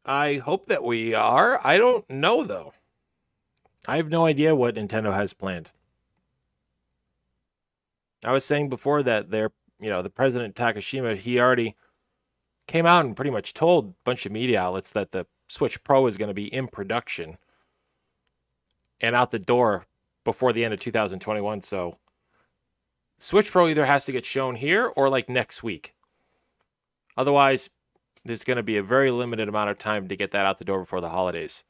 I hope that we are. I don't know, though. I have no idea what Nintendo has planned. I was saying before that the president Takashima, he already came out and pretty much told a bunch of media outlets that the Switch Pro is going to be in production and out the door before the end of 2021. So Switch Pro either has to get shown here or like next week. Otherwise, there's going to be a very limited amount of time to get that out the door before the holidays.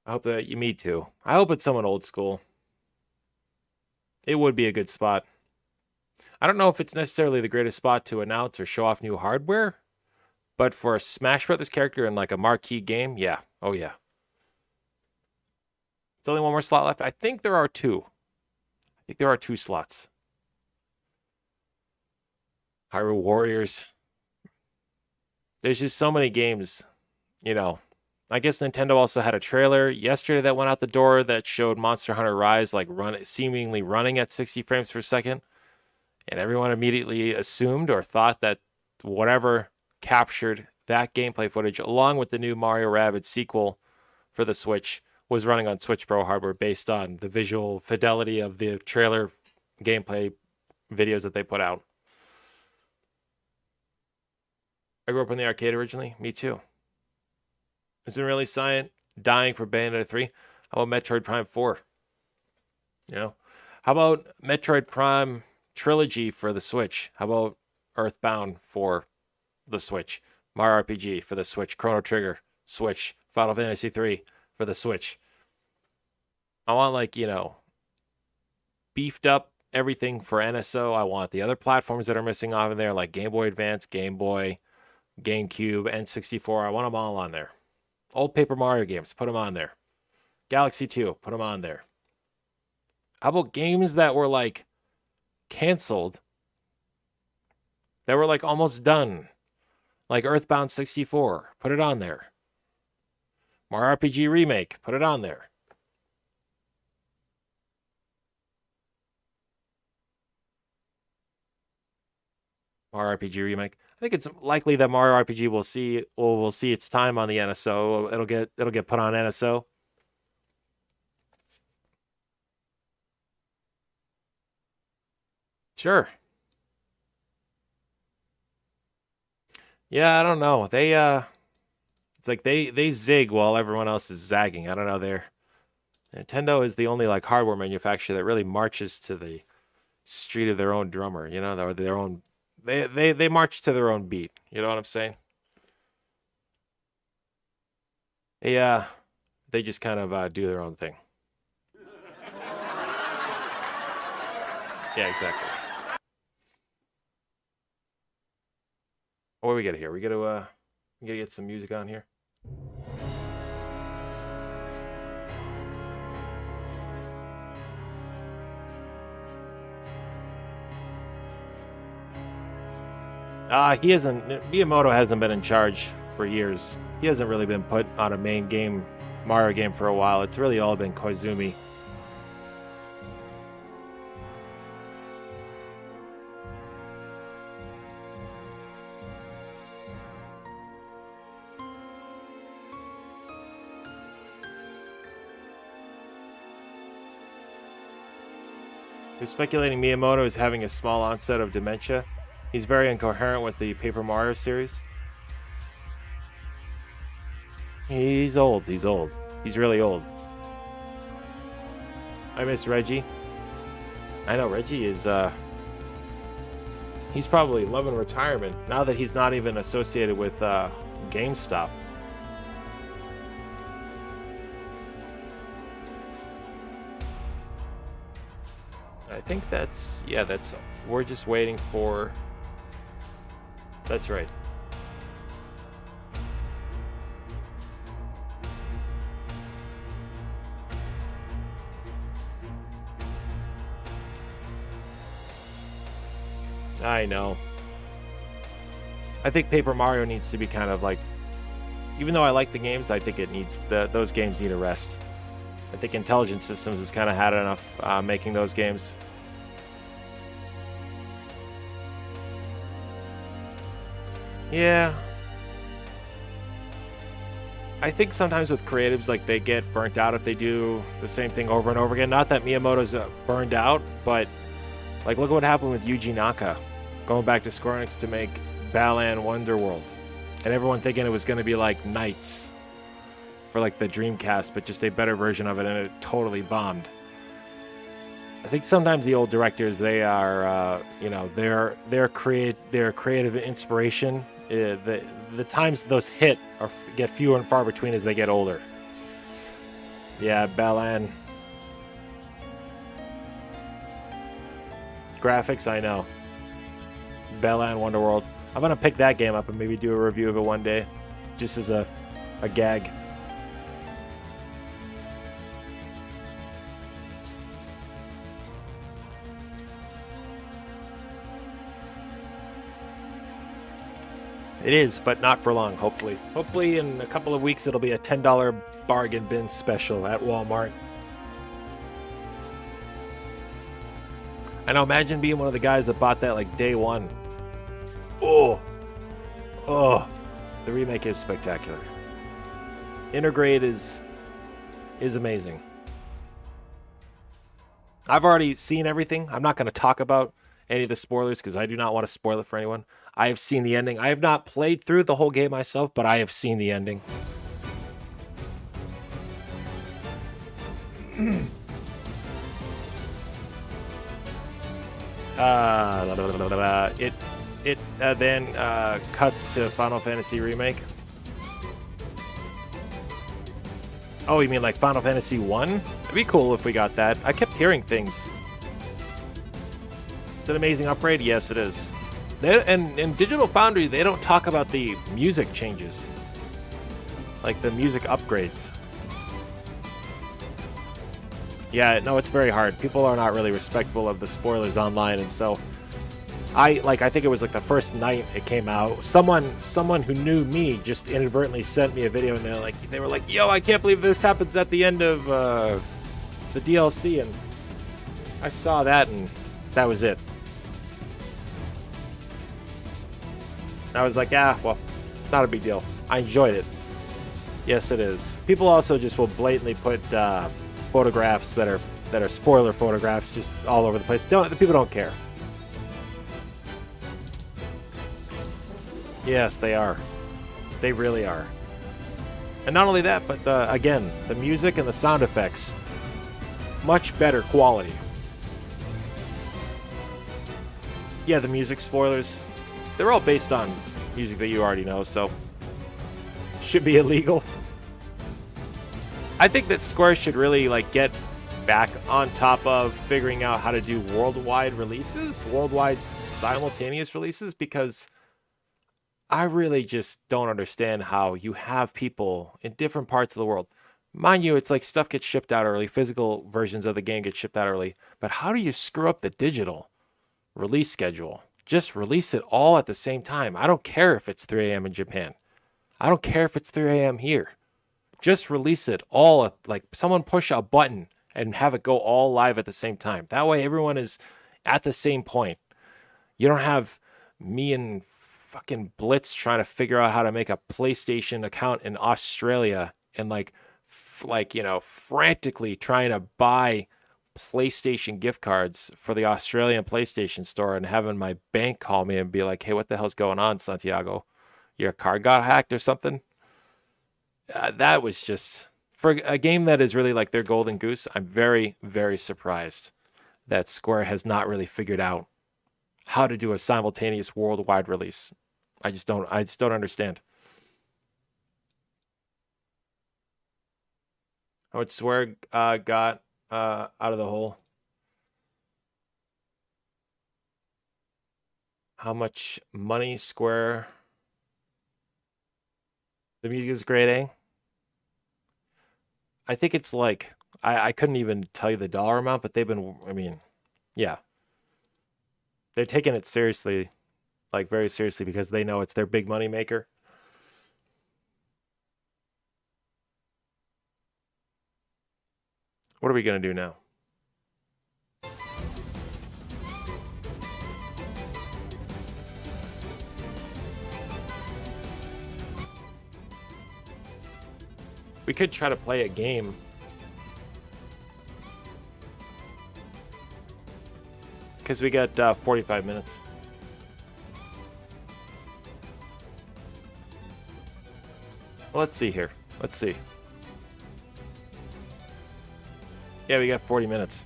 I hope that you meet too. I hope it's someone old school. It would be a good spot. I don't know if it's necessarily the greatest spot to announce or show off new hardware, but for a Smash Brothers character in like a marquee game, yeah. Oh yeah. It's only one more slot left. I think there are 2. I think there are 2 slots. Hyrule Warriors. There's just so many games, you know. I guess Nintendo also had a trailer yesterday that went out the door that showed Monster Hunter Rise like seemingly running at 60 frames per second. And everyone immediately assumed or thought that whatever captured that gameplay footage, along with the new Mario Rabbids sequel for the Switch, was running on Switch Pro hardware based on the visual fidelity of the trailer gameplay videos that they put out. I grew up in the arcade originally. Me too. Isn't really Silent dying for Bayonetta 3? How about Metroid Prime 4? You know? How about Metroid Prime Trilogy for the Switch? How about Earthbound for the Switch? Mario RPG for the Switch. Chrono Trigger, Switch. Final Fantasy 3 for the Switch. I want, like, you know, beefed up everything for NSO. I want the other platforms that are missing off of there, like Game Boy Advance, Game Boy, GameCube, N64. I want them all on there. Old Paper Mario games, put them on there. Galaxy 2, put them on there. How about games that were, like, canceled, that were, like, almost done? Like Earthbound 64, put it on there. Mario RPG Remake, put it on there. Mario RPG Remake. I think it's likely that Mario RPG will see its time on the NSO. It'll get put on NSO. Sure. Yeah, I don't know. It's like they zig while everyone else is zagging. I don't know. Nintendo is the only like hardware manufacturer that really marches to the street of their own drummer. You know, or their own. They march to their own beat. You know what I'm saying? Yeah, they just kind of do their own thing. Yeah, exactly. What do we get here? We gotta get some music on here. Miyamoto hasn't been in charge for years. He hasn't really been put on a main game, Mario game for a while. It's really all been Koizumi. They're speculating Miyamoto is having a small onset of dementia. He's very incoherent with the Paper Mario series. He's old. He's old. He's really old. I miss Reggie. I know Reggie is, he's probably loving retirement now that he's not even associated with GameStop. I think we're just waiting for, that's right. I know. I think Paper Mario needs to be kind of like, even though I like the games, I think it needs, those games need a rest. I think Intelligent Systems has kind of had enough making those games. Yeah. I think sometimes with creatives, like, they get burnt out if they do the same thing over and over again. Not that Miyamoto's burned out, but like, look at what happened with Yuji Naka going back to Square-Enix to make Balan Wonderworld, and everyone thinking it was going to be like Knights for like the Dreamcast, but just a better version of it, and it totally bombed. I think sometimes the old directors, they are, their creative inspiration. The times those hit get fewer and far between as they get older. Yeah, Balan. Graphics, I know. Balan Wonderworld. I'm gonna pick that game up and maybe do a review of it one day, just as a gag. It is, but not for long, hopefully. Hopefully in a couple of weeks it'll be a $10 bargain bin special at Walmart. I know, imagine being one of the guys that bought that like day one. Oh, the remake is spectacular. Intergrade is amazing. I've already seen everything. I'm not going to talk about any of the spoilers because I do not want to spoil it for anyone. I have seen the ending. I have not played through the whole game myself, but I have seen the ending. It then cuts to Final Fantasy Remake. Oh, you mean like Final Fantasy 1? It'd be cool if we got that. I kept hearing things. It's an amazing upgrade? Yes, it is. And Digital Foundry, they don't talk about the music changes. Like the music upgrades. Yeah, no, it's very hard. People are not really respectful of the spoilers online, and so I think it was like the first night it came out. Someone who knew me just inadvertently sent me a video, and they were like, "Yo, I can't believe this happens at the end of the DLC," and I saw that, and that was it. I was like, well, not a big deal. I enjoyed it. Yes, it is. People also just will blatantly put photographs that are spoiler photographs just all over the place. The people don't care. Yes, they are. They really are. And not only that, but again, the music and the sound effects, much better quality. Yeah, the music spoilers, they're all based on music that you already know, so should be illegal. I think that Square should really get back on top of figuring out how to do worldwide releases, worldwide simultaneous releases, because I really just don't understand how you have people in different parts of the world. Mind you, it's like stuff gets shipped out early, physical versions of the game get shipped out early, but how do you screw up the digital release schedule? Just release it all at the same time. I don't care if it's 3 a.m. in Japan. I don't care if it's 3 a.m. here. Just release it all, someone push a button and have it go all live at the same time. That way everyone is at the same point. You don't have me and fucking Blitz trying to figure out how to make a PlayStation account in Australia and frantically trying to buy PlayStation gift cards for the Australian PlayStation store and having my bank call me and be like, hey, what the hell's going on, Santiago? Your card got hacked or something? That was just, for a game that is really like their golden goose, I'm very, very surprised that Square has not really figured out how to do a simultaneous worldwide release. I just don't understand. How much Square got out of the hole? How much money Square? The music is great, eh? I think it's I couldn't even tell you the dollar amount, but they've been, yeah. They're taking it seriously, very seriously, because they know it's their big money maker. What are we going to do now? We could try to play a game. Because we got 45 minutes. Well, let's see here. Let's see. Yeah, we got 40 minutes.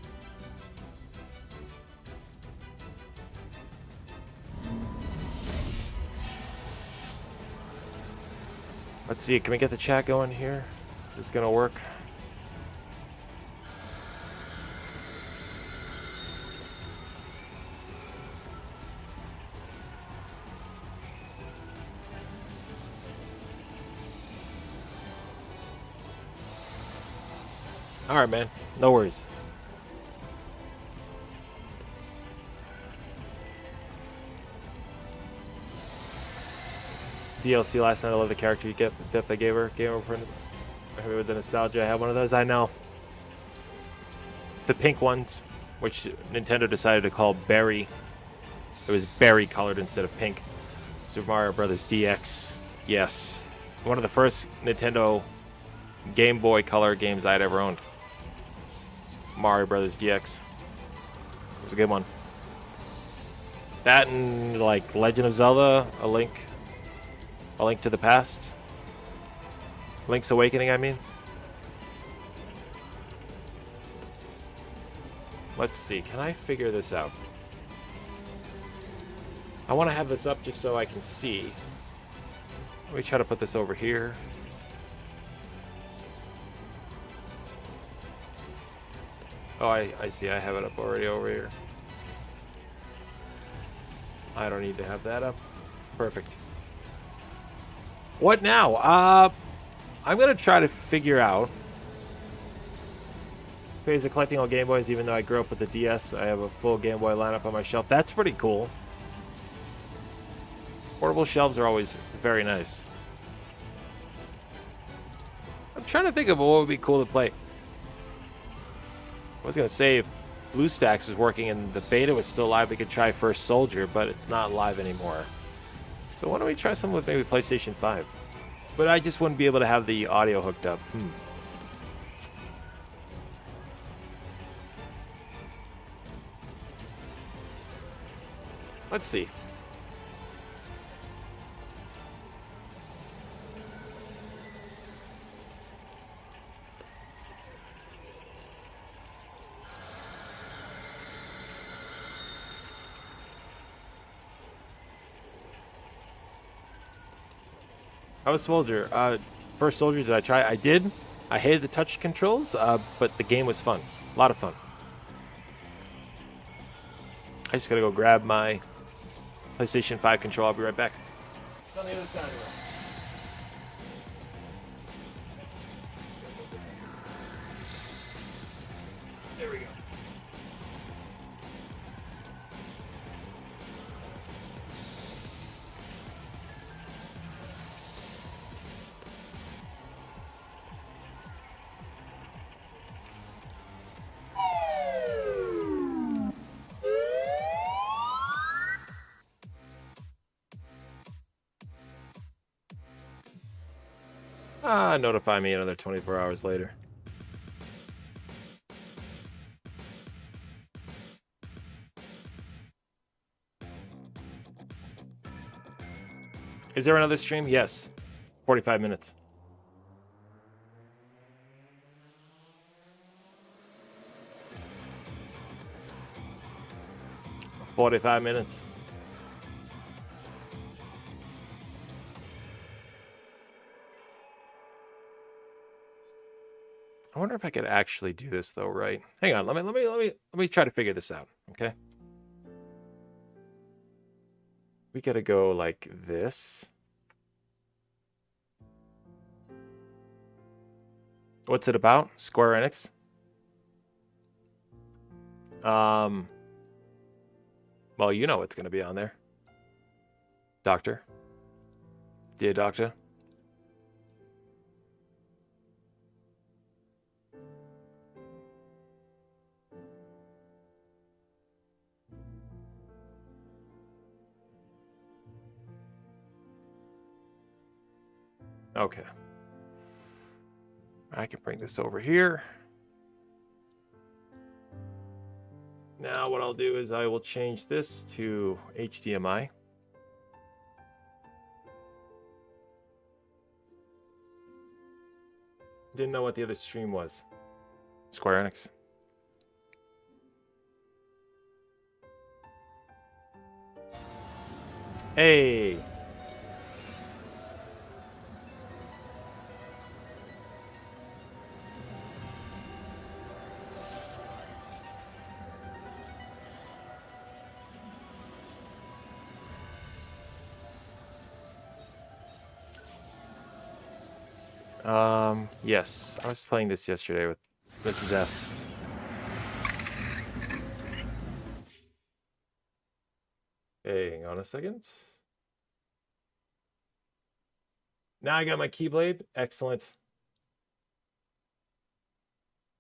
Let's see. Can we get the chat going here? Is this going to work? All right, man. No worries. DLC last night. I love the character you get. The depth they gave her. Game over. With the nostalgia. I have one of those. I know. The pink ones, which Nintendo decided to call berry. It was berry colored instead of pink. Super Mario Brothers DX. Yes. One of the first Nintendo Game Boy Color games I'd ever owned. Mario Brothers DX. It was a good one. That and Legend of Zelda, A Link to the Past. Link's Awakening, I mean. Let's see. Can I figure this out? I want to have this up just so I can see. Let me try to put this over here. Oh, I see. I have it up already over here. I don't need to have that up. Perfect. What now? I'm going to try to figure out phase of collecting all Game Boys. Even though I grew up with the DS, I have a full Game Boy lineup on my shelf. That's pretty cool. Portable shelves are always very nice. I'm trying to think of what would be cool to play. I was going to say if BlueStacks was working and the beta was still live, we could try First Soldier, but it's not live anymore. So why don't we try something with maybe PlayStation 5? But I just wouldn't be able to have the audio hooked up. Let's see. How was Soldier? First Soldier, did I try? I did. I hated the touch controls, but the game was fun. A lot of fun. I just gotta go grab my PlayStation 5 control. I'll be right back. It's on the other side of it. There we go. Notify me another 24 hours later. Is there another stream? Yes. 45 minutes. $45 minutes. I wonder if I could actually do this though, right? Hang on, let me try to figure this out, okay? We gotta go like this. What's it about? Square-Enix? Well, you know what's gonna be on there. Doctor. Dear Doctor. Okay. I can bring this over here. Now what I'll do is I will change this to HDMI. Didn't know what the other stream was. Square-Enix. Hey! Yes, I was playing this yesterday with Mrs. S. Hey, hang on a second. Now I got my Keyblade. Excellent.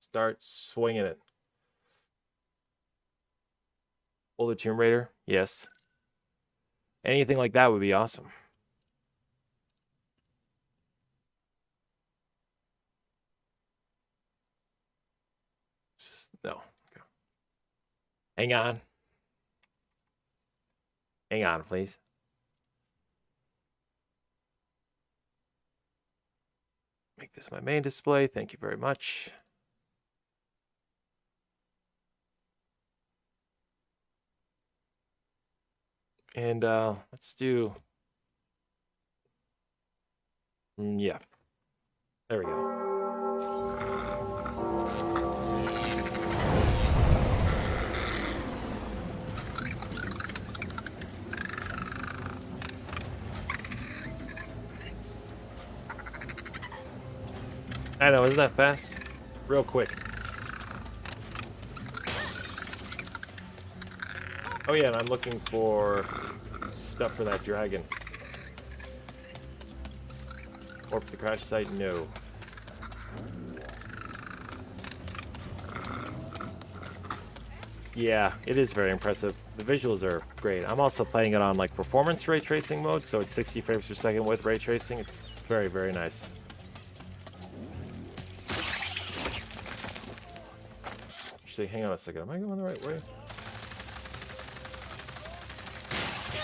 Start swinging it. Older Tomb Raider? Yes. Anything like that would be awesome. No. Okay. Hang on. Hang on, please. Make this my main display. Thank you very much. And let's do... yeah. There we go. I know, isn't that fast? Real quick. Oh yeah, and I'm looking for stuff for that dragon. Warp the crash site? No. Yeah, it is very impressive. The visuals are great. I'm also playing it on like performance ray tracing mode, so it's 60 frames per second with ray tracing. It's very, very nice. Actually, hang on a second. Am I going the right way?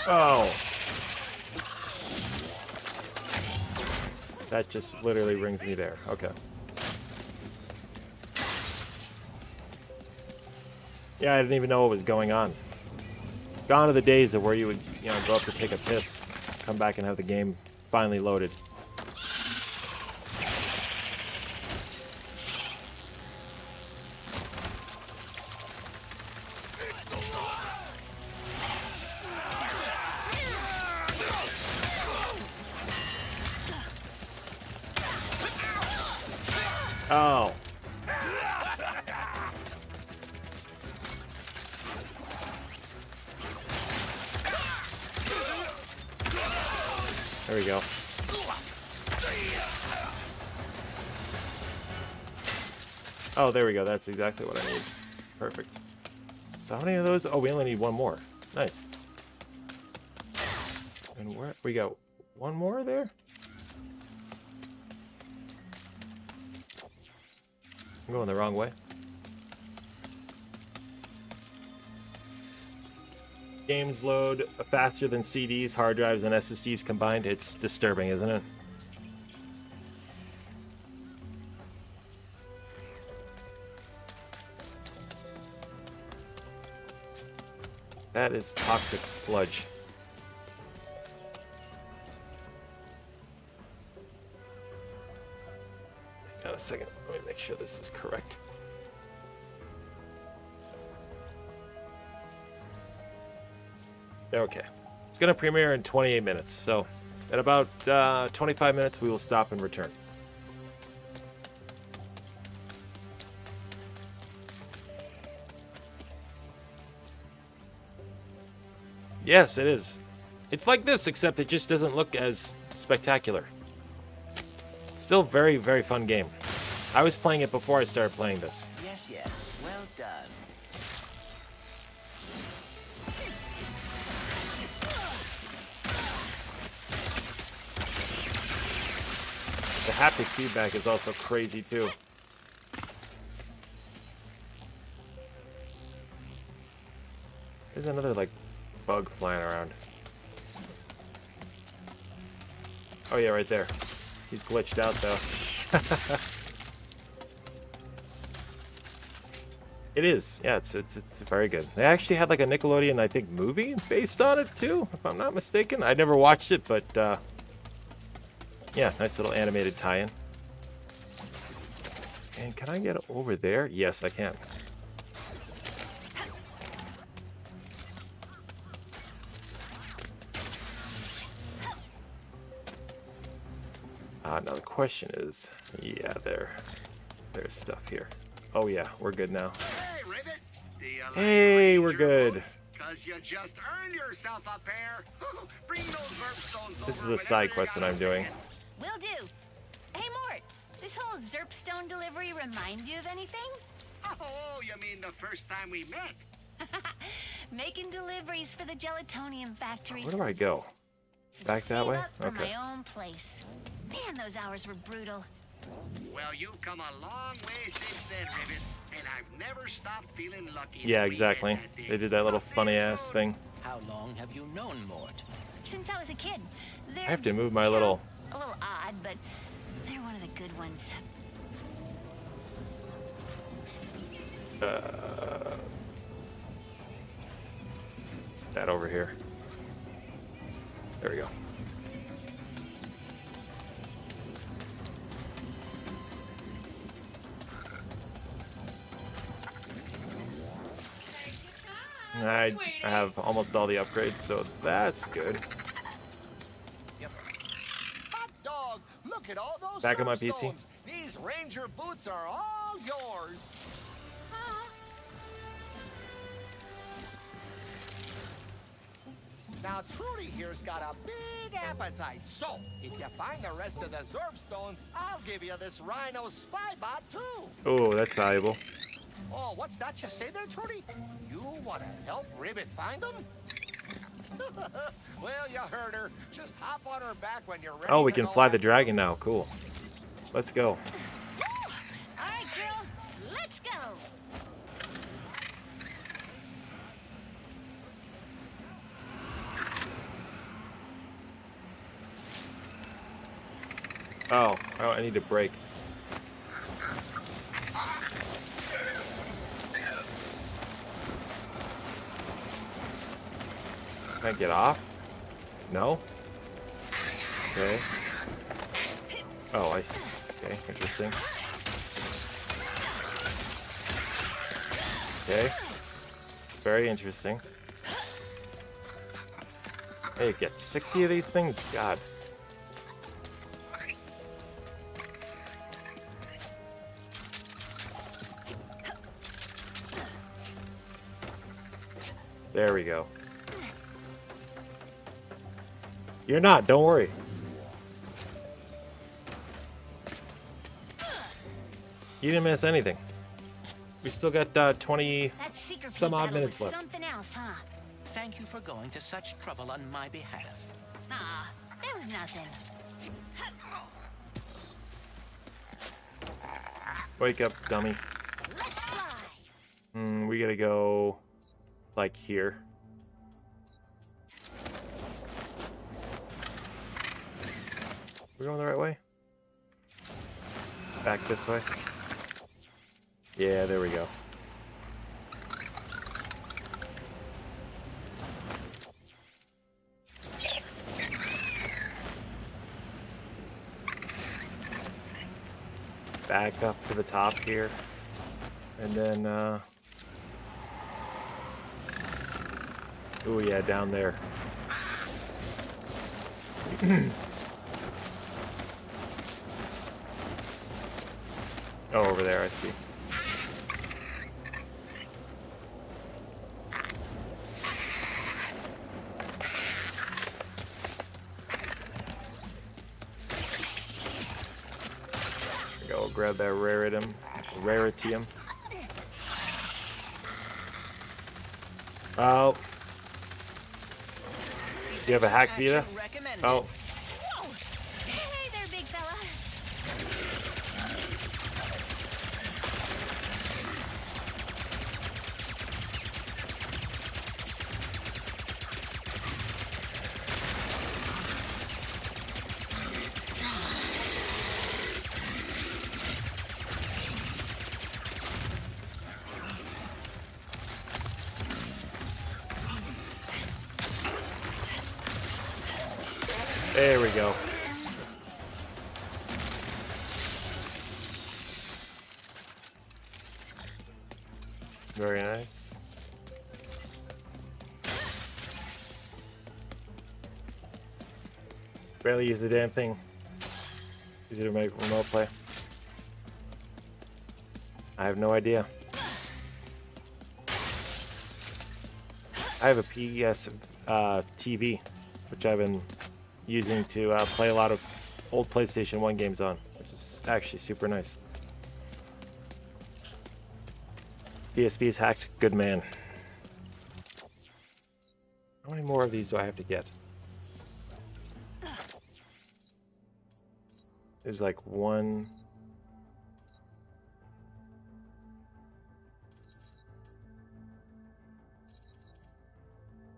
Oh! That just literally brings me there. Okay. Yeah, I didn't even know what was going on. Gone are the days of where you would, go up to take a piss, come back and have the game finally loaded. Oh. There we go. Oh, there we go. That's exactly what I need. Perfect. So how many of those? Oh, we only need one more. Nice. And where we got one more there? I'm going the wrong way. Games load faster than CDs, hard drives, and SSDs combined. It's disturbing, isn't it? That is toxic sludge. Hang on a second. Let me make sure this is correct. Okay. It's going to premiere in 28 minutes, so at about 25 minutes we will stop and return. Yes, it is. It's like this, except it just doesn't look as spectacular. It's still a very, very fun game. I was playing it before I started playing this. Yes, yes. Well done. The haptic feedback is also crazy too. There's another like bug flying around. Oh yeah, right there. He's glitched out though. It is. Yeah, it's very good. They actually had like a Nickelodeon, I think, movie based on it too, if I'm not mistaken. I never watched it, but yeah, nice little animated tie-in. And can I get over there? Yes, I can. Now the question is, yeah, there's stuff here. Oh yeah, we're good now. Hey, Ribbit. Do you like Hey, we're good. Because you just earned yourself a pair. Bring those verb stones This is over a side whenever quest you that got I'm a doing. second. Will do. Hey, Mort, this whole Zerpstone delivery remind you of anything? Oh, you mean the first time we met? Making deliveries for the gelatonium factory. Where do I go? Back that way? For Okay. my own place. Man, those hours were brutal. Well, you've come a long way since then, Ribbit, and I've never stopped feeling lucky. Yeah, exactly. They did that little funny ass thing. How long have you known Mort? Since I was a kid. They're I have to move my little. a little odd, but they're one of the good ones. That over here. There we go. I have almost all the upgrades, so that's good. Hot dog! Look at all those Back on my surf PC. stones. These Ranger boots are all yours. Now, Trudy here's got a big appetite, so if you find the rest of the Zerb stones, I'll give you this Rhino spy bot too. Oh, that's valuable. Oh, what's that you say there, Trudy? You want to help Ribbit find them? Well, you heard her. Just hop on her back when you're ready. Oh, we to can go fly the after dragon now. Cool. Let's go. All right, girl, let's go. Oh, I need a break. Can I get off? No? Okay. Oh, I see. Okay, interesting. Okay. Very interesting. Hey, get 60 of these things? God. There we go. You're not, don't worry. You didn't miss anything. We still got 20 some odd minutes left. Something else, huh? Thank you for going to such trouble on my behalf. Ah, there was nothing. Wake up, dummy. We gotta go like here. We're going the right way? Back this way? Yeah, there we go. Back up to the top here. And then, oh yeah, down there. Oh, over there, I see. Go grab that raritium. Oh. You have a hack, Vita? Oh. Hey there, big fella. There we go. Very nice. Barely use the damn thing. Use it to make remote play. I have no idea. I have a PS TV, which I've been using to play a lot of old PlayStation 1 games on, which is actually super nice. PSP is hacked. Good man. How many more of these do I have to get? There's like one.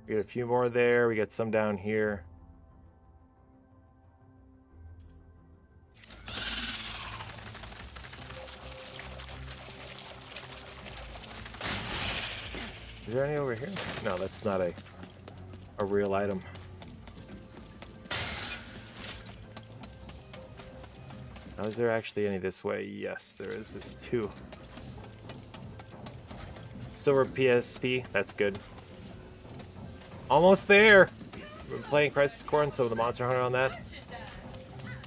We got a few more there. We got some down here. Is there any over here? No, that's not a real item. Now, is there actually any this way? Yes, there is. There's two. Silver PSP. That's good. Almost there. We're playing Crisis Core and some of the Monster Hunter on that.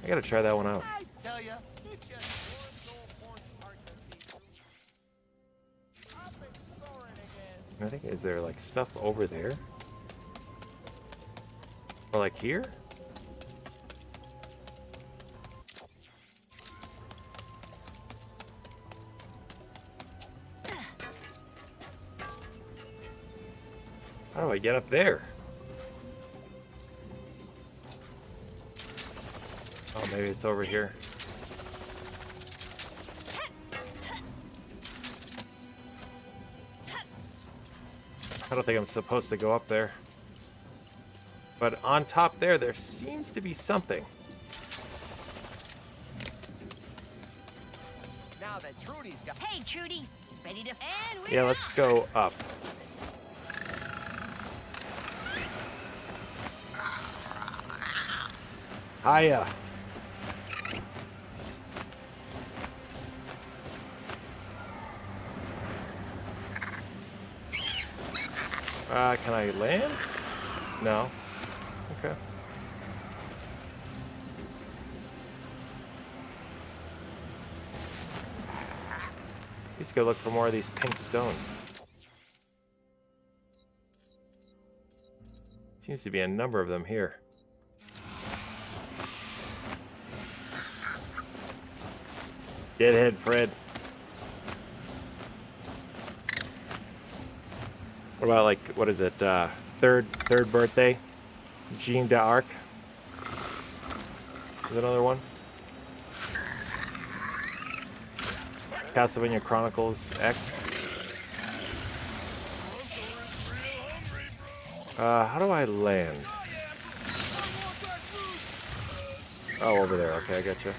I gotta try that one out. I tell ya, it's just one soul horse art to see through. Up and soaring again. I think, is there like stuff over there? Or like here? How do I get up there? Oh, maybe it's over here. I don't think I'm supposed to go up there. But on top there seems to be something. Now that Trudy's got. Hey, Trudy. Ready to. And Yeah, let's go up. Hiya. Can I land? No. Okay. Let's go look for more of these pink stones. Seems to be a number of them here. Deadhead Fred. What about, like, what is it? Third birthday? Jeanne d'Arc. Is another one? Castlevania Chronicles X. How do I land? Oh, over there. Okay, I gotcha.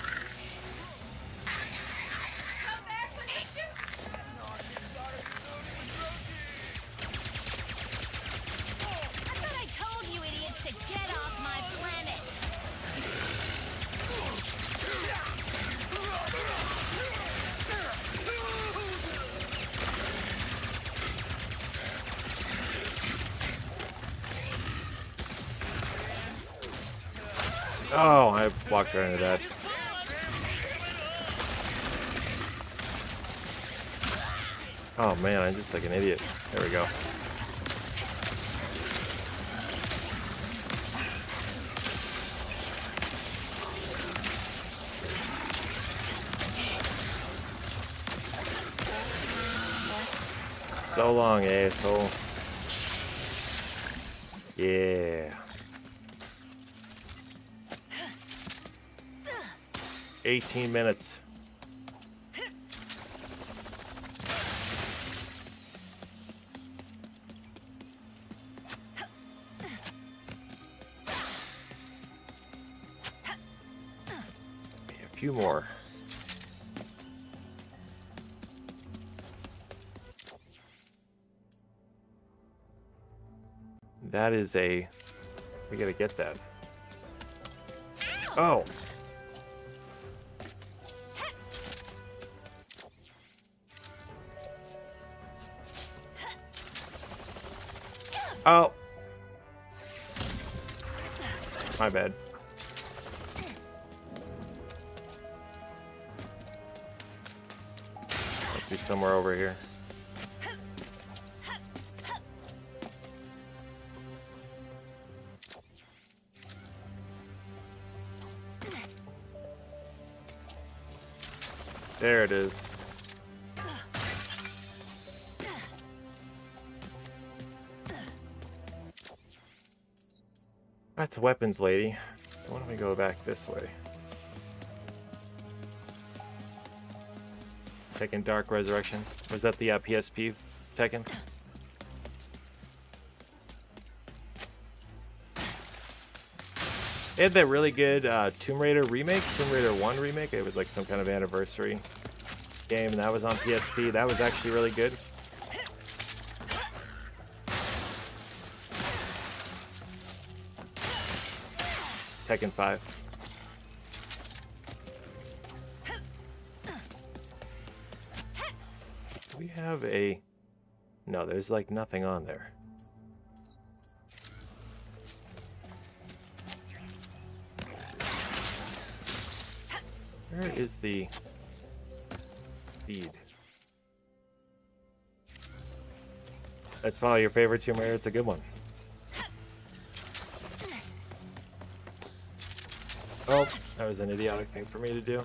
Oh, I walked right into that. Oh man, I'm just like an idiot. There we go. So long, asshole. Yeah. 18 minutes. A few more. That is a... We gotta get that. Oh! Oh! My bad. Must be somewhere over here. There it is. That's weapons, lady. So why don't we go back this way? Tekken Dark Resurrection. Was that the PSP Tekken? They had that really good Tomb Raider remake, Tomb Raider 1 remake. It was like some kind of anniversary game, and that was on PSP. That was actually really good. Tekken 5. Do we have a... No, there's like nothing on there. Where is the feed? That's probably your favorite Tomb Raider. It's a good one. Oh, that was an idiotic thing for me to do.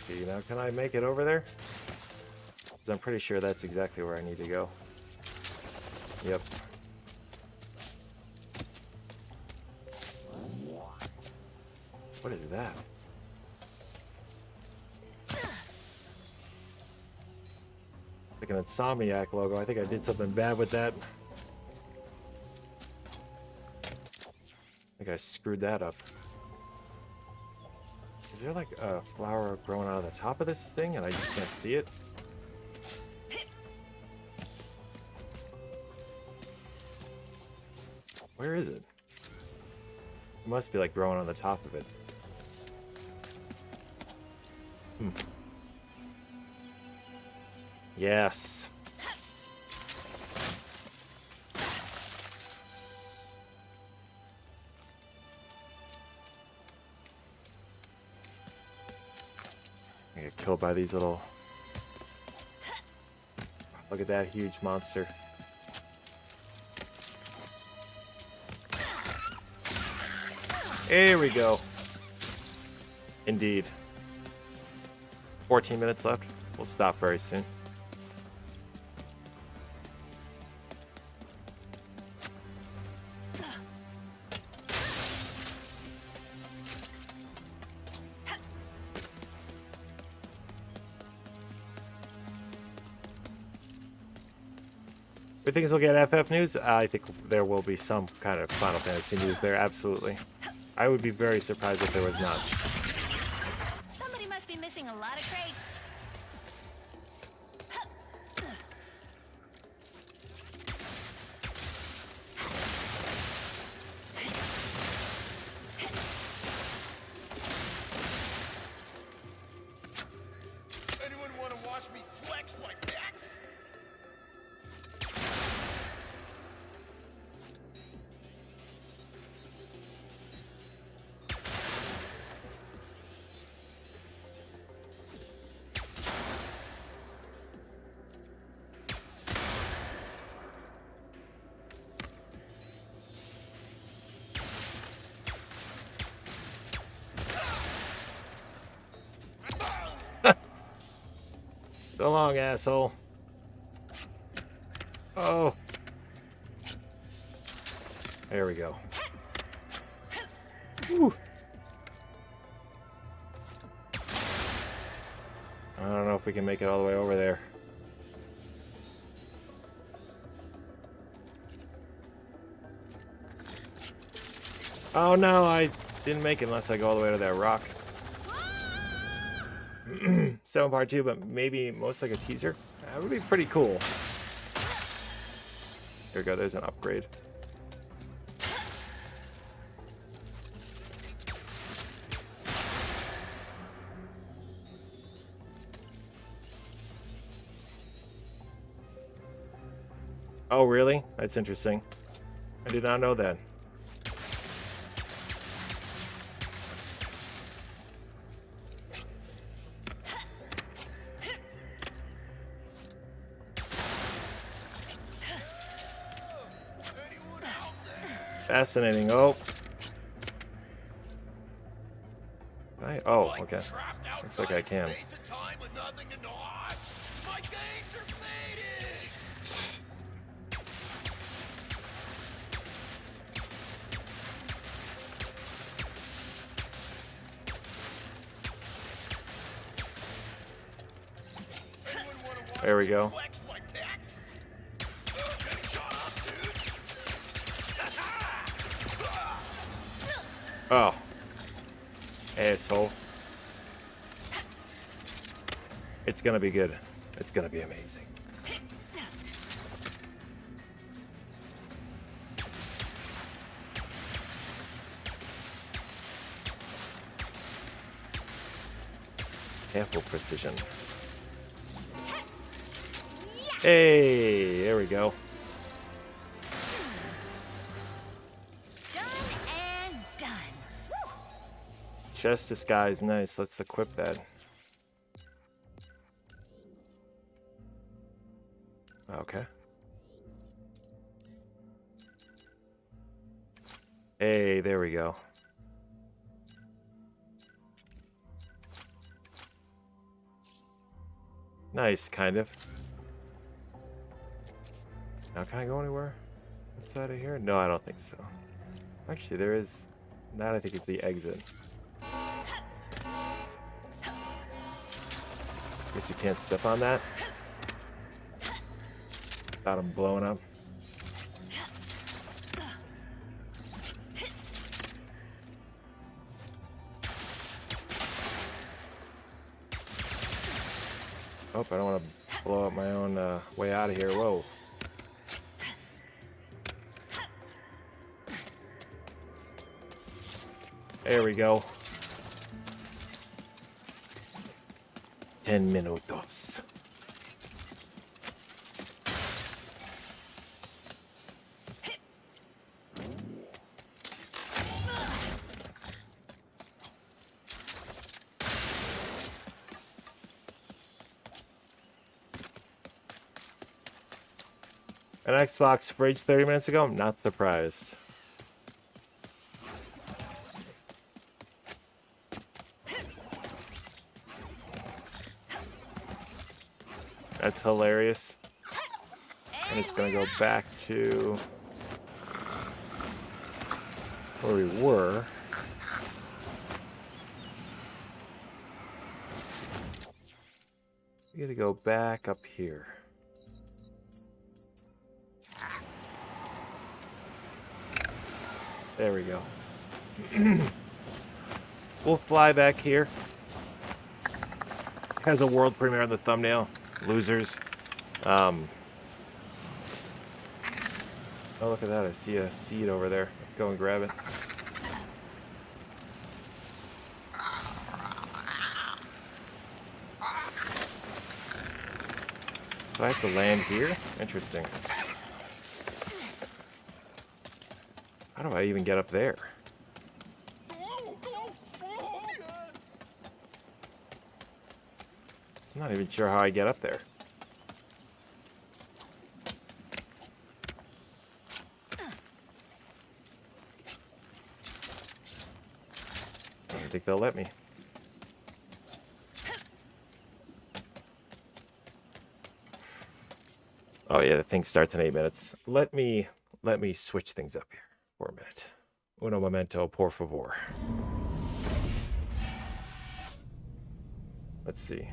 see. Now, can I make it over there? Because I'm pretty sure that's exactly where I need to go. Yep. What is that? Like an Insomniac logo. I think I did something bad with that. I think I screwed that up. Is there like a flower growing out of the top of this thing and I just can't see it? Where is it? It must be like growing on the top of it. Yes. I get killed by these little... Look at that huge monster. There we go. Indeed. 14 minutes left. We'll stop very soon. We think we'll get FF news. I think there will be some kind of Final Fantasy news there, absolutely. I would be very surprised if there was not. Somebody must be missing a lot of crates. Anyone want to watch me flex like that? So long, asshole. Oh. There we go. Whew. I don't know if we can make it all the way over there. Oh no, I didn't make it unless I go all the way to that rock. 7 part 2, but maybe most like a teaser. That would be pretty cool. There we go, there's an upgrade. Oh, really? That's interesting. I did not know that. Fascinating. Oh. Oh, okay. Looks like I can. There we go. Oh. Asshole. It's gonna be good. It's gonna be amazing. Careful precision. Hey, there we go. Chest disguise, nice. Let's equip that. Okay. Hey, there we go. Nice, kind of. Now, can I go anywhere outside of here? No, I don't think so. Actually, there is... That, I think, is the exit. Guess you can't step on that. Without them blowing up. Oh, I don't want to blow up my own way out of here. Whoa. There we go. 10 minutos. An Xbox fridge 30 minutes ago? I'm not surprised. That's hilarious. I'm just gonna go back to where we were. We gotta go back up here. There we go. We'll fly back here. Has a world premiere on the thumbnail. Losers. Oh, look at that. I see a seed over there. Let's go and grab it. So I have to land here? Interesting. How do I even get up there? I'm not even sure how I get up there. I don't think they'll let me. Oh yeah, the thing starts in 8 minutes. Let me switch things up here for a minute. Uno momento, por favor. Let's see.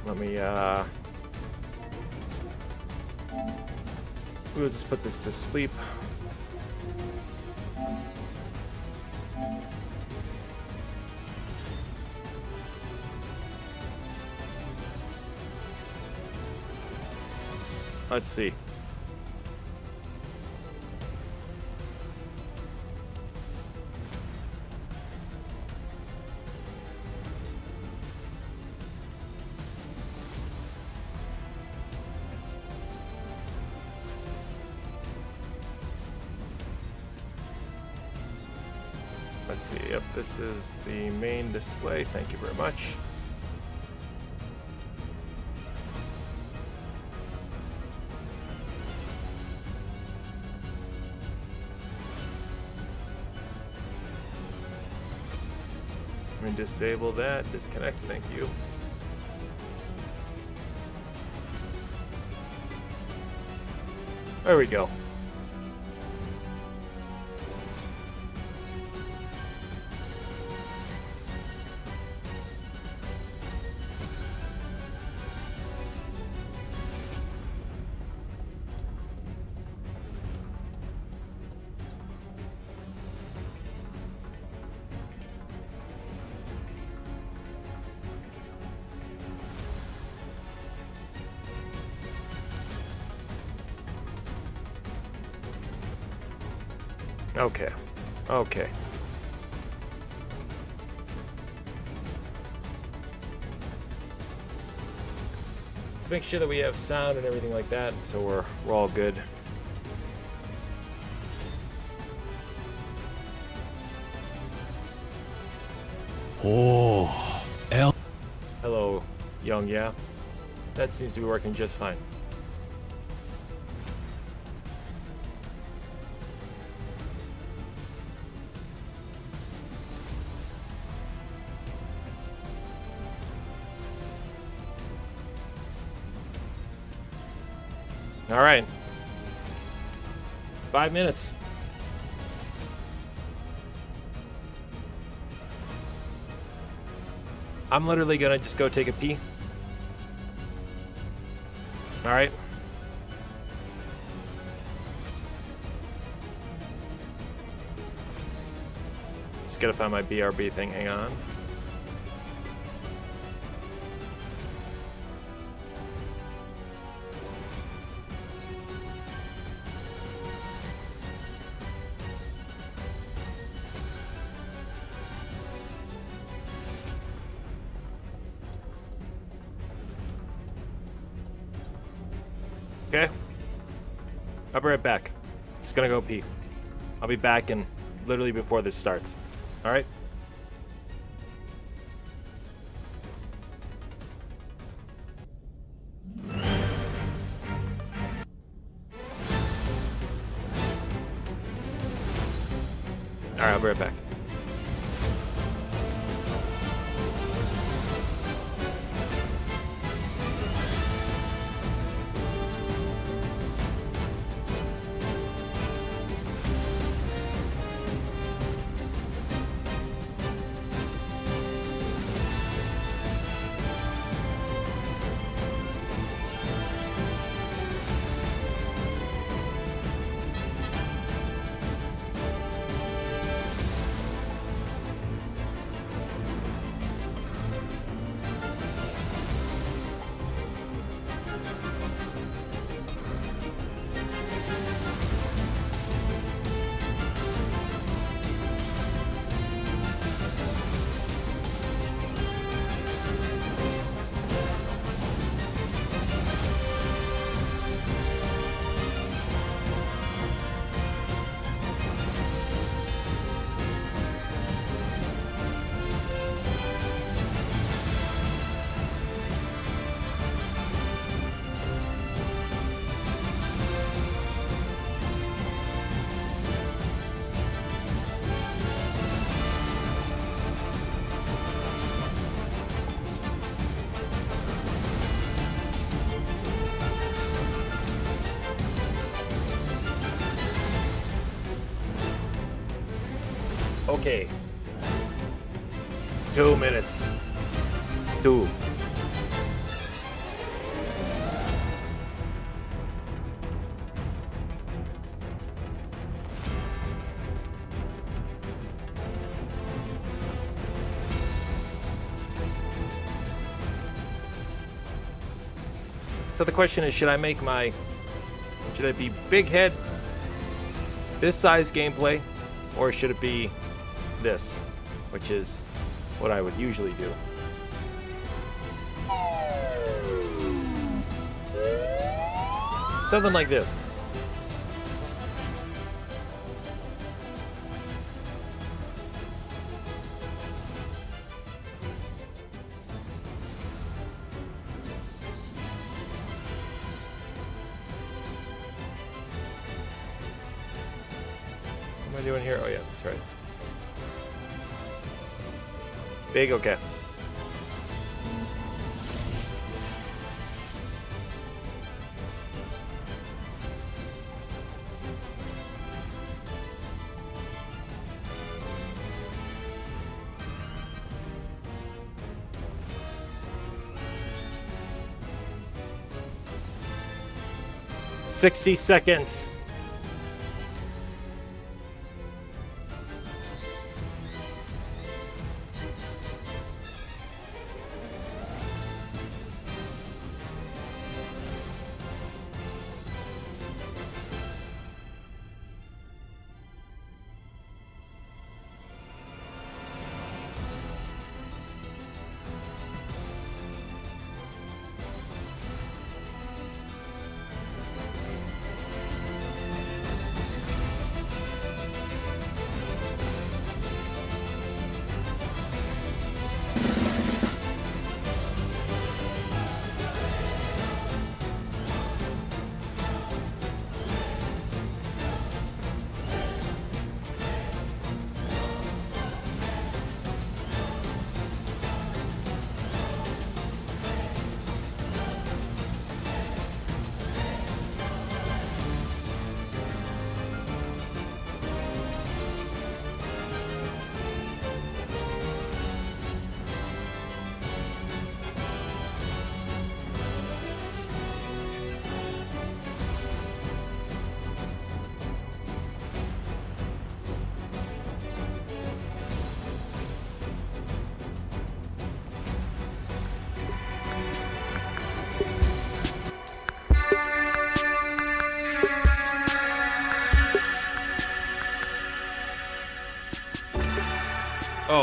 Let me, we'll just put this to sleep. Let's see. Let's see, yep, this is the main display. Thank you very much. Let me disable that, disconnect, thank you. There we go. Okay. Okay. Let's make sure that we have sound and everything like that, so we're all good. Oh, Hello, Young, yeah? That seems to be working just fine. All right. 5 minutes. I'm literally gonna just go take a pee. All right. Just gotta find my BRB thing. Hang on. Okay. I'll be right back. Just gonna go pee. I'll be back in literally before this starts. All right? All right, I'll be right back. Okay. 2 minutes. 2. So the question is, should I be big head, this size gameplay, or should it be this, which is what I would usually do? Something like this. What am I doing here? Oh yeah, that's right. Big, okay. $60 seconds.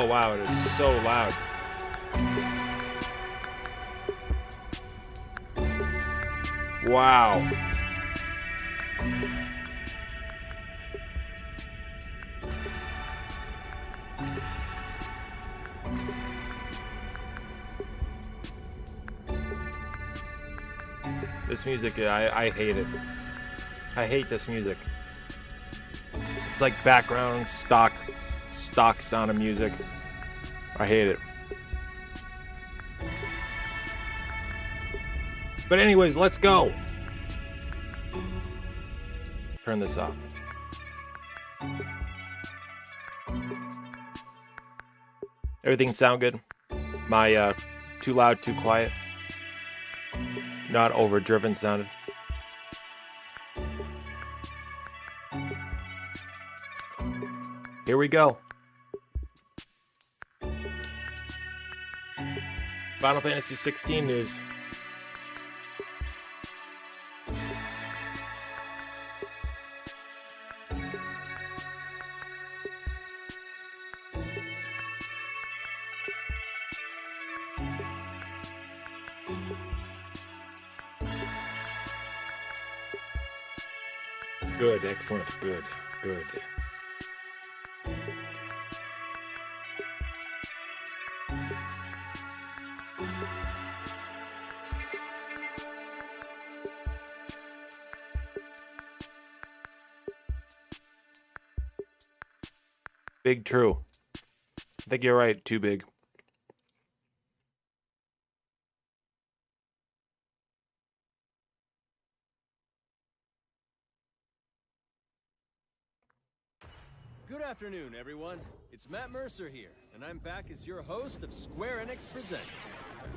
Oh, wow, it is so loud. Wow. This music, I hate it. I hate this music. It's like background stock sound of music. I hate it. But anyways, let's go. Turn this off. Everything sound good? My too loud, too quiet? Not overdriven sounded. Here we go. Final Fantasy 16 news. Good, excellent, good, good. Big true. I think you're right, too big. Good afternoon, everyone. It's Matt Mercer here, and I'm back as your host of Square-Enix Presents.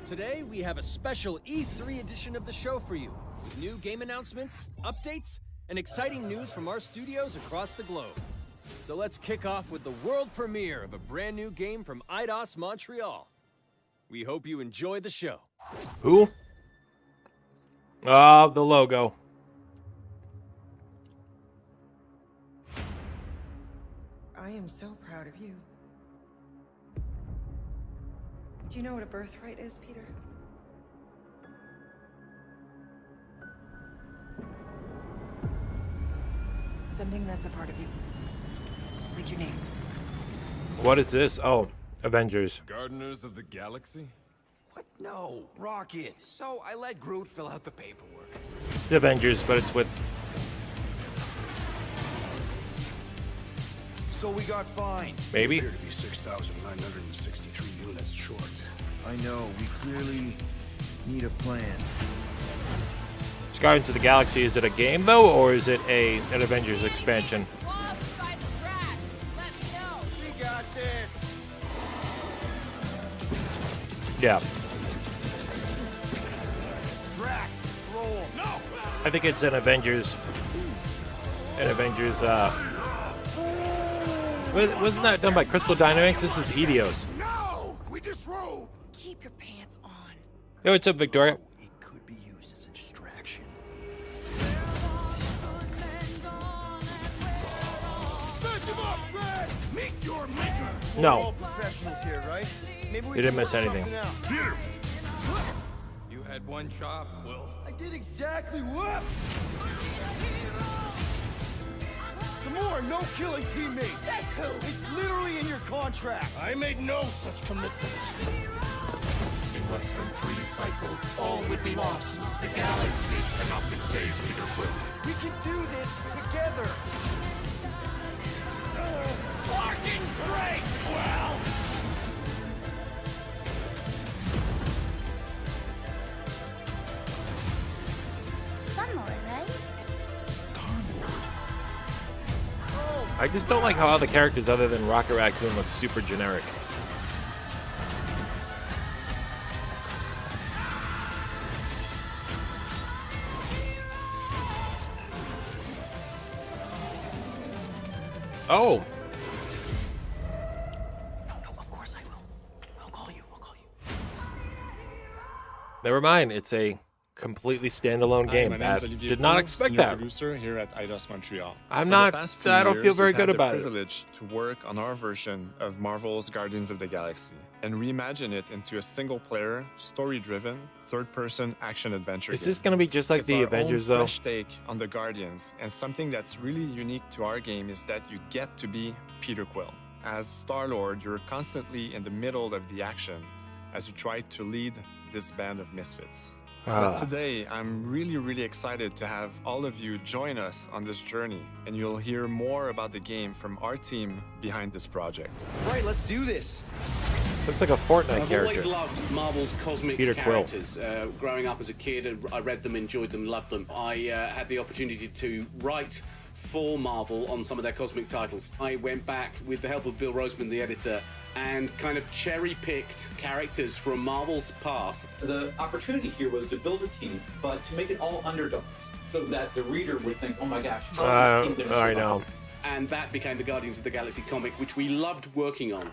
Today, we have a special E3 edition of the show for you, with new game announcements, updates, and exciting news from our studios across the globe. So let's kick off with the world premiere of a brand new game from Eidos Montreal. We hope you enjoy the show. Who? Ah, the logo. I am so proud of you. Do you know what a birthright is, Peter? Something that's a part of you. Like your name. What is this? Oh, Avengers. Gardeners of the Galaxy? What? No, Rocket. So I let Groot fill out the paperwork. It's Avengers, but it's with... So we got fined. Maybe? Appear to be 6,963 units short. I know, we clearly need a plan. Guardians of the Galaxy, is it a game though, or is it an Avengers expansion? We got this. Yeah. Drax, roll. No. I think it's an Avengers. Wasn't that done by Crystal Dynamics? This is Eidos. No, we disrobe. Keep your pants on. Hey, what's up, Victoria? It could be used as a distraction. Smash him up, Drax. Meet your maker. No. We're all professionals here, right? Maybe we You didn't can miss work anything. something out. Get him! You had one job, Quill. I did exactly what? Gamora, no killing teammates. That's who. It's literally in your contract. I made no such commitments. In less than 3 cycles, all would be lost. The galaxy cannot be saved, Peter Quill. We can do this together. Fucking great, Quill! I just don't like how all the characters other than Rocket Raccoon look super generic. Oh! No, of course I will. I'll call you. Never mind, it's a completely standalone game. Hi, my name is That Olivier did not Poul, expect senior that. producer here at Eidos Montreal. I'm For not- the past few I don't feel years, very we've had good about it. the privilege to work on our version of Marvel's Guardians of the Galaxy and reimagine it into a single-player, story-driven, third-person action-adventure Is game. this gonna be just like It's the our Avengers, own though? fresh take on the Guardians, and something that's really unique to our game is that you get to be Peter Quill. As Star-Lord, you're constantly in the middle of the action as you try to lead this band of misfits. But today, I'm really excited to have all of you join us on this journey, and you'll hear more about the game from our team behind this project. Right, let's do this. Looks like a Fortnite I've character. always loved Marvel's cosmic Peter Quill. characters. Growing up as a kid, I read them, enjoyed them, loved them. I had the opportunity to write for Marvel on some of their cosmic titles. I went back with the help of Bill Roseman, the editor, and kind of cherry-picked characters from Marvel's past. The opportunity here was to build a team, but to make it all underdogs, so that the reader would think, oh my gosh, how's this team going to survive? I know. And that became the Guardians of the Galaxy comic, which we loved working on.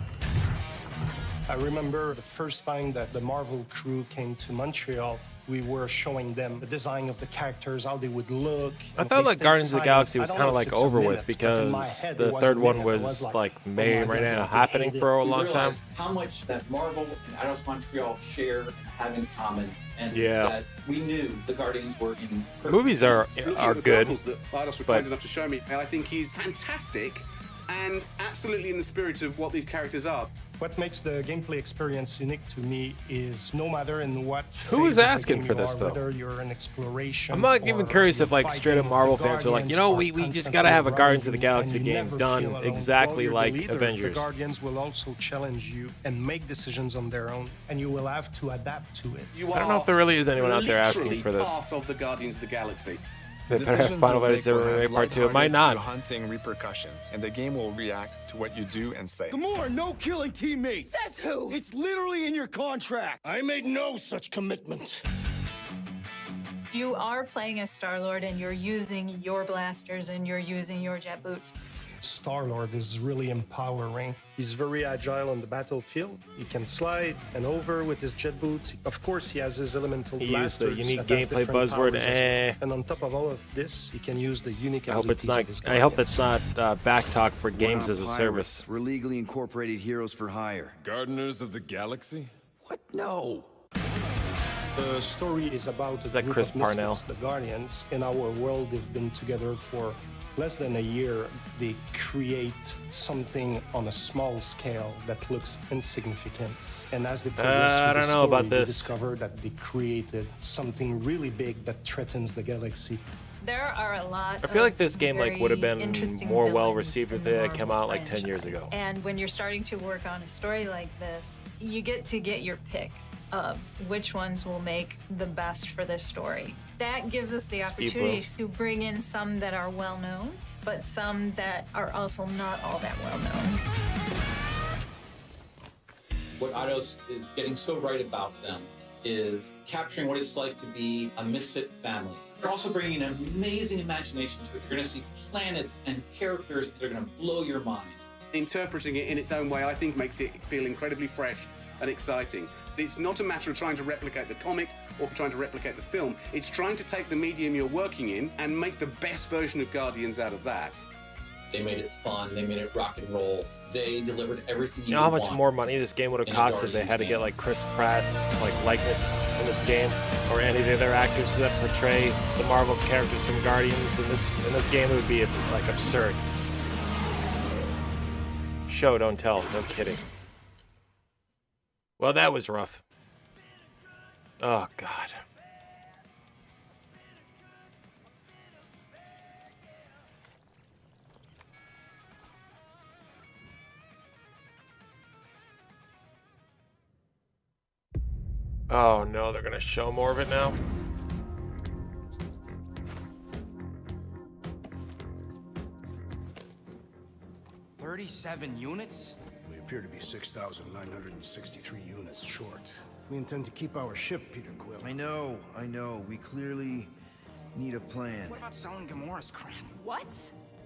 I remember the first time that the Marvel crew came to Montreal, we were showing them the design of the characters, how they would look. I thought like Guardians of the Galaxy was kind of like over with because the third one was like May right now happening for a long time. How much that Marvel and Eidos Montreal share and have in common, and Yeah. that we knew the Guardians were in. Movies are Looking at the good, samples that Eidos were but kind enough to show me, I think he's fantastic and absolutely in the spirit of what these characters are. What makes the gameplay experience unique to me is no matter in what Who is phase of the asking game for you this, are, though? whether you're in exploration I'm not even or curious if you're like straight up fighting, Marvel the fans are like, Guardians you know, are we just constantly gotta have a Guardians of the running, Galaxy and you game never done feel alone. exactly While you're like the leader, Avengers. The Guardians will also challenge you and make decisions on their own, and you will have to adapt to it. You I don't know if there really is anyone out there asking literally for this. part of the Guardians of the Galaxy. They better have Final Fantasy VII Part 2. It might not. Hunting repercussions, and the game will react to what you do and say. Gamora, no killing teammates. Says who? It's literally in your contract. I made no such commitment. You are playing as Star-Lord and you're using your blasters and you're using your jet boots. Star-Lord is really empowering. He's very agile on the battlefield. He can slide and over with his jet boots. Of course, he has his elemental He used the blasters. unique that have gameplay different buzzword, powers as well. eh. And on top of all of this, he can use the unique I hope it's abilities not. of his I hope guardians. it's not back talk for games We're as a not service. pirates. We're legally incorporated heroes for hire. Gardeners of the Galaxy? What? No. The story is about Is a that group Chris of misfits, Parnell? the Guardians. In our world, they've been together for less than a year. They create something on a small scale that looks insignificant. And as they progress I through the don't know story, about they this. discover that they created something really big that threatens the galaxy. There are a lot I feel like of this game like would have very been interesting more well villains received in if the it had come Marvel out like 10 years franchise. ago. And when you're starting to work on a story like this, you get to get your pick of which ones will make the best for this story. That gives us the Steve opportunity to bring in some that are well known, but some that are also not all that well known. What Eidos is getting so right about them is capturing what it's like to be a misfit family. They're also bringing an amazing imagination to it. You're going to see planets and characters that are going to blow your mind. Interpreting it in its own way, I think, makes it feel incredibly fresh and exciting. It's not a matter of trying to replicate the comic or trying to replicate the film. It's trying to take the medium you're working in and make the best version of Guardians out of that. They made it fun. They made it rock and roll. They delivered everything You know how much more money this game would have cost if they had to get like Chris Pratt's like likeness in this game, or any of the other actors that portray the Marvel characters from Guardians in this game? It would be like absurd. Show don't tell, no kidding. Well, that was rough. Oh God. Oh no, they're gonna show more of it now? 37 units? We appear to be 6,963 units short. If we intend to keep our ship, Peter Quill. I know. We clearly need a plan. What about selling Gamora's crap? What?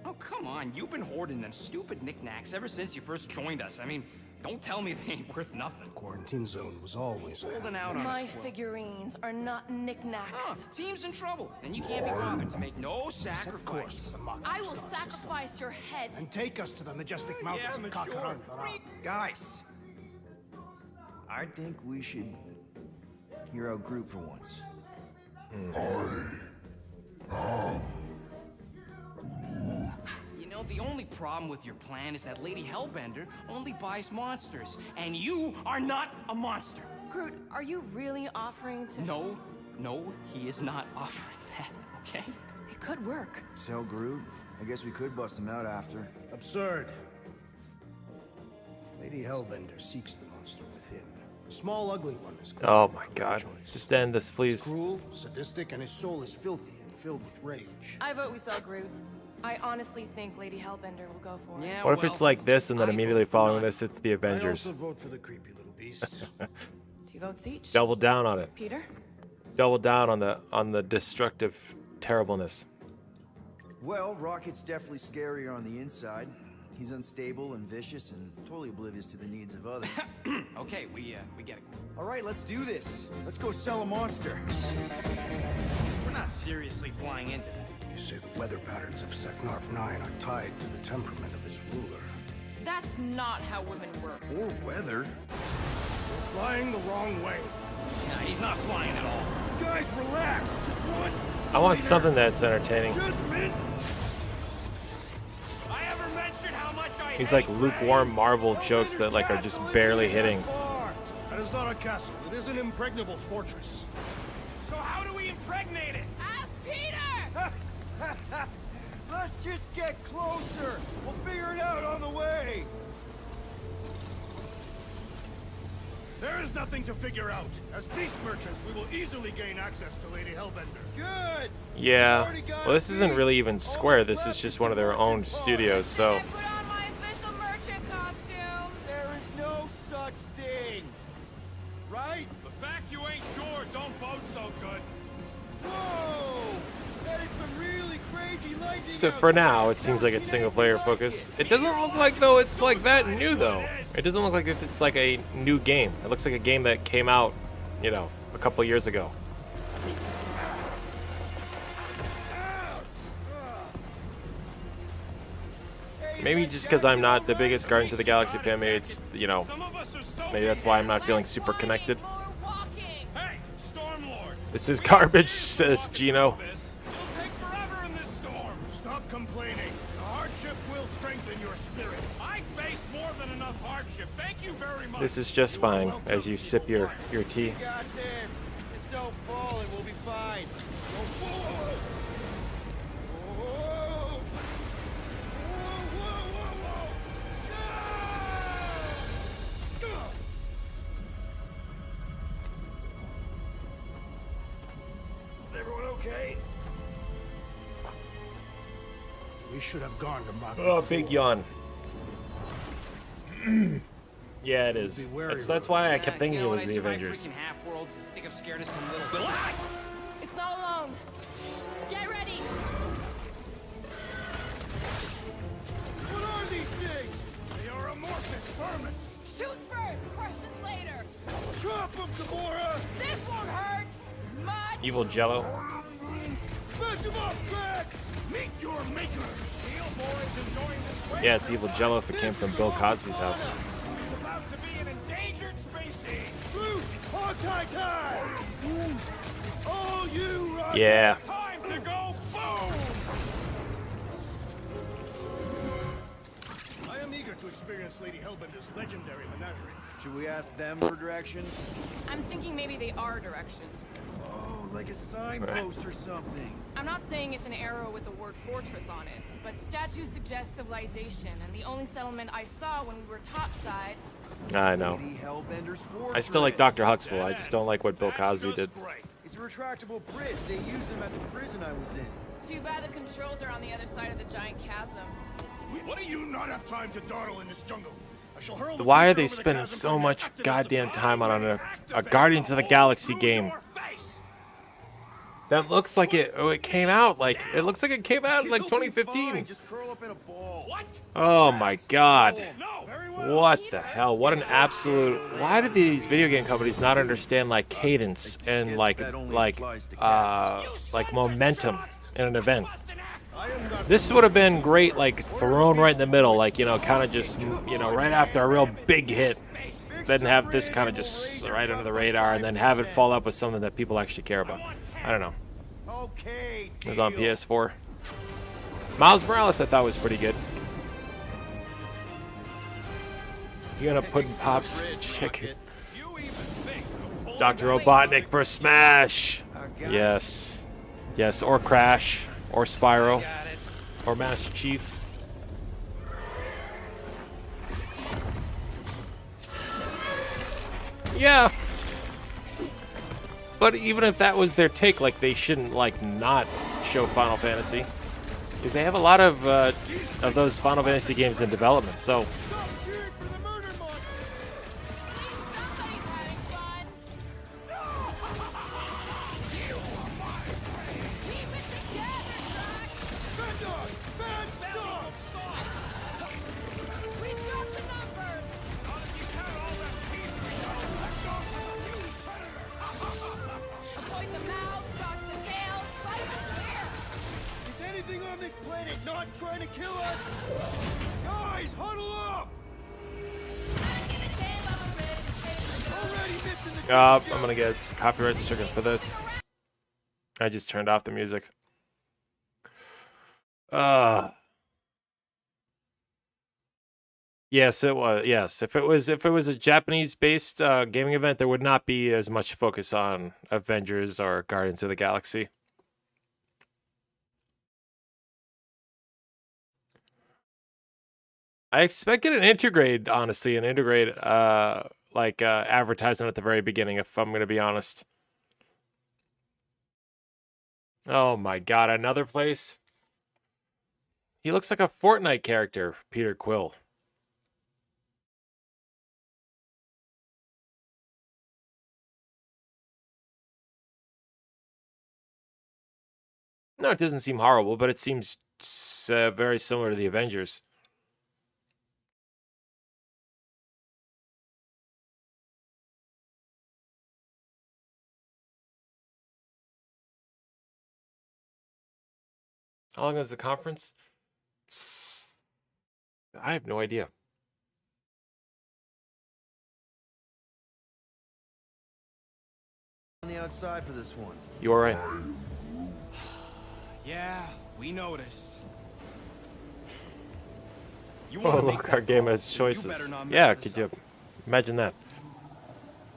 Oh, come on. You've been hoarding them stupid knickknacks ever since you first joined us. I mean, Don't tell me they ain't worth nothing. Quarantine zone was always Holding out on My us, Quill. figurines are not knickknacks. Huh, team's in trouble, and you can't be bothered to make no sacrifice. I will sacrifice your head. And take us to the majestic mountains of Kakarantara. Guys, I think we should hear out Groot for once. You know, the only problem with your plan is that Lady Hellbender only buys monsters, and you are not a monster. Groot, are you really offering to... No, he is not offering that, okay? It could work. So, Groot, I guess we could bust him out after. Absurd. Lady Hellbender seeks the monster within. The small, ugly one is clearly Oh the my correct god. choice. Just end this, He's please. cruel, sadistic, and his soul is filthy and filled with rage. I vote we sell Groot. I honestly think Lady Hellbender will go for it. Yeah, What if it's like this and then immediately following this it's the I Avengers? also vote for the creepy little beast. 2 votes each. Double down on it. Peter? Double down on the destructive terribleness. Well, Rocket's definitely scarier on the inside. He's unstable and vicious and totally oblivious to the needs of others. Okay, we get it. All right, let's do this. Let's go sell a monster. We're not seriously flying into that. You say the weather patterns of Seknarf 9 are tied to the temperament of its ruler. That's not how women work. Or weather. We're flying the wrong way. Nah, he's not flying at all. Guys, relax. Just one. I want something that's entertaining. Judgment. I ever mentioned how much I He's like lukewarm Marvel jokes that like are just barely hitting. That is not a castle. It is an impregnable fortress. So how do we impregnate it? Ask Peter! Let's just get closer. We'll figure it out on the way. There is nothing to figure out. As beast merchants, we will easily gain access to Lady Hellbender. Good. Yeah. Well, this isn't really even Square. This is just one of their own studios, so... Put on my official merchant costume. There is no such thing. Right? The fact you ain't sure don't bode so good. Whoa! That is some really crazy lightning. So for now, it seems like it's single-player focused. It doesn't look like, though, it's like that new, though. It doesn't look like it's like a new game. It looks like a game that came out, you know, a couple years ago. Maybe just because I'm not the biggest Guardians of the Galaxy fan, maybe it's, you know, maybe that's why I'm not feeling super connected. Hey, Stormlord. This is garbage, says Gino. Stop complaining. The hardship will strengthen your spirit. I face more than enough hardship. Thank you very much. This is just fine as you sip your tea. We got this. Just don't fall and we'll be fine. Everyone okay? We should have gone to Mach. Oh, big yawn. Yeah, it is. That's why I kept thinking it was the Avengers. Half-world, think I'm scared of some little... It's not alone. Get ready. What are these things? They are amorphous vermin. Shoot first, questions later. Drop them, Gamora! This won't hurt much. Evil Jello. Smash them up, Drax! Meet your maker! Steel boys enjoying this way. Yeah, it's Evil Jello if it came from Bill Cosby's house. It's about to be an endangered species! Groot! Hawkeye time! All you right. Yeah. Time to go boom! I am eager to experience Lady Hellbender's legendary menagerie. Should we ask them for directions? I'm thinking maybe they are directions. Oh, like a signpost or something. I'm not saying it's an arrow with the word fortress on it, but statues suggest civilization, and the only settlement I saw when we were topside... I know. Lady Hellbender's I still like Dr. Huxtable. I just don't like what Bill Cosby did. It's a retractable bridge. They used them at the prison I was in. Too bad the controls are on the other side of the giant chasm. What do you not have time to dawdle in this jungle? I shall hurl Why are they spending so much goddamn time on a Guardians of the Galaxy game? That looks like it came out like it looks like it came out in like 2015. Just curl up in a ball. What? Oh my god. What the hell? What an absolute... Why do these video game companies not understand, like, cadence and, like momentum in an event? This would have been great, like, thrown right in the middle, like, you know, kind of just, you know, right after a real big hit. Then have this kind of just right under the radar, and then have it fall up with something that people actually care about. I don't know. It was on PS4. Miles Morales, I thought was pretty good. You gonna put in Pop's chicken? Dr. Robotnik for Smash. Yes, yes, or Crash, or Spyro, or Master Chief. Yeah. But even if that was their take, like, they shouldn't, like, not show Final Fantasy. Because they have a lot of those Final Fantasy games in development, so... Trying to kill us! Guys, huddle up! I'm gonna get copyright stricken for this. I just turned off the music. Yes, it was. Yes, if it was a Japanese-based gaming event, there would not be as much focus on Avengers or Guardians of the Galaxy. I expected an integrate, honestly, like advertisement at the very beginning, if I'm gonna be honest. Oh my god, another place? He looks like a Fortnite character, Peter Quill. No, it doesn't seem horrible, but it seems very similar to the Avengers. How long is the conference? I have no idea. On the outside for this one. You all right? Yeah, we noticed. Oh, look, our game has choices. Yeah, could you imagine that?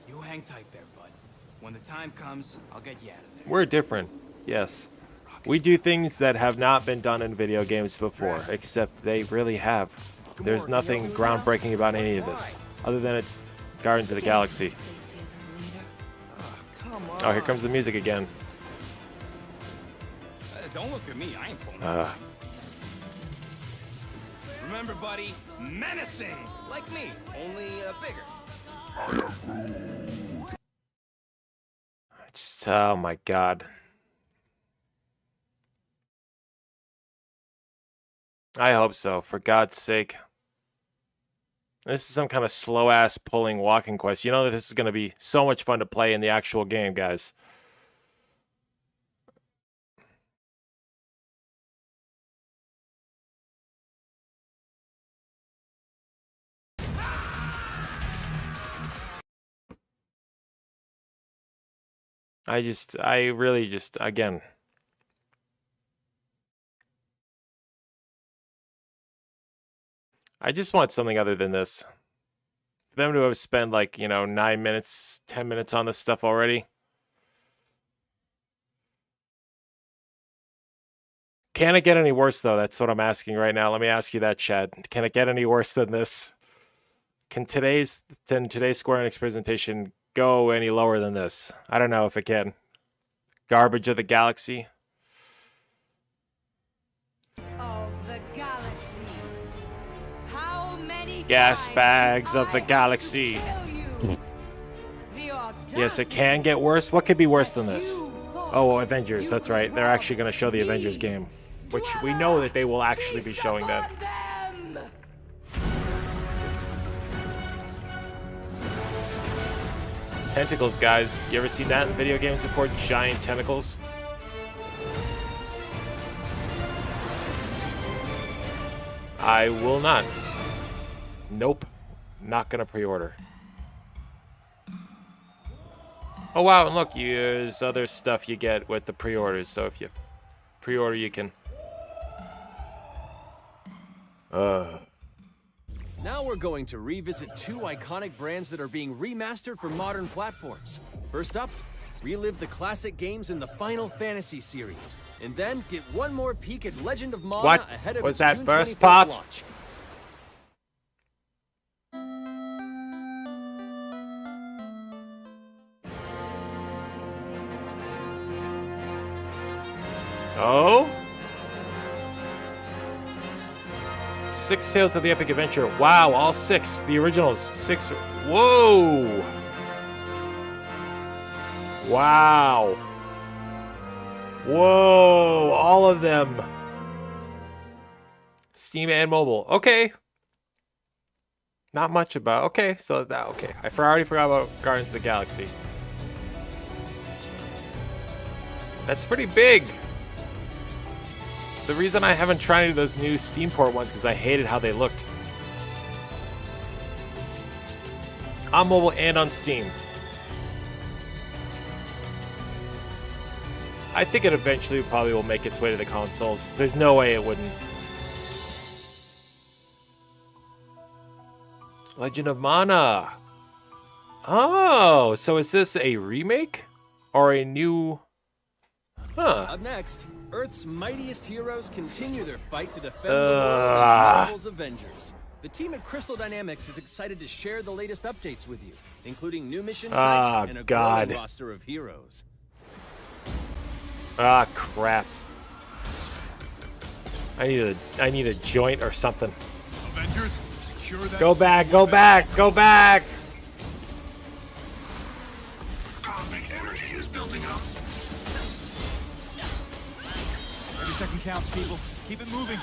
You hang tight there, bud. When the time comes, I'll get you out of there. We're different, yes. We do things that have not been done in video games before, except they really have. There's nothing groundbreaking about any of this, other than it's Guardians of the Galaxy. Oh, here comes the music again. Don't look at me, I ain't pulling. Remember, buddy, menacing, like me, only bigger. Just, oh my god. I hope so, for God's sake. This is some kind of slow-ass pulling walking quest. You know that this is going to be so much fun to play in the actual game, guys. I really just, again... I just want something other than this. For them to have spent, like, you know, 9 minutes, 10 minutes on this stuff already. Can it get any worse, though? That's what I'm asking right now. Let me ask you that, Chad. Can it get any worse than this? Can today's Square-Enix presentation go any lower than this? I don't know if it can. Garbage of the Galaxy. Gas bags of the galaxy. Yes, it can get worse. What could be worse than this? Oh, Avengers. That's right. They're actually going to show the Avengers game, which we know that they will actually be showing that. Tentacles, guys. You ever seen that in video games before? Giant tentacles. I will not. Nope. Not gonna pre-order. Oh wow, and look, there's other stuff you get with the pre-orders. So if you pre-order, you can. Now we're going to revisit 2 iconic brands that are being remastered for modern platforms. First up, relive the classic games in the Final Fantasy series, and then get one more peek at Legend of Mana What ahead of was its that June burst 25th pot? launch. Oh? 6 Tales of the Epic Adventure. Wow, all 6. The originals. 6. Whoa! Wow. Whoa, all of them. Steam and mobile. Okay. Not much about. Okay, so that okay. I already forgot about Guardians of the Galaxy. That's pretty big. The reason I haven't tried any of those new Steam port ones because I hated how they looked. On mobile and on Steam. I think it eventually probably will make its way to the consoles. There's no way it wouldn't. Legend of Mana. Oh, so is this a remake or a new? Huh. Up next, Earth's mightiest heroes continue their fight to defend the world against Marvel's Avengers. The team at Crystal Dynamics is excited to share the latest updates with you, including new mission types and a growing roster of heroes. Ah, crap. I need a joint or something. Avengers, secure that. Go back, go back, go back! Cosmic energy is building up. Every second counts, people. Keep it moving.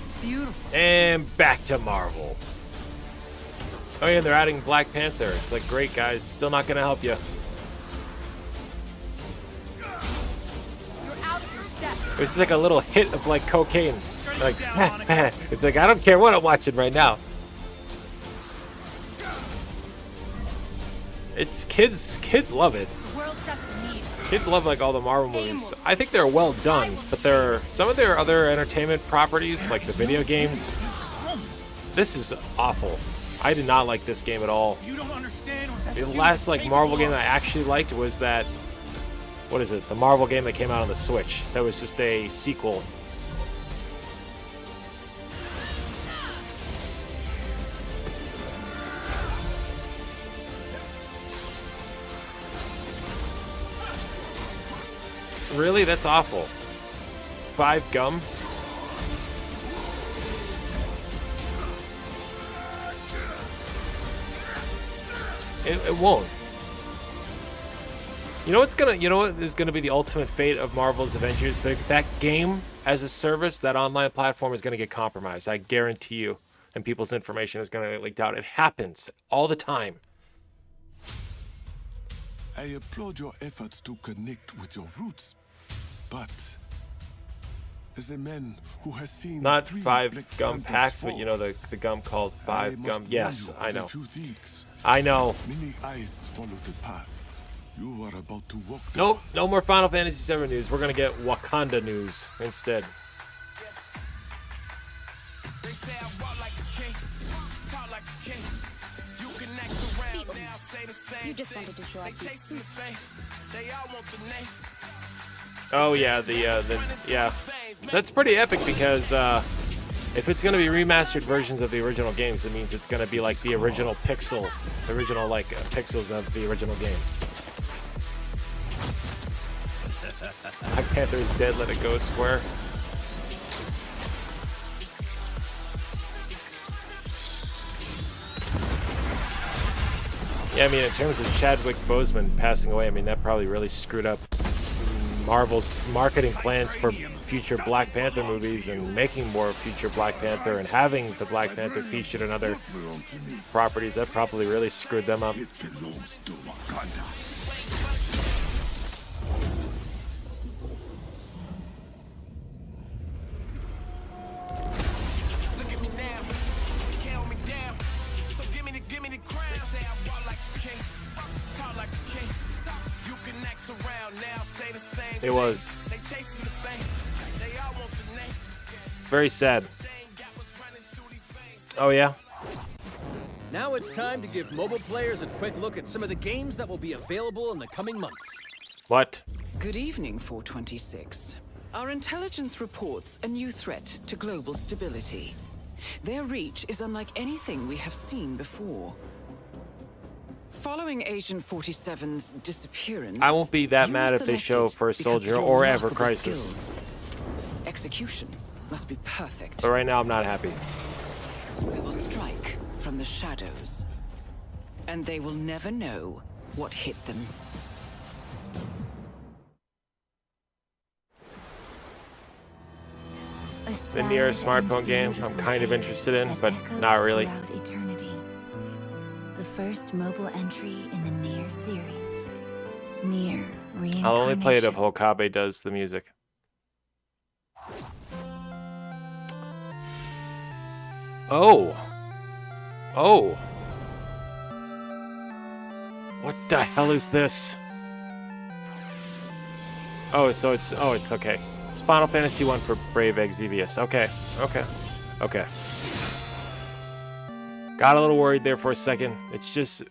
It's beautiful. And back to Marvel. Oh yeah, they're adding Black Panther. It's like, great guys, still not gonna help you. It's just like a little hit of like cocaine. Like, it's like, I don't care what I'm watching right now. It's kids love it. The world doesn't need Kids love like all the Marvel movies. I think they're well done, but some of their other entertainment properties, like the video games, this is awful. I did not like this game at all. You don't understand what The last like Marvel game that I actually liked was that, what is it? The Marvel game that came out on the Switch. That was just a sequel. Really? That's awful. 5 gum? It won't. You know what is gonna be the ultimate fate of Marvel's Avengers? That game as a service, that online platform is gonna get compromised. I guarantee you. And people's information is gonna get leaked out. It happens all the time. I applaud your efforts to connect with your roots, but as a man who has seen Not 3 5 Black gum Panthers packs, but fall, you know the gum called 5 gum. Yes, I know. a few things. I know. Many eyes follow the path you are about to walk. Nope, no more Final Fantasy VII news. We're gonna get Wakanda news instead. You just wanted to show off your suit. Oh yeah, yeah. So that's pretty epic because if it's gonna be remastered versions of the original games, it means it's gonna be like the original pixels of the original game. Black Panther is dead. Let it go, Square. Yeah, I mean, in terms of Chadwick Boseman passing away, I mean, that probably really screwed up Marvel's marketing plans for future Black Panther movies and making more future Black Panther and having the Black Panther featured in other properties. That probably really screwed them up. It belongs to Wakanda. It was very sad. Oh yeah? Now it's time to give mobile players a quick look at some of the games that will be available in the coming months. What? Good evening, 426. Our intelligence reports a new threat to global stability. Their reach is unlike anything we have seen before. Following Agent 47's disappearance, I won't be that you mad were if they show selected First because of Soldier your or Ever remarkable Crisis. skills. Execution must be perfect. But right now I'm not happy. We will strike from the shadows, and they will never know what hit them. The Nier smartphone game I'm kind of interested in, but not really. Eternity. The first mobile entry in the Nier series. Nier Reincarnation. I'll only play it if Hokabe does the music. Oh. Oh. What the hell is this? Oh, so it's okay. It's Final Fantasy 1 for Brave Exvius. Okay. Got a little worried there for a second. It's just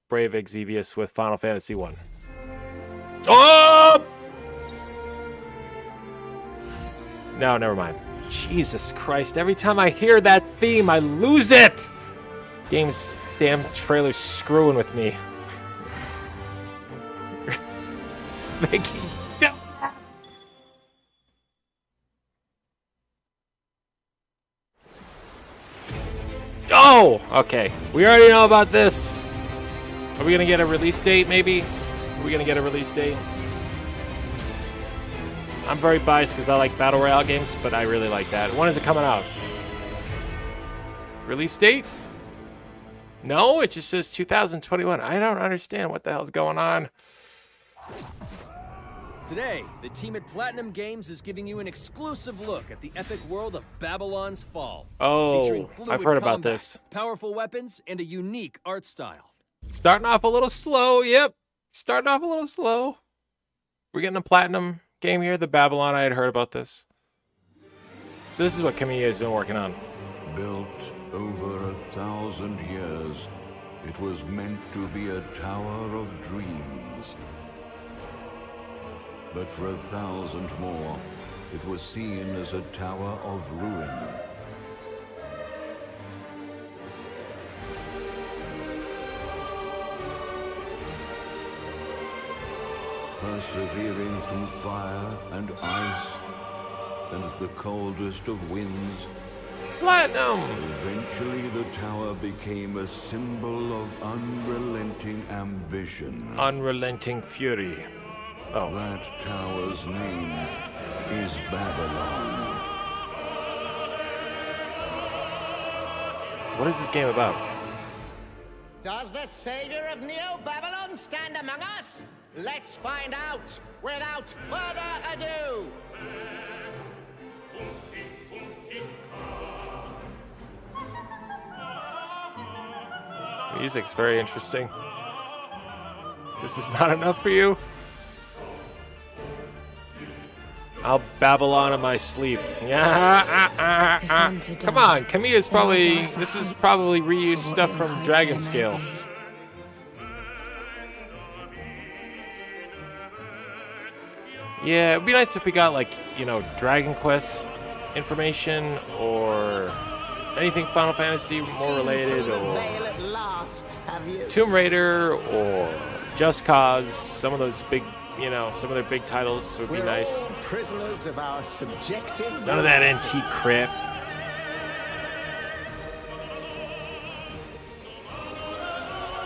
Brave Exvius with Final Fantasy 1. Oh! No, never mind. Jesus Christ, every time I hear that theme, I lose it! Game's damn trailer's screwing with me. Making... Oh! Okay. We already know about this. Are we gonna get a release date, maybe? Are we gonna get a release date? I'm very biased because I like Battle Royale games, but I really like that. When is it coming out? Release date? No, it just says 2021. I don't understand what the hell's going on. Today, the team at Platinum Games is giving you an exclusive look at the epic world of Babylon's Fall. Oh, I've heard about combat, this. Powerful weapons, and a unique art style. Starting off a little slow, yep. Starting off a little slow. We're getting a Platinum game here, the Babylon. I had heard about this. So this is what Kamiya has been working on. Built over 1,000 years, it was meant to be a tower of dreams. But for 1,000 more, it was seen as a tower of ruin. Persevering through fire and ice and the coldest of winds, Platinum! Eventually the tower became a symbol of unrelenting ambition. Unrelenting fury. Oh. That tower's name is Babylon. What is this game about? Does the savior of Neo Babylon stand among us? Let's find out without further ado. Music's very interesting. This is not enough for you? I'll Babylon in my sleep. Yeah. Come on, Kamiya's probably... This is probably reused stuff from Dragon Scale. Yeah, it'd be nice if we got, like, you know, Dragon Quest information or anything Final Fantasy more related, or Tomb Raider or Just Cause. Some of those big, you know, some of their big titles would be nice. All prisoners of our subjective. None of that antique crap.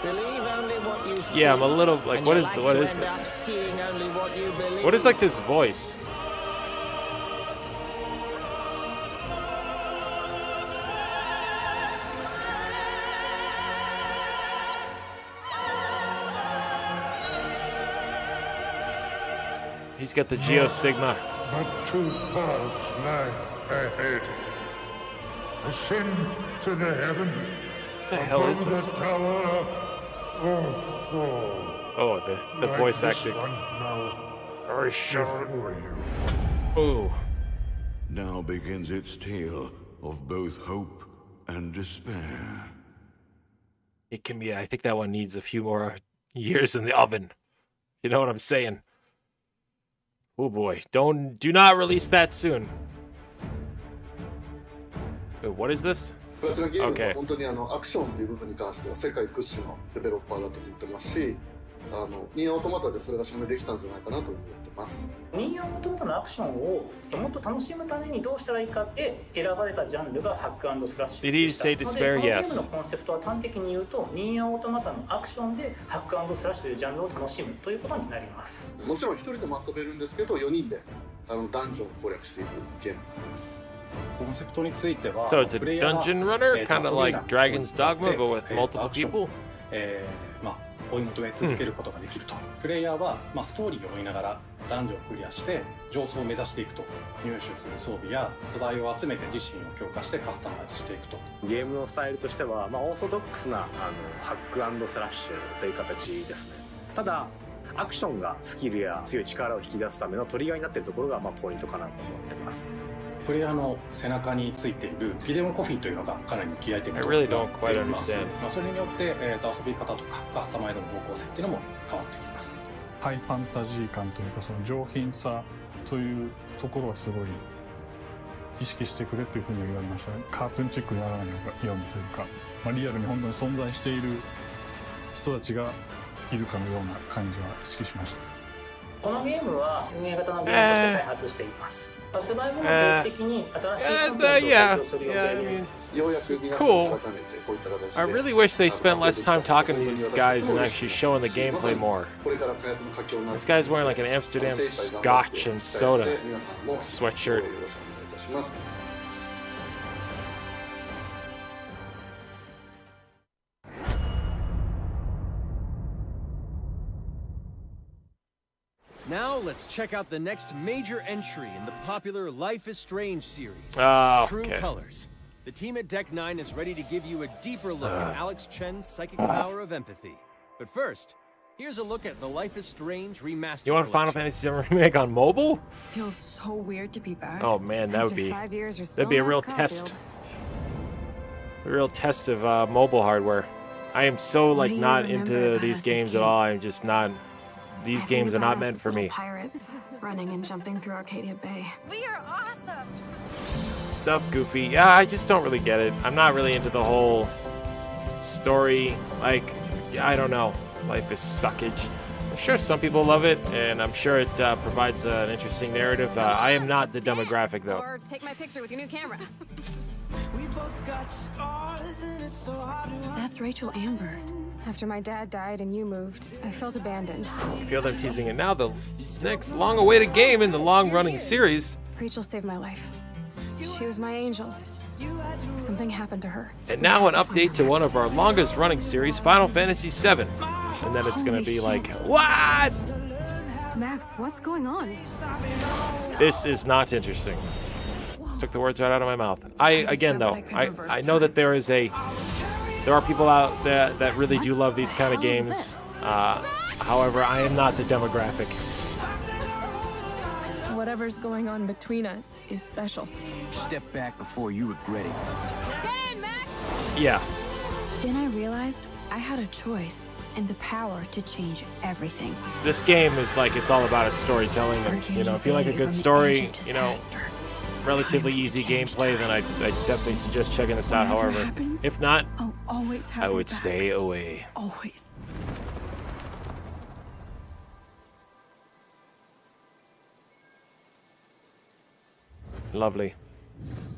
Believe only what you see. Yeah, I'm a little like, and what you is like what to is end up this? seeing only what you believe. What is like this voice? He's got the geostigma. But two paths lie ahead. Ascend to the heaven. The hell is this? The tower, or fall. Oh, the Like voice this acting. one now, I shall you. Ooh. Now begins its tale of both hope and despair. It can be. I think that one needs a few more years in the oven. You know what I'm saying? Oh boy! Do not release that soon. Wait, what is this? プラチナゲームズは Okay. 本当にアクションという部分に関しては世界屈指のデベロッパーだと思ってますし、ニーアオートマタでそれが証明できたんじゃないかなと思ってます。ニーアオートマタのアクションをもっと楽しむためにどうしたらいいかって選ばれたジャンルがハック&スラッシュ Did he でした。 say なので despair? このゲーム Yes. のコンセプトは端的に言うと、ニーアオートマタのアクションでハック&スラッシュというジャンルを楽しむということになります。もちろん一人でも遊べるんですけど、4人でダンジョンを攻略していくゲームになります。 コンセプトについては、 So it's a プレイヤーは dungeon runner, kind of like トレーナー Dragon's Dogma, but with ア multiple クション people. 追い求め続けることができると。プレイヤーは、ストーリーを追いながらダンジョンをクリアして上層を目指していくと。入手する装備や素材を集めて自身を強化してカスタマイズしていくと。ゲームのスタイルとしては、オーソドックスなハック&スラッシュという形ですね。ただアクションがスキルや強い力を引き出すためのトリガーになっているところがポイントかなと思っています。プレイヤーの背中についているギデオンコフィンというのがかなり気合い点とな I really って don't quite います。 understand. それによって、遊び方とかカスタマイズの方向性っていうのも変わってきます。ハイファンタジー感というか、その上品さというところはすごい意識してくれっていうふうに言われましたね。カートゥーンチックにやらないようにというか、リアルに本当に存在している人たちがいるかのような感じは意識しました。このゲームは運営型のゲームとして開発しています。発売後も定期的に新しいコンテンツを提供する予定です。 It's cool. I really wish they spent less time talking to these guys and actually showing the gameplay more. This guy's wearing like an Amsterdam Scotch and soda sweatshirt. Now let's check out the next major entry in the popular Life is Strange series, Oh, True okay. Colors. The team at Deck 9 is ready to give you a deeper look at Alex Chen's psychic power of empathy. But first, here's a look at the Life is Strange remastered You want Final collection. Fantasy VII Remake on mobile? Feels so weird to be back. Oh man, that would After be 5 years, you're that'd be a still real Max test. Caulfield. A real test of mobile hardware. I am so What like do you not remember into about these us as games at all. kids? I'm just not. These I think games are about not us meant as for little me. Pirates running and jumping through Arcadia Bay. We are awesome! Stuff goofy. Yeah, I just don't really get it. I'm not really into the whole story. Like, I don't know. Life is suckage. I'm sure some people love it, and I'm sure it provides an interesting narrative. I am not the demographic, though. Or take my picture with your new camera. That's Rachel Amber. After my dad died and you moved, I felt abandoned. I feel them teasing it now. The next long-awaited game in the long-running series. Rachel saved my life. She was my angel. Something happened to her. And now an update to one of our longest-running series, Final Fantasy VII. And then it's gonna be like, what? Max, what's going on? This is not interesting. Took the words right out of my mouth. Again though, I know that there are people out there that really do love these kind of games. However, I am not the demographic. Whatever's going on between us is special. Step back before you regret it. Ben, Max! Yeah. Then I realized I had a choice and the power to change everything. This game is like, it's all about its storytelling, and you know, if you like a good story, you know, relatively easy gameplay, then I definitely suggest checking this out. However, if not, I'll always have I your would back. stay away. Always. Lovely.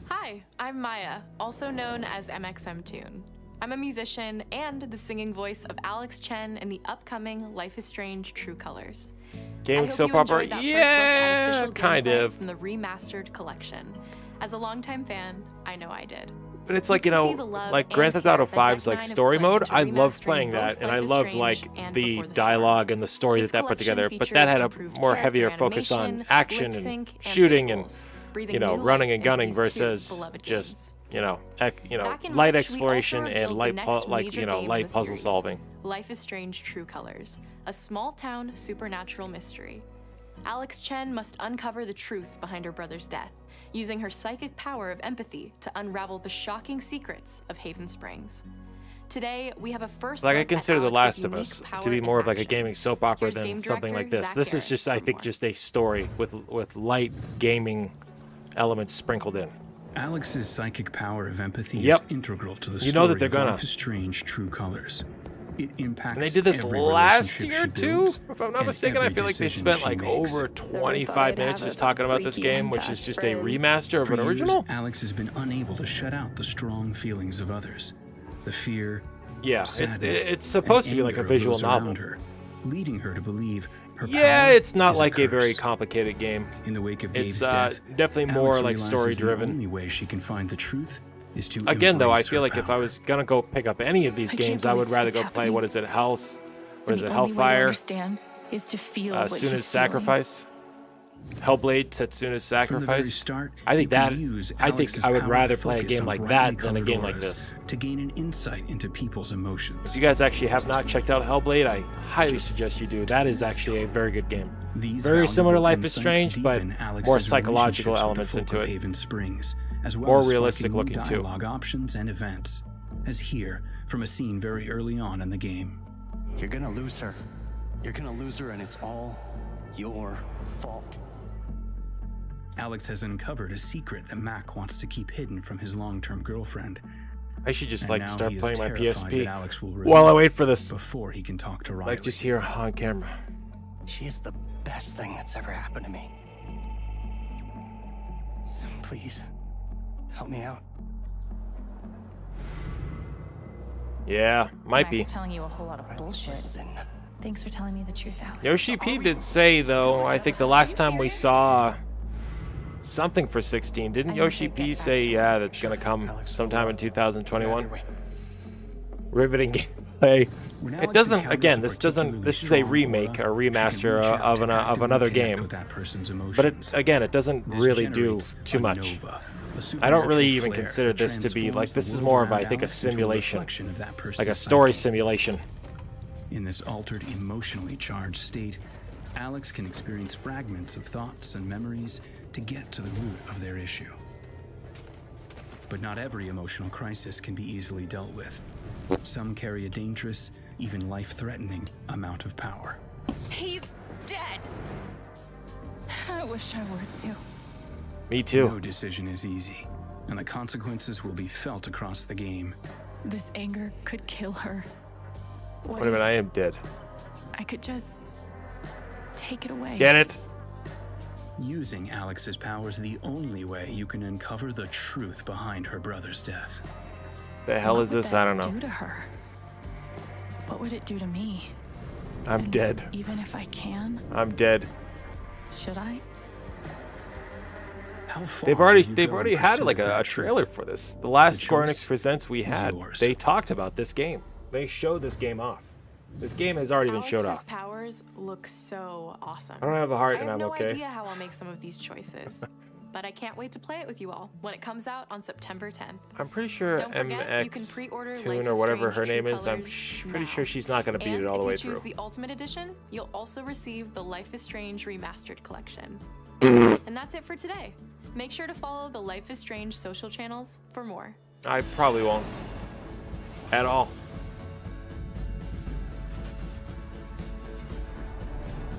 Hi, I'm Maya, also known as MXM Tune. I'm a musician and the singing voice of Alex Chen in the upcoming Life is Strange True Colors. Gaming soap opera? Yeah, kind of. From the remastered collection. As a longtime fan, I know I did. But it's like, you know, like Grand Theft Auto 5's like story mode. I loved playing that, and I loved like the dialogue and the story that put together. But that had a more heavier focus on action and shooting and, you know, running and gunning versus just, you know, light exploration and light puzzle solving. Life is Strange True Colors, a small-town supernatural mystery. Alex Chen must uncover the truth behind her brother's death, using her psychic power of empathy to unravel the shocking secrets of Haven Springs. Today, we have a first like look I consider at The Alex's Last of unique Us power to be in more of like a action. gaming soap opera Here's than game something like director this. Zach This is Garrett just, I for think, more. just a story with light gaming elements sprinkled in. Alex's psychic power of empathy Yep. is integral to the You story know that they're of gonna. Life is Strange True Colors. It impacts And they did this every last relationship year she too, builds if I'm not and mistaken. I every feel like they decision spent she like makes. over 25 minutes just talking about this game, which is just a remaster of For an years, original. Alex has been unable to shut out the strong feelings of others, the fear, Yeah, sadness, it's supposed and to be like a anger of visual those novel. around her, leading her to believe her Yeah, power it's not is like a very curse. complicated game. In the wake of It's Gabe's death, definitely more Alex like realizes story The driven. only way she can find the truth is to Again, though, I embrace feel her like if I power. was gonna go pick up any of these I can't games, I believe would this rather is go play happening. what is it, House? What is The it, only way to Hellfire? understand is to feel what Senua's he's Sacrifice, Hellblade, Setsuna's From the very Sacrifice. start, I think you can that. use I think Alex's I would power rather to play a focus game on like brightly that than a colored game like auras this. to gain an insight into people's emotions. If you guys actually have not checked out Hellblade, I highly suggest you do. That is actually a very good game. These Very similar to valuable Life is insights Strange, but deepen Alex's more psychological relationships with the elements folk into of it. Haven Springs, as well More as realistic sparking new looking, too. dialogue options and events, as here from a scene very early on in the game. You're gonna lose her. You're gonna lose her, and it's all your fault. Alex has uncovered a secret that Mac wants to keep hidden from his long-term girlfriend. I should just And like now start he is playing my terrified PSP that Alex will while I reveal wait for this. before he can talk to Riley. Like just here on camera. She is the best thing that's ever happened to me. So please, help me out. Yeah, might be. Mac's telling you a whole lot of bullshit. Thanks for telling me the truth, Alex. Yoshi P did say though, I think the last time we saw something for 16, didn't Yoshi P say, yeah, that's gonna come sometime in 2021? Riveting gameplay. It doesn't. Again, this doesn't. This is a remake, a remaster of another game. But it doesn't really do too much. I don't really even consider this to be like. This is more of, I think, a simulation, like a story simulation. In this altered, emotionally charged state, Alex can experience fragments of thoughts and memories to get to the root of their issue. But not every emotional crisis can be easily dealt with. Some carry a dangerous, even life-threatening amount of power. He's dead. I wish I were too. Me too. No decision is easy, and the consequences will be felt across the game. This anger could kill her. Wait a minute, I am dead. I could just take it away. Get it? Using Alex's power is the only way you can uncover the truth behind her brother's death. The hell is this? I don't Do know. to her. What would it do to me? I'm dead. Even if I can, I'm dead. should I? They've already had like a trailer for this. The last Square-Enix Presents we had, they talked about this game. They showed this game off. This game has already been showed Alex's off. powers look so awesome. I don't have a heart and I have I'm no okay. idea how I'll make some of these choices, but I can't wait to play it with you all when it comes out on September 10th. I'm pretty sure Don't forget, you can MX pre-order Tune Life or is whatever Strange her name True is, I'm Colors pretty now. sure she's not going to beat it all the way if you choose through. the Ultimate Edition, you'll also receive the Life is Strange Remastered Collection. And that's it for today. Make sure to follow the Life is Strange social channels for more. I probably won't. At all.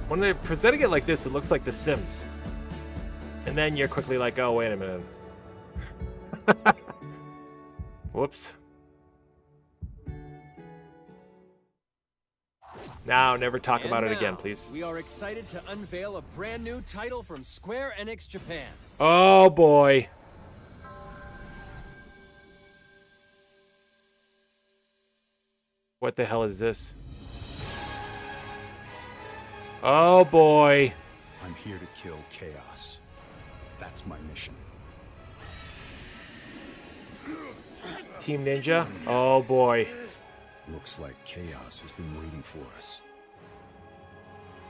When they're presenting it like this, it looks like The Sims. And then you're quickly like, oh, wait a minute. Whoops. Now, never talk about it again, please. We are excited to unveil a brand new title from Square-Enix Japan. Oh, boy. What the hell is this? Oh boy. I'm here to kill chaos. That's my mission. Team Ninja? Oh boy. Looks like chaos has been waiting for us.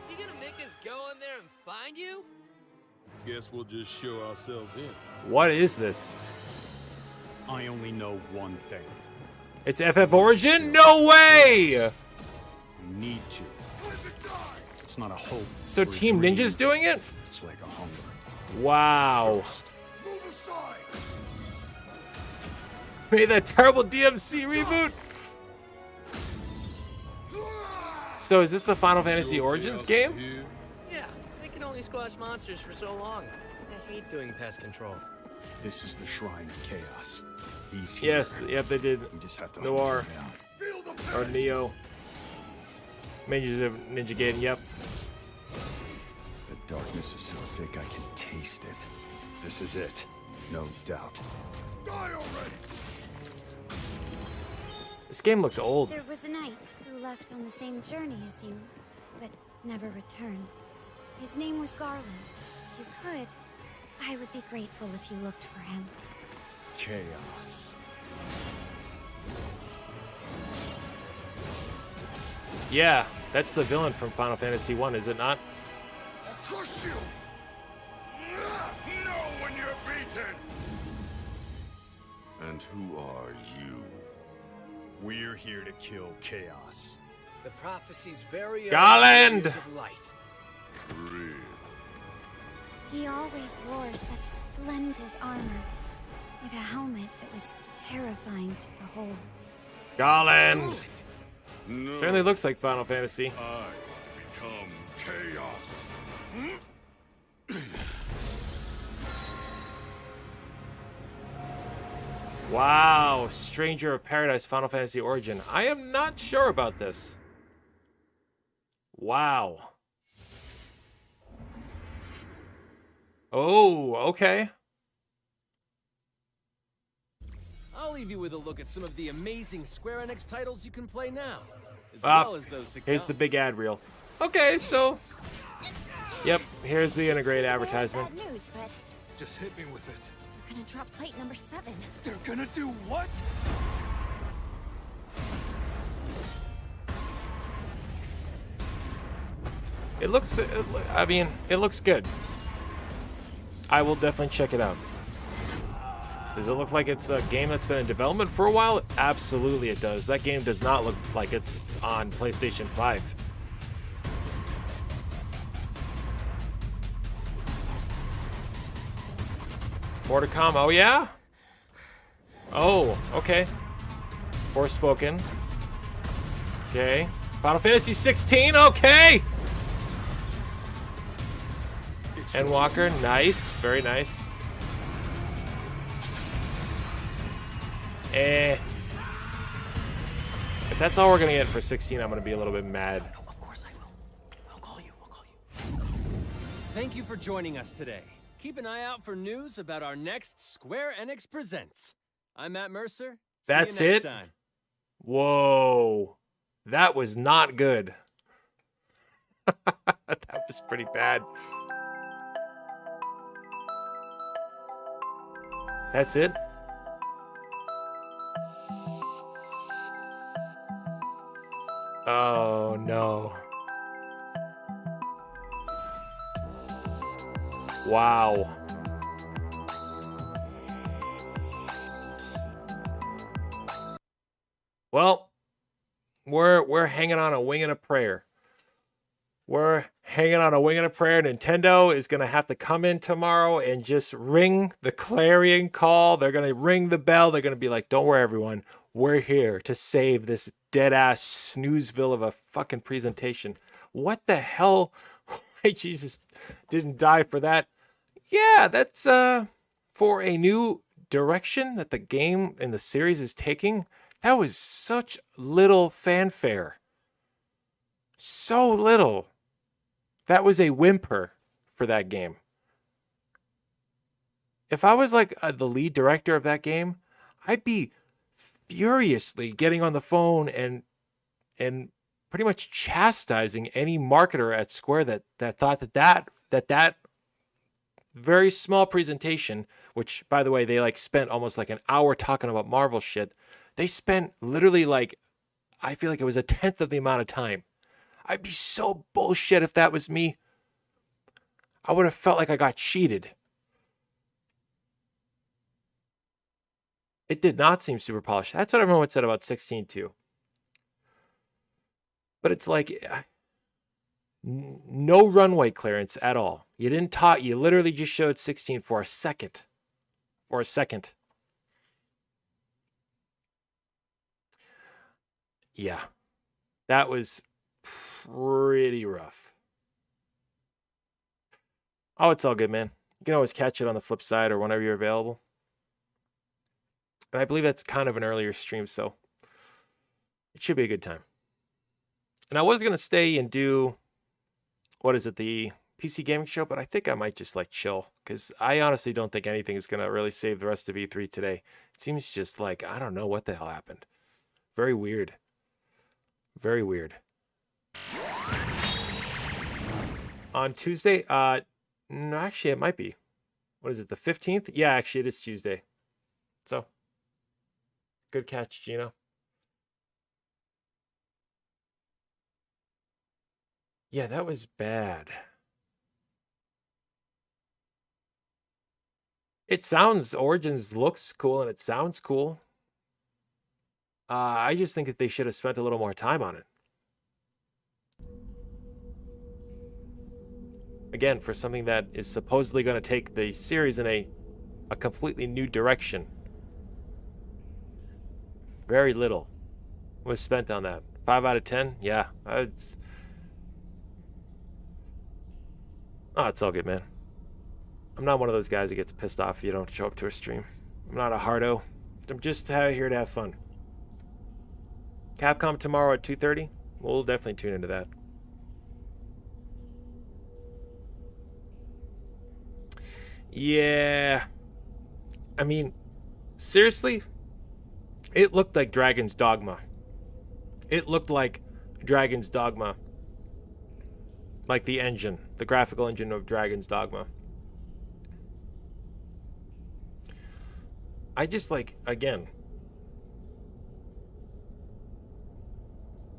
You gonna make us go in there and find you? Guess we'll just show ourselves in. What is this? I only know one thing. It's FF Origin? No way! We need to. It's not a hope. So or a Team dream. Ninja's doing it? It's like a hunger. Wow. Made that terrible DMC reboot. So is this the Final Fantasy Origins game? Yeah, they can only squash monsters for so long. I hate doing pest control. This is the Shrine of Chaos. He's here. Yes, yep, they did. We just have to Noir. hunt him down. Or Neo. Ninja Gaiden, yep. The darkness is so thick I can taste it. This is it. No doubt. Die already! This game looks old. There was a knight who left on the same journey as you, but never returned. His name was Garland. If you could, I would be grateful if you looked for him. Chaos. Yeah, that's the villain from Final Fantasy 1, is it not? I'll crush you! Know when you're beaten! And who are you? We're here to kill chaos. The prophecy's very Garland! years of light. Real. He always wore such splendid armor, with a helmet that was terrifying to behold. Garland! No, Certainly looks like Final Fantasy. I become chaos. Wow, Stranger of Paradise Final Fantasy Origin. I am not sure about this. Wow. Oh, okay. I'll leave you with a look at some of the amazing Square-Enix titles you can play now, as Ah, well as those to come. here's the big ad reel. Okay, so... Yep, here's the integrated advertisement. Bad news, but Just hit me with it. we're gonna drop plate number 7. They're gonna do what? It looks, I mean, it looks good. I will definitely check it out. Does it look like it's a game that's been in development for a while? Absolutely it does. That game does not look like it's on PlayStation 5. More to come. Oh, yeah? Oh, okay. Forspoken. Okay. Final Fantasy 16. Okay. Endwalker. Nice. Very nice. If that's all we're going to get for 16, I'm going to be a little bit mad. No, of course I will. I'll call you. Thank you for joining us today. Keep an eye out for news about our next Square-Enix Presents. I'm Matt Mercer. That's See you next it? time. Whoa. That was not good. That was pretty bad. That's it? Oh, no. Wow. Well, we're hanging on a wing and a prayer. We're hanging on a wing and a prayer. Nintendo is going to have to come in tomorrow and just ring the clarion call. They're going to ring the bell. They're going to be like, don't worry, everyone. We're here to save this dead-ass snoozeville of a fucking presentation. What the hell? Why Jesus didn't die for that? Yeah, that's for a new direction that the game and the series is taking. That was such little fanfare. So little. That was a whimper for that game. If I was like the lead director of that game, I'd be furiously getting on the phone and and pretty much chastising any marketer at Square that thought that very small presentation, which by the way, they like spent almost like an hour talking about Marvel shit. They spent literally like, I feel like it was a tenth of the amount of time. I'd be so bullshit if that was me. I would have felt like I got cheated. It did not seem super polished. That's what everyone said about 16 too. But it's like no runway clearance at all. You didn't talk. You literally just showed 16 for a second. For a second. Yeah. That was pretty rough. Oh, it's all good, man. You can always catch it on the flip side or whenever you're available. And I believe that's kind of an earlier stream, so it should be a good time. And I was going to stay and do, what is it, the PC gaming show, but I think I might just like chill because I honestly don't think anything is going to really save the rest of E3 today. It seems just like, I don't know what the hell happened. Very weird. Very weird. On Tuesday, no, actually it might be. What is it, the 15th? Yeah, actually it is Tuesday. So, good catch, Gino. Yeah, that was bad. It sounds, Origins looks cool and it sounds cool. I just think that they should have spent a little more time on it. Again, for something that is supposedly going to take the series in a completely new direction. Very little was spent on that. 5 out of 10? Yeah, it's... Oh, it's all good, man. I'm not one of those guys that gets pissed off if you don't show up to a stream. I'm not a hardo. I'm just here to have fun. Capcom tomorrow at 2:30? We'll definitely tune into that. Yeah. I mean, seriously? It looked like Dragon's Dogma. It looked like Dragon's Dogma. Like the engine, the graphical engine of Dragon's Dogma. I just like, again,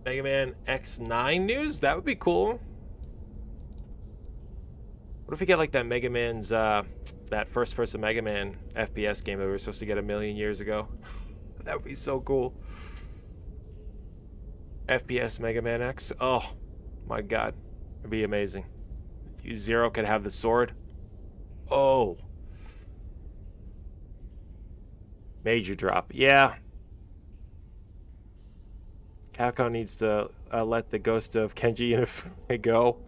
Mega Man X9 news? That would be cool. What if we get like that Mega Man's, that first-person Mega Man FPS game that we were supposed to get 1 million years ago? That would be so cool. FPS Mega Man X? Oh, my God. It'd be amazing. Zero could have the sword. Oh. Major drop. Yeah. Capcom needs to let the ghost of Kenji Inafune go.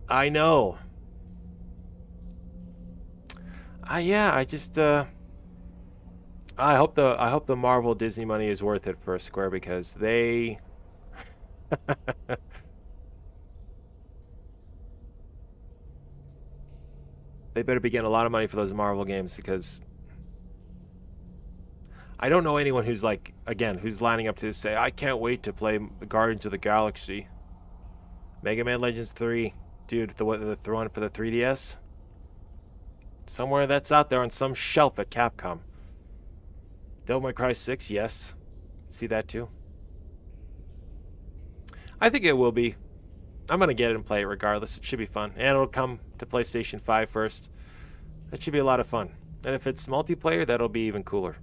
I know. Yeah, I just I hope the Marvel Disney money is worth it for Square because they they better be getting a lot of money for those Marvel games because I don't know anyone who's like, again, who's lining up to say, I can't wait to play Guardians of the Galaxy. Mega Man Legends 3. Dude, the one for the 3DS? Somewhere that's out there on some shelf at Capcom. Devil May Cry 6, yes. See that too. I think it will be. I'm going to get it and play it regardless. It should be fun. And it'll come to PlayStation 5 first. That should be a lot of fun. And if it's multiplayer, that'll be even cooler.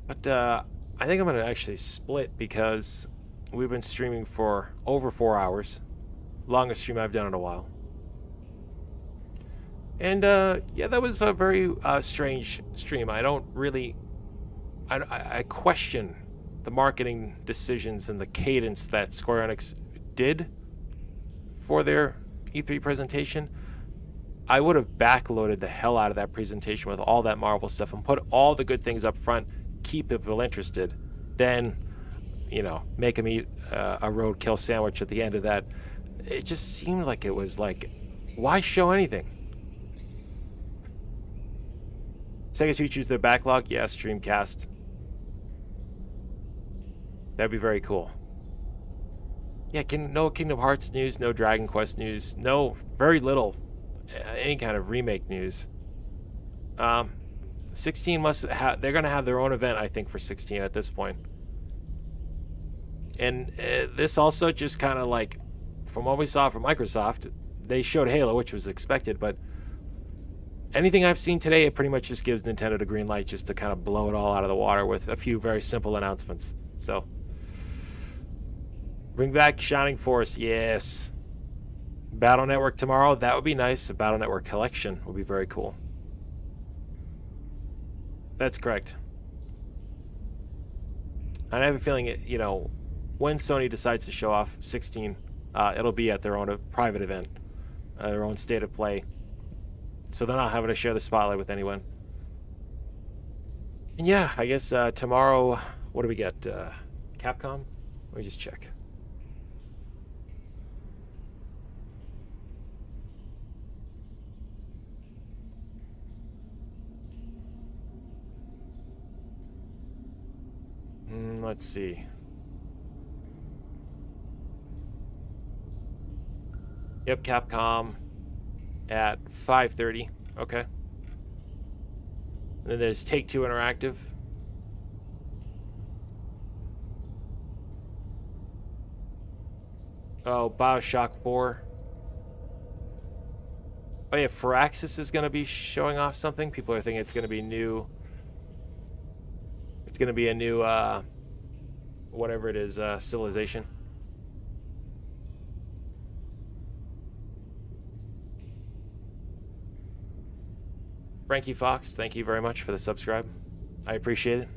But I think I'm going to actually split because we've been streaming for over 4 hours. Longest stream I've done in a while. And yeah, that was a very strange stream. I don't really... I question the marketing decisions and the cadence that Square-Enix did for their E3 presentation. I would have backloaded the hell out of that presentation with all that Marvel stuff and put all the good things up front, keep people interested, then, you know, make them eat a roadkill sandwich at the end of that. It just seemed like it was like, why show anything? Sega's features their backlog. Yes, Dreamcast. That'd be very cool. Yeah, no Kingdom Hearts news, no Dragon Quest news, no, very little any kind of remake news. 16 must have, they're going to have their own event, I think, for 16 at this point. And this also just kind of like, from what we saw from Microsoft, they showed Halo, which was expected, but anything I've seen today, it pretty much just gives Nintendo the green light just to kind of blow it all out of the water with a few very simple announcements. So, bring back Shining Force, yes. Battle Network tomorrow, that would be nice. A Battle Network collection would be very cool. That's correct. And I have a feeling, you know, when Sony decides to show off 16, it'll be at their own private event, their own state of play. So they're not having to share the spotlight with anyone. And yeah, I guess tomorrow, what do we get? Capcom? Let me just check. Let's see. Yep, Capcom at 5:30. Okay. And then there's Take-Two Interactive. Oh, BioShock 4. Oh yeah, Firaxis is going to be showing off something. People are thinking it's going to be new. It's going to be a new, whatever it is, Civilization. Frankie Fox, thank you very much for the subscribe. I appreciate it.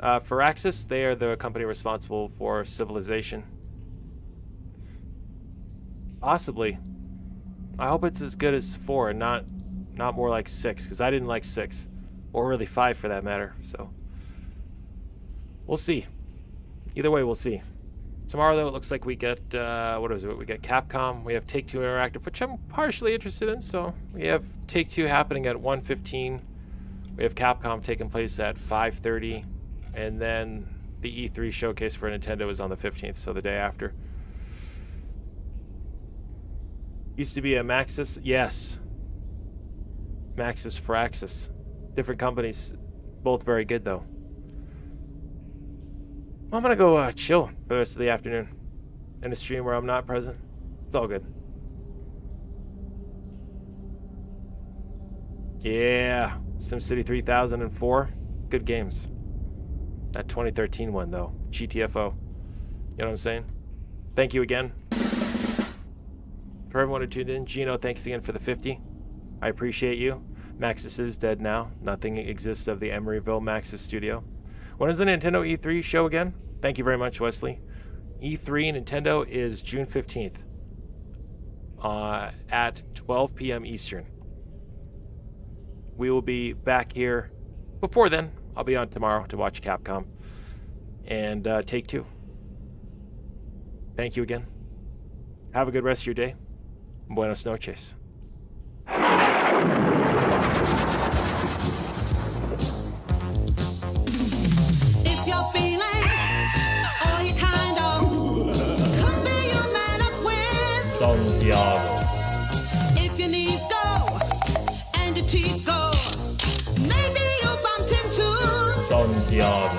Firaxis, they are the company responsible for Civilization. Possibly. I hope it's as good as 4 and not more like 6, because I didn't like 6. Or really 5 for that matter, so. We'll see. Either way, we'll see. Tomorrow, though, it looks like we get, what is it? We get Capcom, we have Take-Two Interactive, which I'm partially interested in, so. We have Take-Two happening at 1:15. We have Capcom taking place at 5:30. And then the E3 showcase for Nintendo is on the 15th, so the day after. Used to be a Maxis, yes. Maxis, Firaxis. Different companies, both very good though. I'm gonna go chill for the rest of the afternoon in a stream where I'm not present. It's all good. Yeah, SimCity 3004, good games. That 2013 one though, GTFO. You know what I'm saying? Thank you again. For everyone who tuned in, Gino, thanks again for the 50. I appreciate you. Maxis is dead now. Nothing exists of the Emeryville Maxis studio. When is the Nintendo E3 show again? Thank you very much, Wesley. E3 Nintendo is June 15th at 12 p.m. Eastern. We will be back here. Before then, I'll be on tomorrow to watch Capcom and Take-Two. Thank you again. Have a good rest of your day. Buenas noches. If you're feeling all you kind of could be your man up with Santiago. If your knees go and your teeth go, maybe you bumped into Santiago.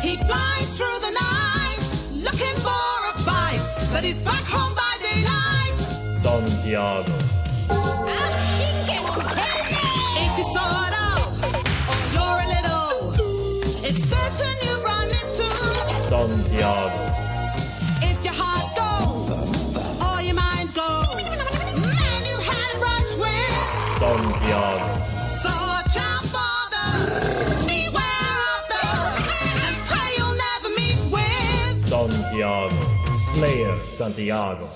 He flies through the night looking for a bite, but he's back home by daylight. Santiago. If you sort of, or you're a little, it's certain you run into Santiago. If your heart goes, or your mind goes, man, you had a brush with Santiago. So watch out for them, beware of them, and pray you'll never meet with Santiago. Slayer Santiago.